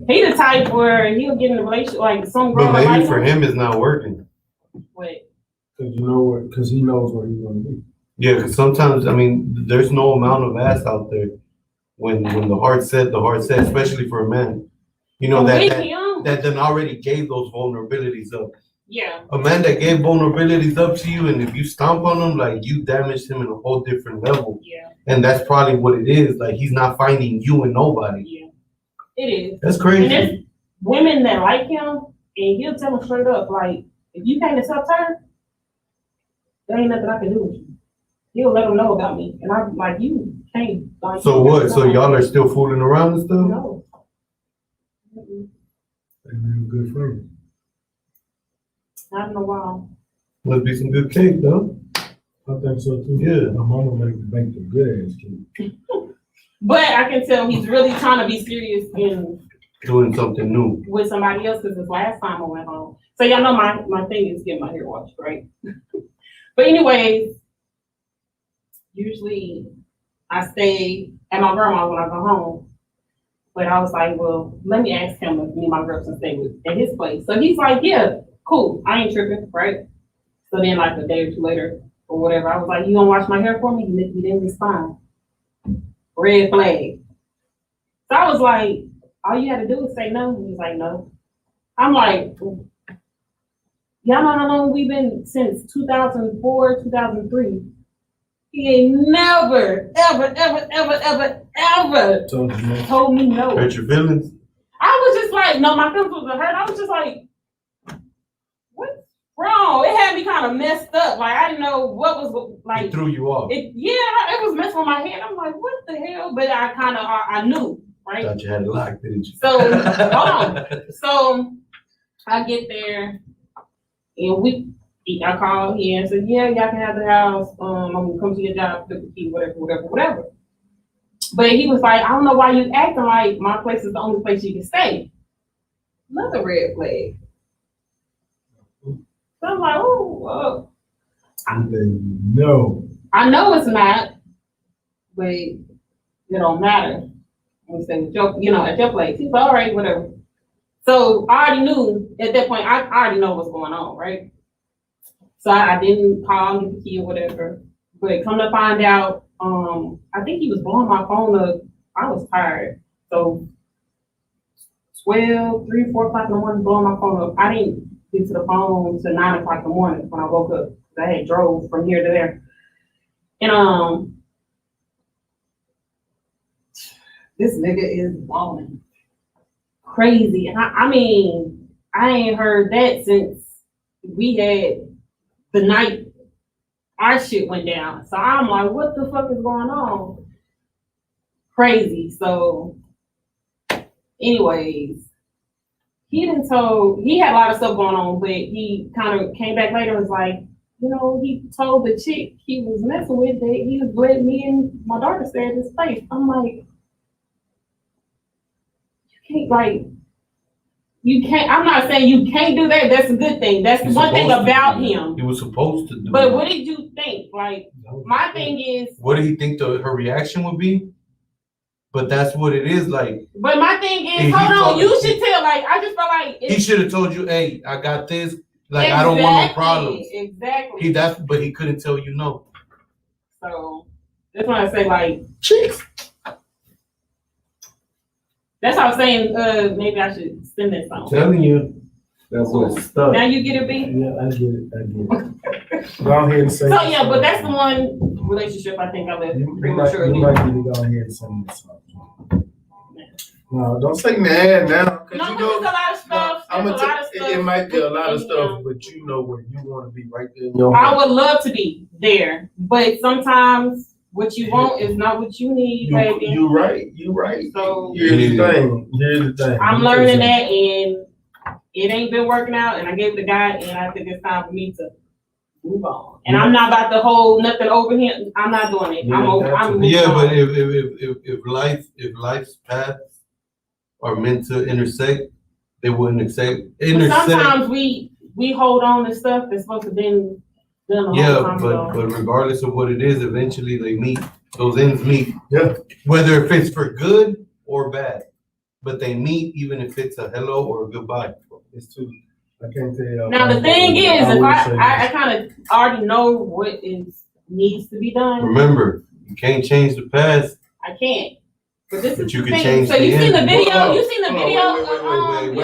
C: He the type where he'll get in a relationship, like some girl.
A: But maybe for him, it's not working.
C: Wait.
B: Because he knows where he's gonna be.
A: Yeah, because sometimes, there's no amount of ass out there. When the heart said, especially for a man, that then already gave those vulnerabilities up.
C: Yeah.
A: A man that gave vulnerabilities up to you, and if you stomp on him, like you damaged him in a whole different level.
C: Yeah.
A: And that's probably what it is. Like he's not finding you and nobody.
C: Yeah. It is.
A: That's crazy.
C: And there's women that like him, and he'll tell them straight up, like, if you can't accept her, there ain't nothing I can do with you. He'll let them know about me, and I'm like, you can't. Like,
A: so what? So y'all are still fooling around and stuff?
C: No.
B: They're good friends.
C: Not in a while.
A: Must be some good cake, though.
B: I think so too.
A: Yeah.
B: My mama make the good ass cake.
C: But I can tell he's really trying to be serious in
A: doing something new
C: with somebody else because this last time I went home. So y'all know my thing is getting my hair washed, right? But anyways, usually I stay at my grandma's when I go home. But I was like, well, let me ask him if me and my girls can stay at his place. So he's like, yeah, cool. I ain't tripping, right? So then like a day or two later or whatever, I was like, you gonna wash my hair for me? He didn't respond. Red flag. So I was like, all you had to do is say no. He's like, no. I'm like, y'all know how long we've been since 2004, 2003. He ain't never, ever told me no.
A: Hurt your feelings?
C: I was just like, no, my feelings wasn't hurt. I was just like, what's wrong? It had me kind of messed up. Like, I didn't know what was like.
A: It threw you off.
C: It was messing with my head. I'm like, what the hell? But I knew, right?
A: Thought you had it locked, didn't you?
C: So, hold on. So, I get there, and I called, he answered, yeah, y'all can have the house. I'm gonna come to your job, pick the key, whatever. But he was like, I don't know why you acting like my place is the only place you can stay. Another red flag. So I'm like, oh,
B: no.
C: I know it's not, but it don't matter. We say, at your place. He's like, all right, whatever. So I already knew at that point, I already know what's going on, right? So I didn't call, get the key or whatever. But come to find out, I think he was blowing my phone up. I was tired. So 12, 3, 4 o'clock in the morning, blowing my phone up. I didn't get to the phone till 9 o'clock in the morning when I woke up. I had drove from here to there. And this nigga is balling. Crazy. And I mean, I ain't heard that since we had the night our shit went down. So I'm like, what the fuck is going on? Crazy. So anyways, he had a lot of stuff going on, but he kind of came back later and was like, he told the chick he was messing with that he was letting me and my daughter stay at his place. I'm like, you can't, I'm not saying you can't do that. That's a good thing. That's the one thing about him.
A: He was supposed to do
C: But
A: it.
C: what did you think? Like, my thing is.
A: What did he think her reaction would be? But that's what it is like.
C: But my thing is, hold on, you should tell. Like, I just felt like.
A: He should have told you, hey, I got this. Like, I don't want no problems.
C: Exactly.
A: But he couldn't tell you no.
C: So, that's why I say, like, chicks. That's what I was saying, maybe I should send that song.
A: I'm telling you, that's what's stuck.
C: Now you get it, B?
B: Yeah, I get it. Go ahead and say
C: So, yeah, but that's the one relationship I think I left prematurely.
B: You might need to go ahead and sing this song. No, don't say mad now.
C: No, but there's a lot of stuff.
B: It might be a lot of stuff, but you know where you want to be right there in your
C: I
B: heart.
C: would love to be there, but sometimes what you want is not what you need, baby.
B: You right.
C: So
B: Here's the thing.
C: I'm learning that, and it ain't been working out, and I gave it to God, and I think it's time for me to move on. And I'm not about to hold nothing over him. I'm not doing it. I'm moving on.
A: But if life's paths are meant to intersect, they wouldn't intersect.
C: Sometimes we hold on to stuff that's supposed to been done a long time ago.
A: But regardless of what it is, eventually they meet. Those ends meet.
B: Yeah.
A: Whether if it's for good or bad, but they meet even if it's a hello or a goodbye.
B: It's too. I can't tell you.
C: Now the thing is, if I kind of already know what needs to be done.
A: Remember, you can't change the past.
C: I can't. But this is
A: you
C: the
A: can
C: thing.
A: change.
C: So you
A: the
C: seen the
A: end.
C: video? You seen the video?
B: Wait.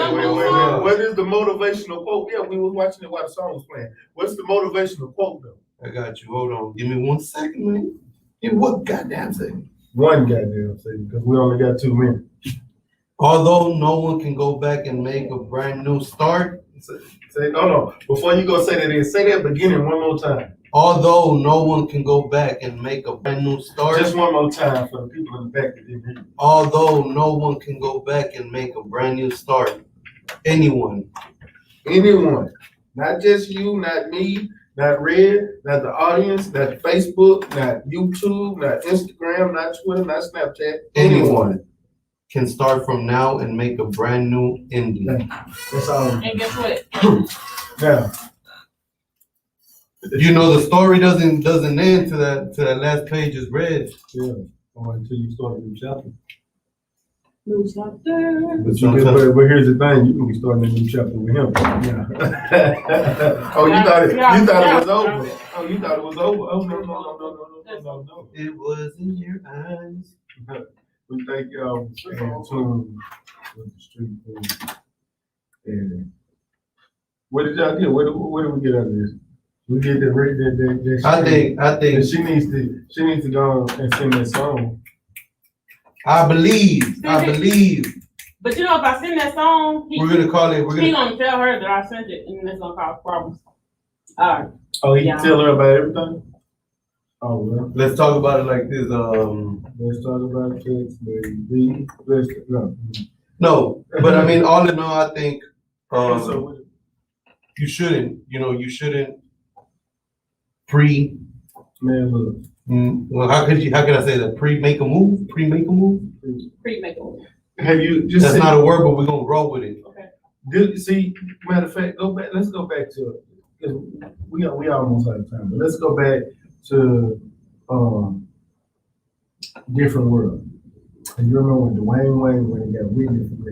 B: What is the motivational quote? Yeah, we was watching it while the song was playing. What's the motivational quote though?
A: I got you. Hold on. Give me 1 second, man. Give me 1 goddamn second.
B: 1 goddamn second, because we only got 2 minutes.
A: Although no one can go back and make a brand new start.
B: Say, no. Before you go say that in, say that beginning one more time.
A: Although no one can go back and make a brand new start.
B: Just one more time for the people in the back that didn't hear.
A: Although no one can go back and make a brand new start. Anyone.
B: Not just you, not me, not Red, not the audience, not Facebook, not YouTube, not Instagram, not Twitter, not Snapchat.
A: Anyone can start from now and make a brand new ending.
B: That's all.
C: And guess what?
B: Yeah.
A: You know the story doesn't end to that last page is read.
B: Yeah. Or until you start a new chapter.
C: New chapter.
B: But here's the thing, you can be starting a new chapter with him. Yeah. Oh, you thought it was over. Oh, you thought it was over. Oh, no.
A: It was in your eyes.
B: We thank y'all for staying tuned with the Street Queenz. And what did y'all get? What did we get out of this? We get that.
A: I think
B: she needs to go and sing that song.
A: I believe.
C: But you know, if I send that song,
A: we're gonna call it.
C: He's gonna tell her that I sent it, and that's gonna cause problems. All right.
B: Oh, he can tell her about everything. Oh well.
A: Let's talk about it like this.
B: Let's talk about kids, baby.
A: No, but I mean, all in all, I think you shouldn't. You shouldn't
B: Man, look.
A: Well, how could I say that? Pre-make a move.
C: Pre-make a move.
B: Have you just?
A: That's not a word, but we're gonna roll with it.
B: Okay. See, matter of fact, go back. Let's go back to. We almost out of time, but let's go back to Different World. And you remember when Dwayne Wayne, when he got witness for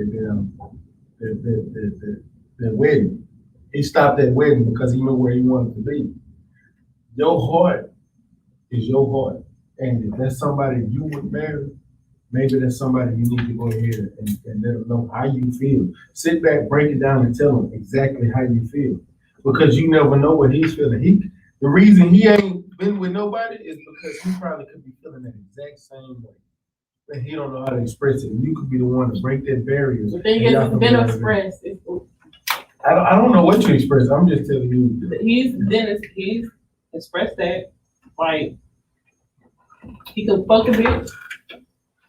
B: their wedding, he stopped that wedding because he knew where he wanted to be. Your heart is your heart, and if that's somebody you would marry, maybe that's somebody you need to go ahead and let them know how you feel. Sit back, break it down, and tell them exactly how you feel, because you never know what he's feeling. The reason he ain't been with nobody is because he probably could be feeling that exact same way, but he don't know how to express it. You could be the one to break that barrier.
C: The thing is, it's been expressed.
B: I don't know what you express. I'm just telling you.
C: He's expressed that, like, he can fuck a bitch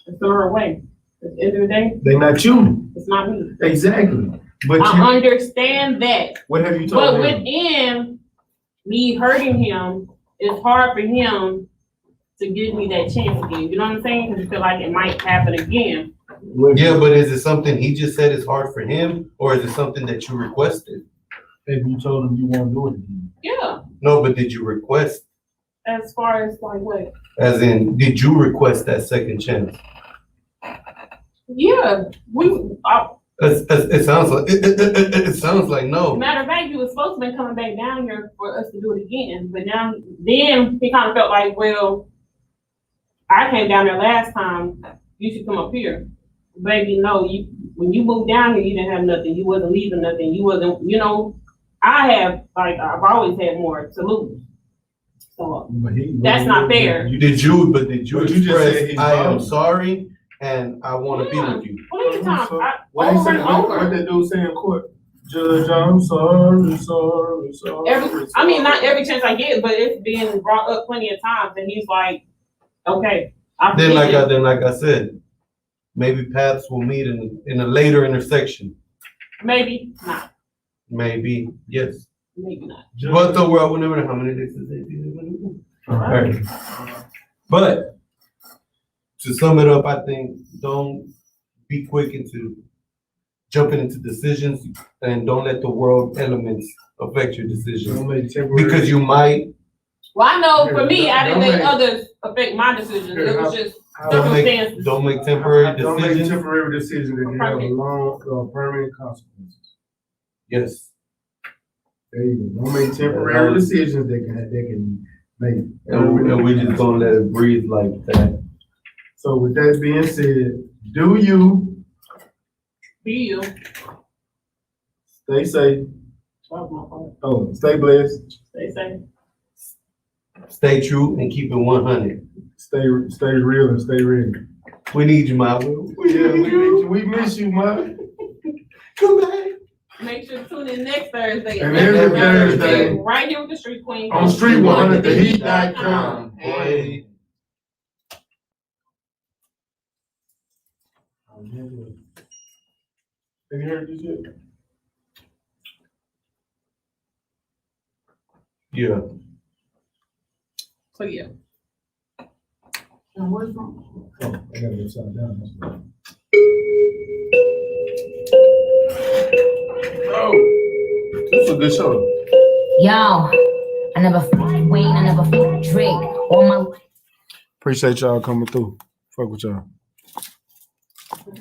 C: and throw her away. At the end of the day,
B: they not you.
C: It's not me.
B: Exactly. But
C: I understand that.
B: What have you told him?
C: But within me hurting him, it's hard for him to give me that chance again. You know what I'm saying? Because you feel like it might happen again.
A: Yeah, but is it something he just said is hard for him, or is it something that you requested?
B: Have you told him you won't do it again?
C: Yeah.
A: No, but did you request?
C: As far as like what?
A: As in, did you request that second chance?
C: Yeah,
A: it sounds like it sounds like no.
C: Matter of fact, he was supposed to be coming back down here for us to do it again, but then he kind of felt like, well, I came down there last time. You should come up here, baby. No, when you moved down here, you didn't have nothing. You wasn't leaving nothing. You wasn't. I've always had more to lose. So that's not fair.
A: Did you express, I am sorry and I want to be with you?
C: Plenty of times.
B: What that dude say in court? Judge, I'm sorry.
C: Not every chance I get, but it's been brought up plenty of times, and he's like, okay.
A: Then like I said, maybe paths will meet in a later intersection.
C: Maybe not.
A: Maybe yes.
C: Maybe not.
A: But the world will never know how many days is it. All right. But to sum it up, I think don't be quick into jumping into decisions, and don't let the world elements affect your decisions, because you might.
C: Well, I know for me, I didn't let others affect my decisions. It was just circumstances.
A: Don't make temporary decisions.
B: Don't make temporary decisions that have long, permanent consequences.
A: Yes.
B: There you go. Don't make temporary decisions that can make.
A: And we just gonna let it breathe like that.
B: So with that being said, do you
C: be you?
B: Stay safe. Oh, stay blessed.
C: Stay safe.
A: Stay true and keep it 100.
B: Stay real and stay ready.
A: We need you, Ma.
B: We miss you, Ma.
A: Come back.
C: Make sure to tune in next Thursday.
B: And every Thursday.
C: Right here with the Street Queen.
B: On Street100theheat.com. Hey. Have you heard this yet?
A: Yeah.
C: So yeah.
B: And where's wrong? Oh, I got it upside down. Oh, this is a good show.
D: Yo, I never fucked Wayne, I never fucked Drake. All my
B: appreciate y'all coming through. Fuck with y'all.